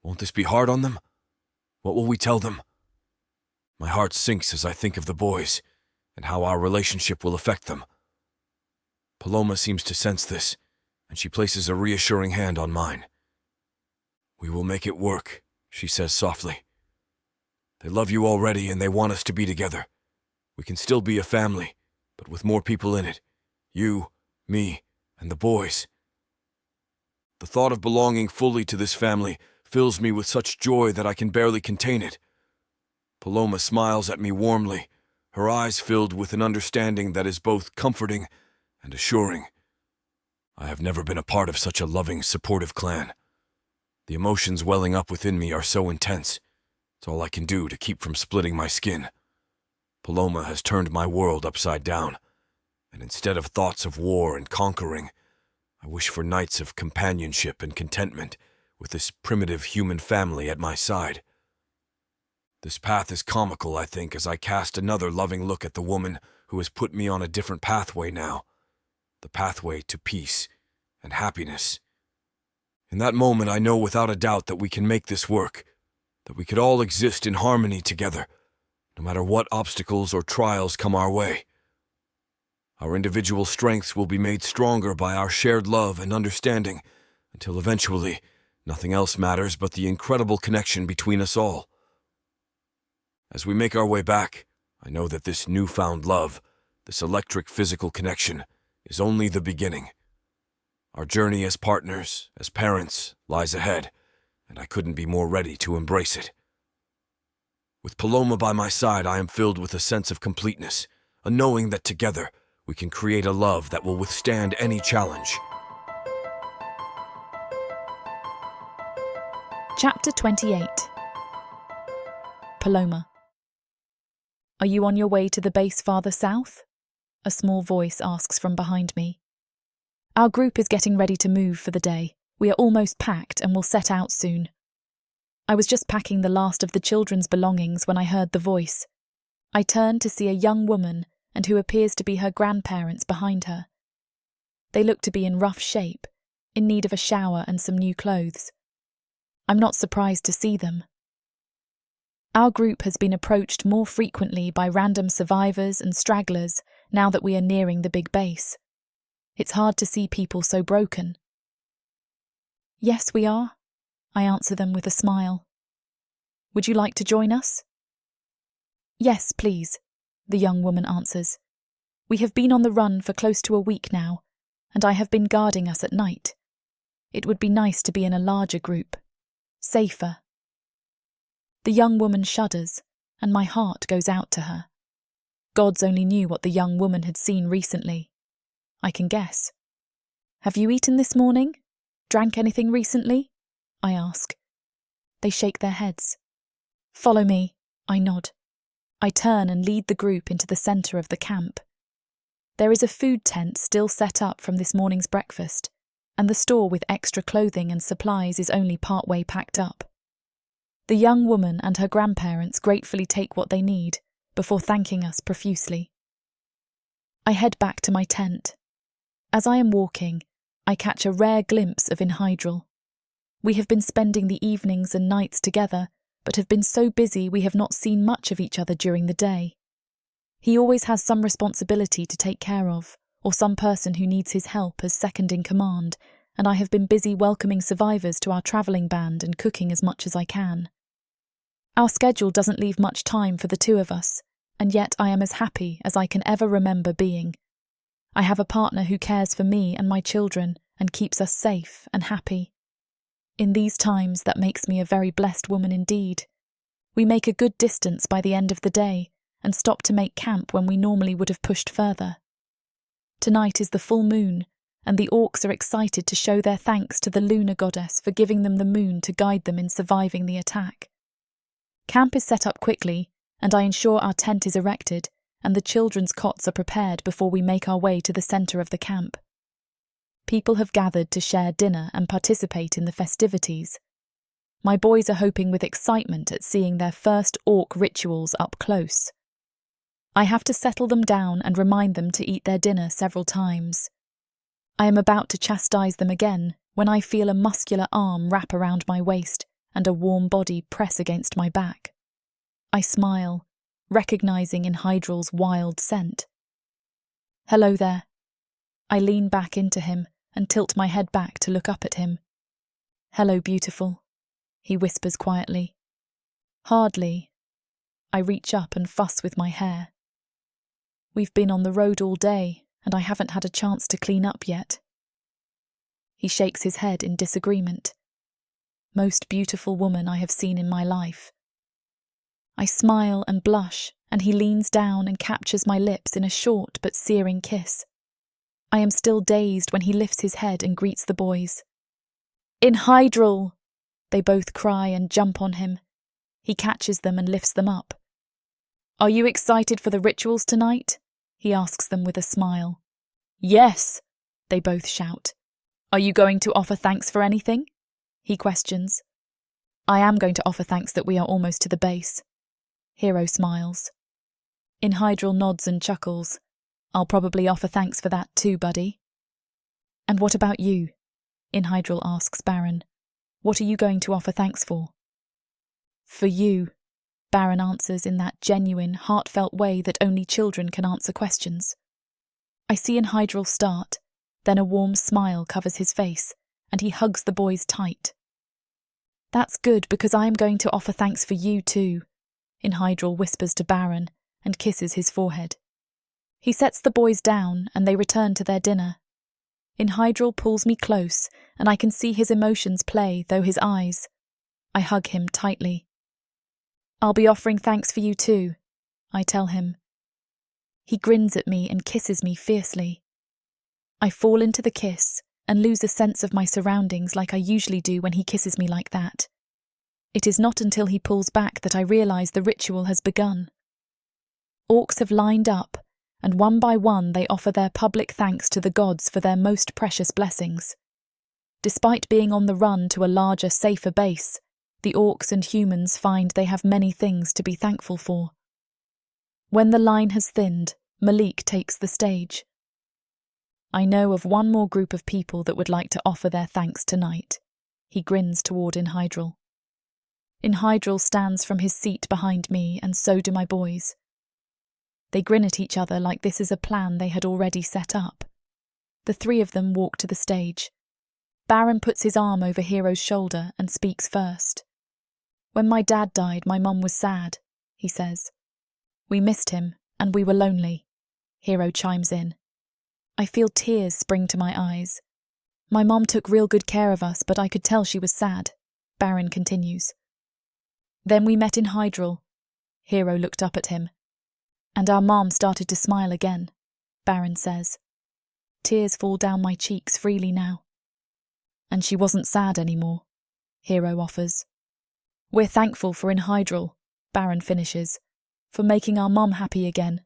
A: Won't this be hard on them? What will we tell them? My heart sinks as I think of the boys, and how our relationship will affect them. Paloma seems to sense this, and she places a reassuring hand on mine. We will make it work, she says softly. They love you already and they want us to be together. We can still be a family, but with more people in it. You, me, and the boys. The thought of belonging fully to this family fills me with such joy that I can barely contain it. Paloma smiles at me warmly, her eyes filled with an understanding that is both comforting and assuring. I have never been a part of such a loving, supportive clan. The emotions welling up within me are so intense. It's all I can do to keep from splitting my skin. Paloma has turned my world upside down, and instead of thoughts of war and conquering, I wish for nights of companionship and contentment with this primitive human family at my side. This path is comical, I think, as I cast another loving look at the woman who has put me on a different pathway now, the pathway to peace and happiness. In that moment, I know without a doubt that we can make this work, that we could all exist in harmony together, no matter what obstacles or trials come our way. Our individual strengths will be made stronger by our shared love and understanding, until eventually, nothing else matters but the incredible connection between us all. As we make our way back, I know that this newfound love, this electric physical connection, is only the beginning. Our journey as partners, as parents, lies ahead, and I couldn't be more ready to embrace it. With Paloma by my side, I am filled with a sense of completeness, a knowing that together we can create a love that will withstand any challenge.
B: Chapter 28. Paloma. Are you on your way to the base farther south? A small voice asks from behind me. Our group is getting ready to move for the day. We are almost packed and will set out soon. I was just packing the last of the children's belongings when I heard the voice. I turned to see a young woman and who appears to be her grandparents behind her. They look to be in rough shape, in need of a shower and some new clothes. I'm not surprised to see them. Our group has been approached more frequently by random survivors and stragglers now that we are nearing the big base. It's hard to see people so broken. Yes, we are, I answer them with a smile. Would you like to join us? Yes, please, the young woman answers. We have been on the run for close to a week now, and I have been guarding us at night. It would be nice to be in a larger group, safer. The young woman shudders, and my heart goes out to her. Gods only knew what the young woman had seen recently. I can guess. Have you eaten this morning? Drank anything recently? I ask. They shake their heads. Follow me, I nod. I turn and lead the group into the centre of the camp. There is a food tent still set up from this morning's breakfast, and the store with extra clothing and supplies is only partway packed up. The young woman and her grandparents gratefully take what they need, before thanking us profusely. I head back to my tent. As I am walking, I catch a rare glimpse of Hydrel. We have been spending the evenings and nights together, but have been so busy we have not seen much of each other during the day. He always has some responsibility to take care of, or some person who needs his help as second in command, and I have been busy welcoming survivors to our travelling band and cooking as much as I can. Our schedule doesn't leave much time for the two of us, and yet I am as happy as I can ever remember being. I have a partner who cares for me and my children and keeps us safe and happy. In these times, that makes me a very blessed woman indeed. We make a good distance by the end of the day and stop to make camp when we normally would have pushed further. Tonight is the full moon, and the orcs are excited to show their thanks to the lunar goddess for giving them the moon to guide them in surviving the attack. Camp is set up quickly, and I ensure our tent is erected and the children's cots are prepared before we make our way to the centre of the camp. People have gathered to share dinner and participate in the festivities. My boys are hoping with excitement at seeing their first orc rituals up close. I have to settle them down and remind them to eat their dinner several times. I am about to chastise them again when I feel a muscular arm wrap around my waist and a warm body press against my back. I smile, recognising Hydrel's wild scent. Hello there. I lean back into him and tilt my head back to look up at him. Hello, beautiful, he whispers quietly. Hardly. I reach up and fuss with my hair. We've been on the road all day, and I haven't had a chance to clean up yet. He shakes his head in disagreement. Most beautiful woman I have seen in my life. I smile and blush, and he leans down and captures my lips in a short but searing kiss. I am still dazed when he lifts his head and greets the boys. Hydrel! They both cry and jump on him. He catches them and lifts them up. Are you excited for the rituals tonight? He asks them with a smile. Yes, they both shout. Are you going to offer thanks for anything? He questions. I am going to offer thanks that we are almost to the base. Hero smiles. Hydrel nods and chuckles. I'll probably offer thanks for that too, buddy. And what about you? Hydrel asks Baron. What are you going to offer thanks for? For you, Baron answers in that genuine, heartfelt way that only children can answer questions. I see Hydrel start, then a warm smile covers his face, and he hugs the boys tight. That's good, because I am going to offer thanks for you too, Hydrel whispers to Baron and kisses his forehead. He sets the boys down and they return to their dinner. Hydrel pulls me close and I can see his emotions play, though his eyes. I hug him tightly. I'll be offering thanks for you too, I tell him. He grins at me and kisses me fiercely. I fall into the kiss and lose a sense of my surroundings like I usually do when he kisses me like that. It is not until he pulls back that I realise the ritual has begun. Orcs have lined up, and one by one they offer their public thanks to the gods for their most precious blessings. Despite being on the run to a larger, safer base, the orcs and humans find they have many things to be thankful for. When the line has thinned, Malik takes the stage. I know of one more group of people that would like to offer their thanks tonight. He grins toward Hydrel. Hydrel stands from his seat behind me, and so do my boys. They grin at each other like this is a plan they had already set up. The three of them walk to the stage. Baron puts his arm over Hero's shoulder and speaks first. When my dad died, my mum was sad, he says. We missed him, and we were lonely. Hero chimes in. I feel tears spring to my eyes. My mom took real good care of us, but I could tell she was sad, Baron continues. Then we met Hydrel. Hero looked up at him. And our mom started to smile again, Baron says. Tears fall down my cheeks freely now. And she wasn't sad anymore, Hero offers. We're thankful for Hydrel, Baron finishes, for making our mom happy again.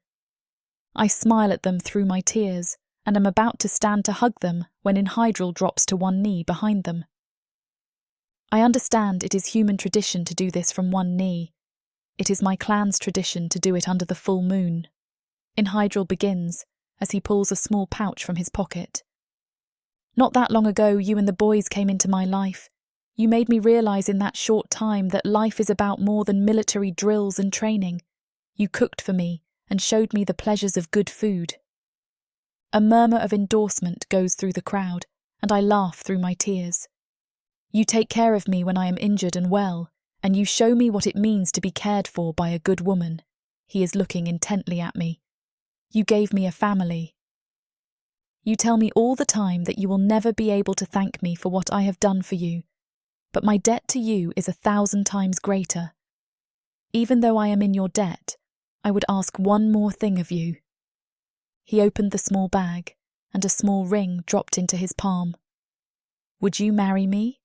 B: I smile at them through my tears, and am about to stand to hug them when Hydrel drops to one knee behind them. I understand it is human tradition to do this from one knee. It is my clan's tradition to do it under the full moon. Hydrel begins, as he pulls a small pouch from his pocket. Not that long ago, you and the boys came into my life. You made me realise in that short time that life is about more than military drills and training. You cooked for me and showed me the pleasures of good food. A murmur of endorsement goes through the crowd, and I laugh through my tears. You take care of me when I am injured and well, and you show me what it means to be cared for by a good woman. He is looking intently at me. You gave me a family. You tell me all the time that you will never be able to thank me for what I have done for you, but my debt to you is 1,000 times greater. Even though I am in your debt, I would ask one more thing of you. He opened the small bag, and a small ring dropped into his palm. Would you marry me?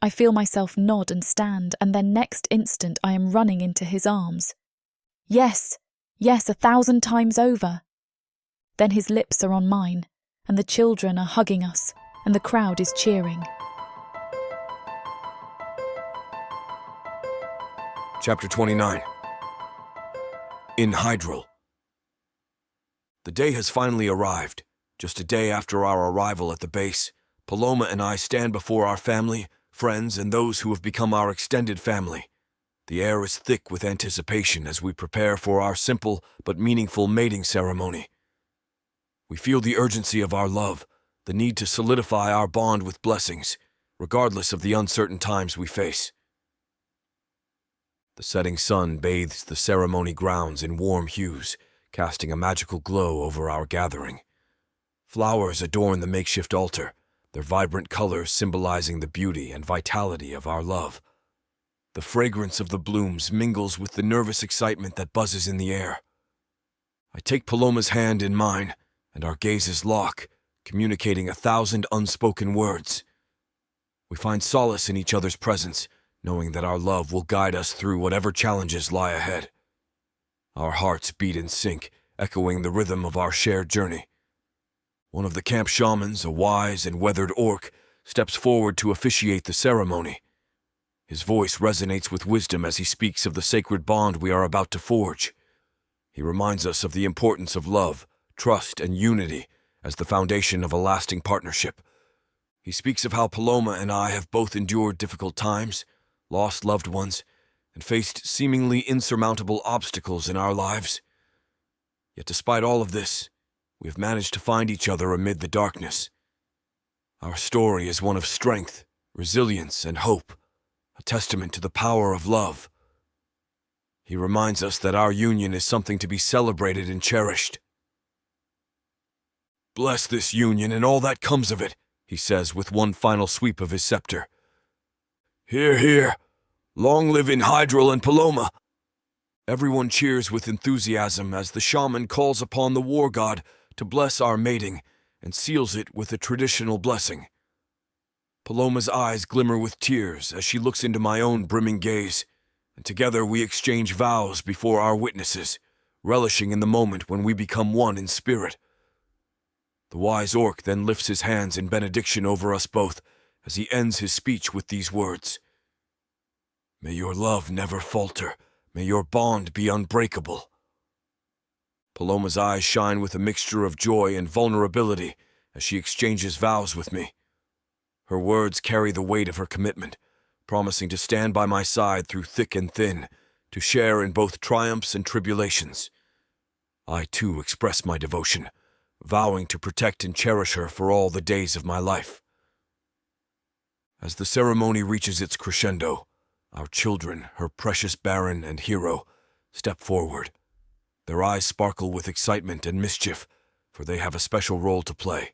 B: I feel myself nod and stand, and then next instant I am running into his arms. Yes, 1,000 times over. Then his lips are on mine, and the children are hugging us, and the crowd is cheering.
A: Chapter 29. Hydrel. The day has finally arrived. Just a day after our arrival at the base, Paloma and I stand before our family, friends, and those who have become our extended family. The air is thick with anticipation as we prepare for our simple but meaningful mating ceremony. We feel the urgency of our love, the need to solidify our bond with blessings, regardless of the uncertain times we face. The setting sun bathes the ceremony grounds in warm hues, casting a magical glow over our gathering. Flowers adorn the makeshift altar, their vibrant colors symbolizing the beauty and vitality of our love. The fragrance of the blooms mingles with the nervous excitement that buzzes in the air. I take Paloma's hand in mine, and our gazes lock, communicating 1,000 unspoken words. We find solace in each other's presence, knowing that our love will guide us through whatever challenges lie ahead. Our hearts beat in sync, echoing the rhythm of our shared journey. One of the camp shamans, a wise and weathered orc, steps forward to officiate the ceremony. His voice resonates with wisdom as he speaks of the sacred bond we are about to forge. He reminds us of the importance of love, trust, and unity as the foundation of a lasting partnership. He speaks of how Paloma and I have both endured difficult times, lost loved ones, and faced seemingly insurmountable obstacles in our lives. Yet despite all of this, We have managed to find each other amid the darkness. Our story is one of strength, resilience, and hope, a testament to the power of love. He reminds us that our union is something to be celebrated and cherished. "Bless this union and all that comes of it," he says with one final sweep of his scepter. "Hear, hear! Long live in Hydrel and Paloma!" Everyone cheers with enthusiasm as the shaman calls upon the war god to bless our mating and seals it with a traditional blessing. Paloma's eyes glimmer with tears as she looks into my own brimming gaze, and together we exchange vows before our witnesses, relishing in the moment when we become one in spirit. The wise orc then lifts his hands in benediction over us both as he ends his speech with these words: "May your love never falter. May your bond be unbreakable." Paloma's eyes shine with a mixture of joy and vulnerability as she exchanges vows with me. Her words carry the weight of her commitment, promising to stand by my side through thick and thin, to share in both triumphs and tribulations. I, too, express my devotion, vowing to protect and cherish her for all the days of my life. As the ceremony reaches its crescendo, our children, her precious baron and hero, step forward. Their eyes sparkle with excitement and mischief, for they have a special role to play.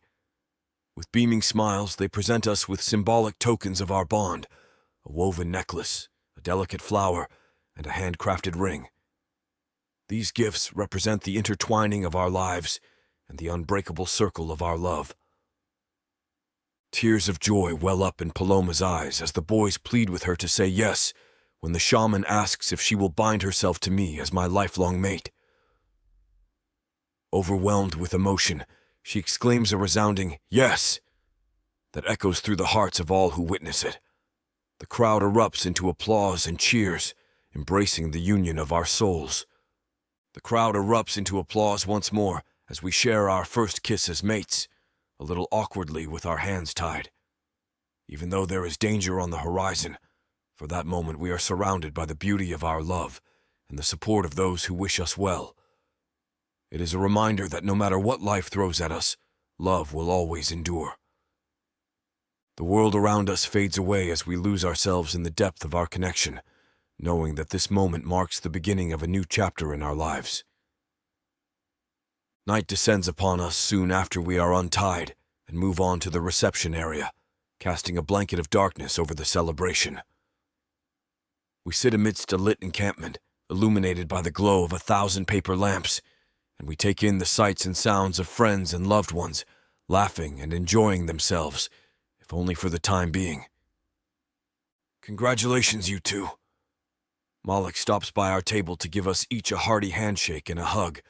A: With beaming smiles, they present us with symbolic tokens of our bond: a woven necklace, a delicate flower, and a handcrafted ring. These gifts represent the intertwining of our lives and the unbreakable circle of our love. Tears of joy well up in Paloma's eyes as the boys plead with her to say yes when the shaman asks if she will bind herself to me as my lifelong mate. Overwhelmed with emotion, she exclaims a resounding "yes" that echoes through the hearts of all who witness it. The crowd erupts into applause and cheers, embracing the union of our souls. The crowd erupts into applause once more as we share our first kiss as mates, a little awkwardly with our hands tied. Even though there is danger on the horizon, for that moment we are surrounded by the beauty of our love and the support of those who wish us well. It is a reminder that no matter what life throws at us, love will always endure. The world around us fades away as we lose ourselves in the depth of our connection, knowing that this moment marks the beginning of a new chapter in our lives. Night descends upon us soon after we are untied and move on to the reception area, casting a blanket of darkness over the celebration. We sit amidst a lit encampment, illuminated by the glow of 1,000 paper lamps, and we take in the sights and sounds of friends and loved ones, laughing and enjoying themselves, if only for the time being. "Congratulations, you two." Malik stops by our table to give us each a hearty handshake and a hug,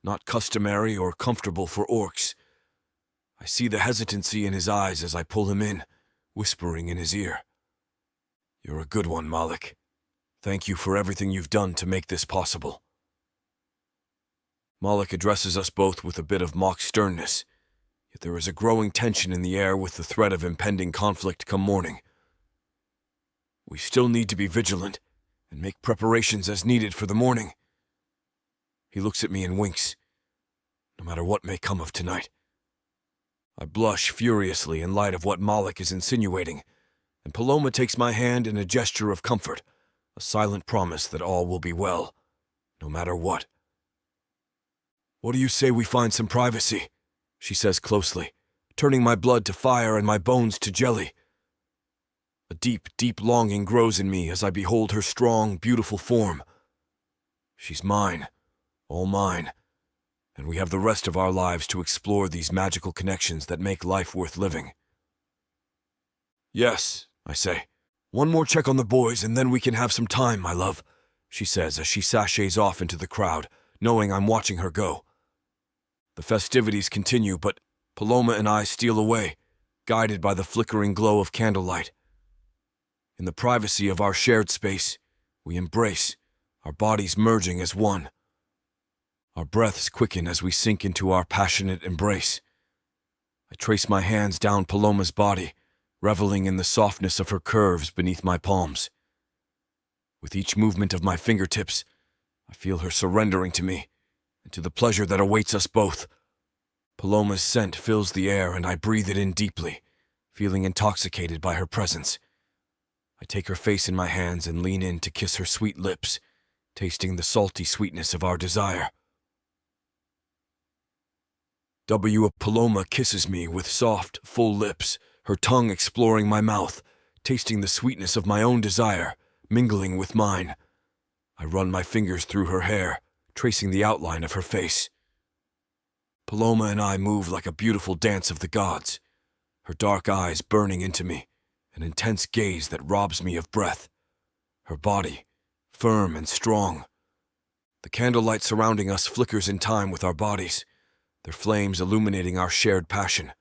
A: not customary or comfortable for orcs. I see the hesitancy in his eyes as I pull him in, whispering in his ear, "You're a good one, Malik. Thank you for everything you've done to make this possible." Malik addresses us both with a bit of mock sternness, yet there is a growing tension in the air with the threat of impending conflict come morning. We still need to be vigilant and make preparations as needed for the morning. He looks at me and winks, no matter what may come of tonight. I blush furiously in light of what Malik is insinuating, and Paloma takes my hand in a gesture of comfort, a silent promise that all will be well, no matter what. "What do you say we find some privacy?" she says closely, turning my blood to fire and my bones to jelly. A deep, deep longing grows in me as I behold her strong, beautiful form. She's mine, all mine, and we have the rest of our lives to explore these magical connections that make life worth living. "Yes," I say. "One more check on the boys and then we can have some time, my love," she says as she sachets off into the crowd, knowing I'm watching her go. The festivities continue, but Paloma and I steal away, guided by the flickering glow of candlelight. In the privacy of our shared space, we embrace, our bodies merging as one. Our breaths quicken as we sink into our passionate embrace. I trace my hands down Paloma's body, reveling in the softness of her curves beneath my palms. With each movement of my fingertips, I feel her surrendering to me, and to the pleasure that awaits us both. Paloma's scent fills the air and I breathe it in deeply, feeling intoxicated by her presence. I take her face in my hands and lean in to kiss her sweet lips, tasting the salty sweetness of our desire. Paloma kisses me with soft, full lips, her tongue exploring my mouth, tasting the sweetness of my own desire, mingling with mine. I run my fingers through her hair, tracing the outline of her face. Paloma and I move like a beautiful dance of the gods, her dark eyes burning into me, an intense gaze that robs me of breath. Her body, firm and strong. The candlelight surrounding us flickers in time with our bodies, their flames illuminating our shared passion.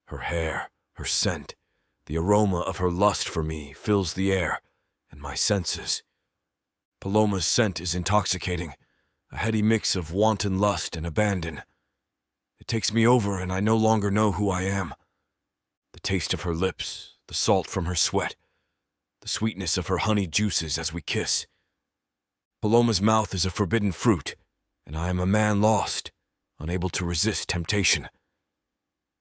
A: Her hair, her scent, the aroma of her lust for me fills the air and my senses. Paloma's scent is intoxicating, a heady mix of wanton lust and abandon. It takes me over and I no longer know who I am. The taste of her lips, the salt from her sweat, the sweetness of her honey juices as we kiss. Paloma's mouth is a forbidden fruit, and I am a man lost, unable to resist temptation.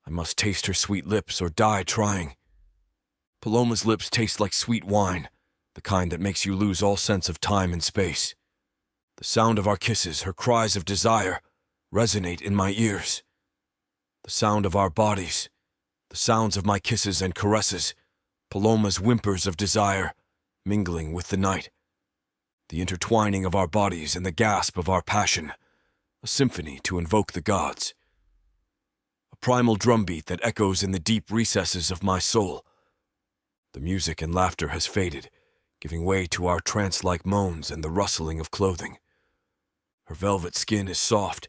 A: I must taste her sweet lips or die trying. Paloma's lips taste like sweet wine, the kind that makes you lose all sense of time and space. The sound of our kisses, her cries of desire, resonate in my ears. The sound of our bodies, the sounds of my kisses and caresses, Paloma's whimpers of desire, mingling with the night. The intertwining of our bodies and the gasp of our passion, a symphony to invoke the gods. A primal drumbeat that echoes in the deep recesses of my soul. The music and laughter has faded, giving way to our trance-like moans and the rustling of clothing. Her velvet skin is soft,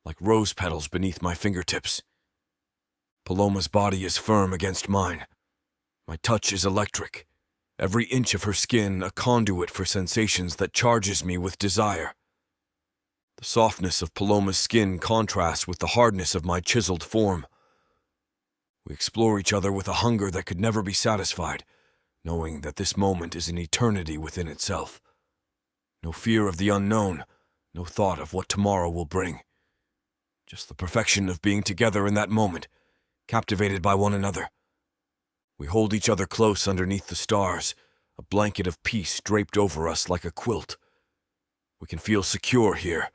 A: like rose petals beneath my fingertips. Paloma's body is firm against mine. My touch is electric, every inch of her skin a conduit for sensations that charges me with desire. The softness of Paloma's skin contrasts with the hardness of my chiseled form. We explore each other with a hunger that could never be satisfied, knowing that this moment is an eternity within itself. No fear of the unknown, no thought of what tomorrow will bring. Just the perfection of being together in that moment, captivated by one another. We hold each other close underneath the stars, a blanket of peace draped over us like a quilt. We can feel secure here,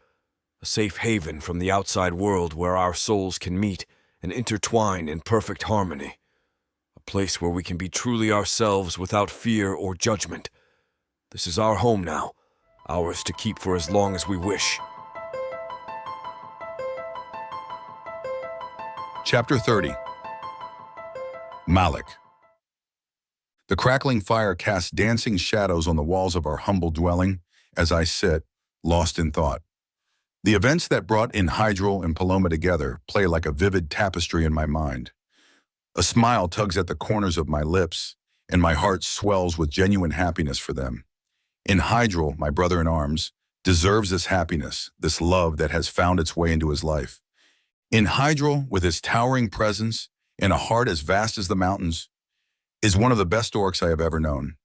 A: a safe haven from the outside world where our souls can meet and intertwine in perfect harmony. A place where we can be truly ourselves without fear or judgment. This is our home now, ours to keep for as long as we wish.
C: Chapter 30. Malik. The crackling fire casts dancing shadows on the walls of our humble dwelling as I sit, lost in thought. The events that brought Hydrel and Paloma together play like a vivid tapestry in my mind. A smile tugs at the corners of my lips, and my heart swells with genuine happiness for them. Hydrel, my brother in arms, deserves this happiness, this love that has found its way into his life. Hydrel, with his towering presence and a heart as vast as the mountains, is one of the best orcs I have ever known.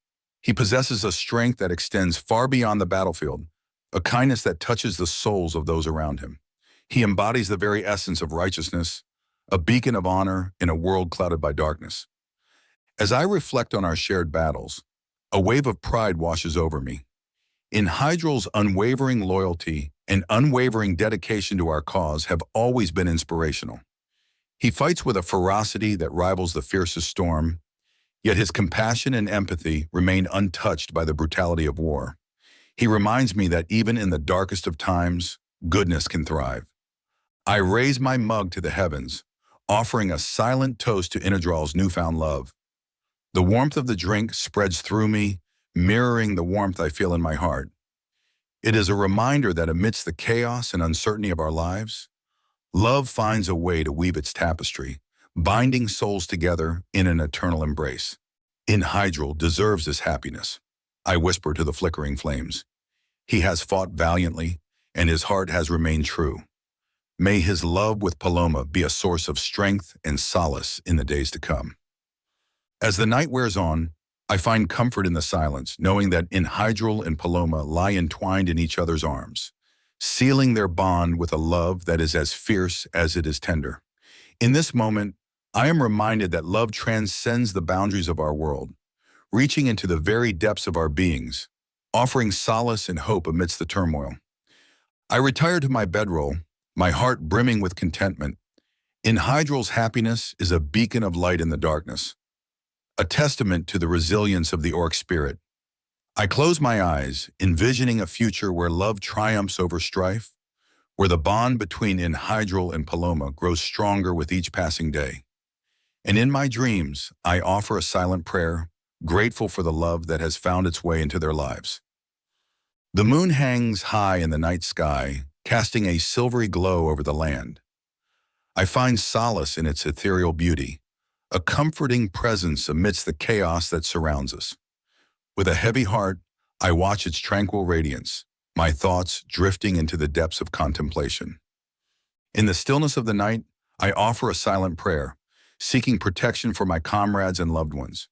C: He possesses a strength that extends far beyond the battlefield, a kindness that touches the souls of those around him. He embodies the very essence of righteousness, a beacon of honor in a world clouded by darkness. As I reflect on our shared battles, a wave of pride washes over me. Hydrel's unwavering loyalty and unwavering dedication to our cause have always been inspirational. He fights with a ferocity that rivals the fiercest storm, yet his compassion and empathy remain untouched by the brutality of war. He reminds me that even in the darkest of times, goodness can thrive. I raise my mug to the heavens, offering a silent toast to Indrihal's newfound love. The warmth of the drink spreads through me, mirroring the warmth I feel in my heart. It is a reminder that amidst the chaos and uncertainty of our lives, love finds a way to weave its tapestry, binding souls together in an eternal embrace. Hydrel deserves this happiness, I whisper to the flickering flames. He has fought valiantly, and his heart has remained true. May his love with Paloma be a source of strength and solace in the days to come. As the night wears on, I find comfort in the silence, knowing that Hydrel and Paloma lie entwined in each other's arms, sealing their bond with a love that is as fierce as it is tender. In this moment, I am reminded that love transcends the boundaries of our world, reaching into the very depths of our beings, offering solace and hope amidst the turmoil. I retire to my bedroll, my heart brimming with contentment. In Hydrel's happiness is a beacon of light in the darkness, a testament to the resilience of the orc spirit. I close my eyes, envisioning a future where love triumphs over strife, where the bond between Hydrel and Paloma grows stronger with each passing day. And in my dreams, I offer a silent prayer, grateful for the love that has found its way into their lives. The moon hangs high in the night sky, casting a silvery glow over the land. I find solace in its ethereal beauty, a comforting presence amidst the chaos that surrounds us. With a heavy heart, I watch its tranquil radiance, my thoughts drifting into the depths of contemplation. In the stillness of the night, I offer a silent prayer, seeking protection for my comrades and loved ones.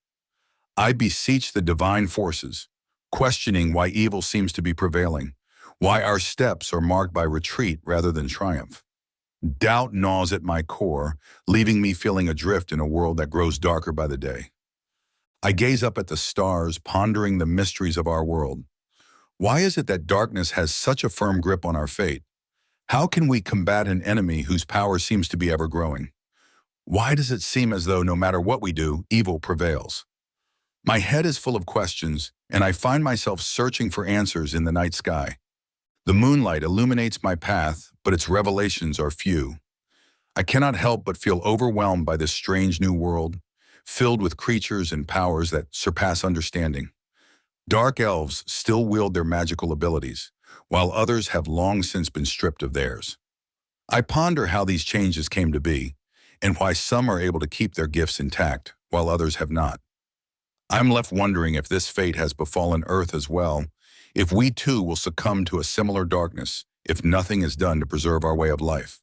C: I beseech the divine forces, questioning why evil seems to be prevailing, why our steps are marked by retreat rather than triumph. Doubt gnaws at my core, leaving me feeling adrift in a world that grows darker by the day. I gaze up at the stars, pondering the mysteries of our world. Why is it that darkness has such a firm grip on our fate? How can we combat an enemy whose power seems to be ever growing? Why does it seem as though no matter what we do, evil prevails? My head is full of questions, and I find myself searching for answers in the night sky. The moonlight illuminates my path, but its revelations are few. I cannot help but feel overwhelmed by this strange new world, filled with creatures and powers that surpass understanding. Dark elves still wield their magical abilities, while others have long since been stripped of theirs. I ponder how these changes came to be, and why some are able to keep their gifts intact, while others have not. I'm left wondering if this fate has befallen Earth as well, if we too will succumb to a similar darkness, if nothing is done to preserve our way of life.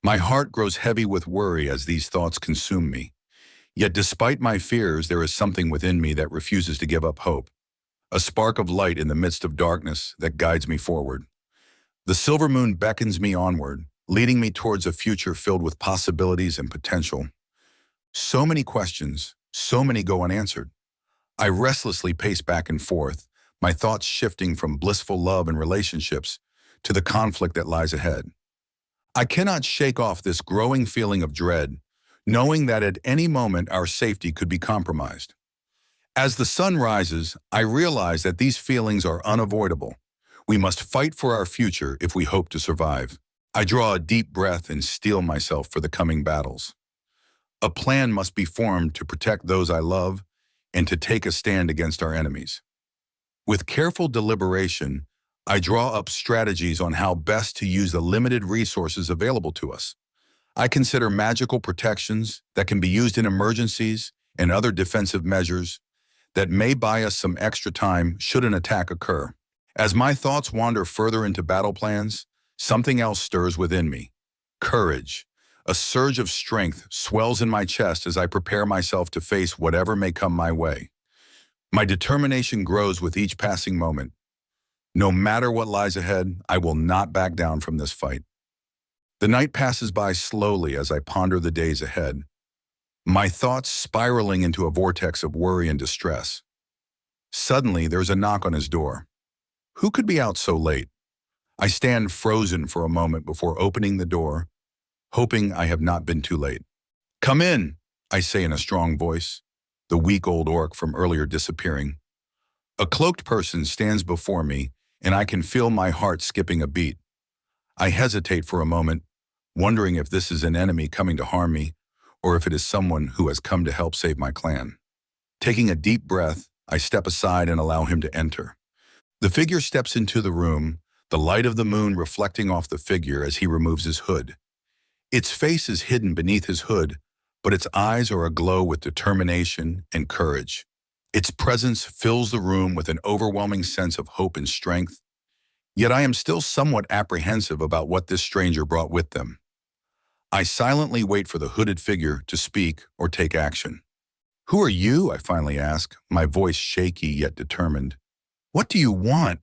C: My heart grows heavy with worry as these thoughts consume me. Yet despite my fears, there is something within me that refuses to give up hope. A spark of light in the midst of darkness that guides me forward. The silver moon beckons me onward, leading me towards a future filled with possibilities and potential. So many questions, so many go unanswered. I restlessly pace back and forth, my thoughts shifting from blissful love and relationships to the conflict that lies ahead. I cannot shake off this growing feeling of dread, knowing that at any moment our safety could be compromised. As the sun rises, I realize that these feelings are unavoidable. We must fight for our future if we hope to survive. I draw a deep breath and steel myself for the coming battles. A plan must be formed to protect those I love and to take a stand against our enemies. With careful deliberation, I draw up strategies on how best to use the limited resources available to us. I consider magical protections that can be used in emergencies and other defensive measures that may buy us some extra time should an attack occur. As my thoughts wander further into battle plans, something else stirs within me. Courage. A surge of strength swells in my chest as I prepare myself to face whatever may come my way. My determination grows with each passing moment. No matter what lies ahead, I will not back down from this fight. The night passes by slowly as I ponder the days ahead, my thoughts spiraling into a vortex of worry and distress. Suddenly, there's a knock on his door. Who could be out so late? I stand frozen for a moment before opening the door, hoping I have not been too late. "Come in," I say in a strong voice, the weak old orc from earlier disappearing. A cloaked person stands before me, and I can feel my heart skipping a beat. I hesitate for a moment, wondering if this is an enemy coming to harm me, or if it is someone who has come to help save my clan. Taking a deep breath, I step aside and allow him to enter. The figure steps into the room, the light of the moon reflecting off the figure as he removes his hood. Its face is hidden beneath his hood, but its eyes are aglow with determination and courage. Its presence fills the room with an overwhelming sense of hope and strength, yet I am still somewhat apprehensive about what this stranger brought with them. I silently wait for the hooded figure to speak or take action. "Who are you?" I finally ask, my voice shaky yet determined. "What do you want?"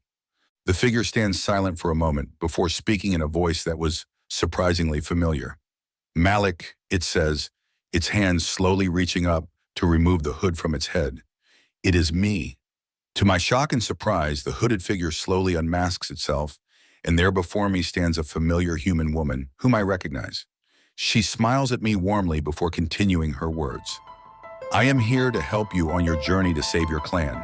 C: The figure stands silent for a moment before speaking in a voice that was surprisingly familiar. Malik, it says, its hands slowly reaching up to remove the hood from its head. It is me. To my shock and surprise, the hooded figure slowly unmasks itself, and there before me stands a familiar human woman, whom I recognize. She smiles at me warmly before continuing her words. I am here to help you on your journey to save your clan.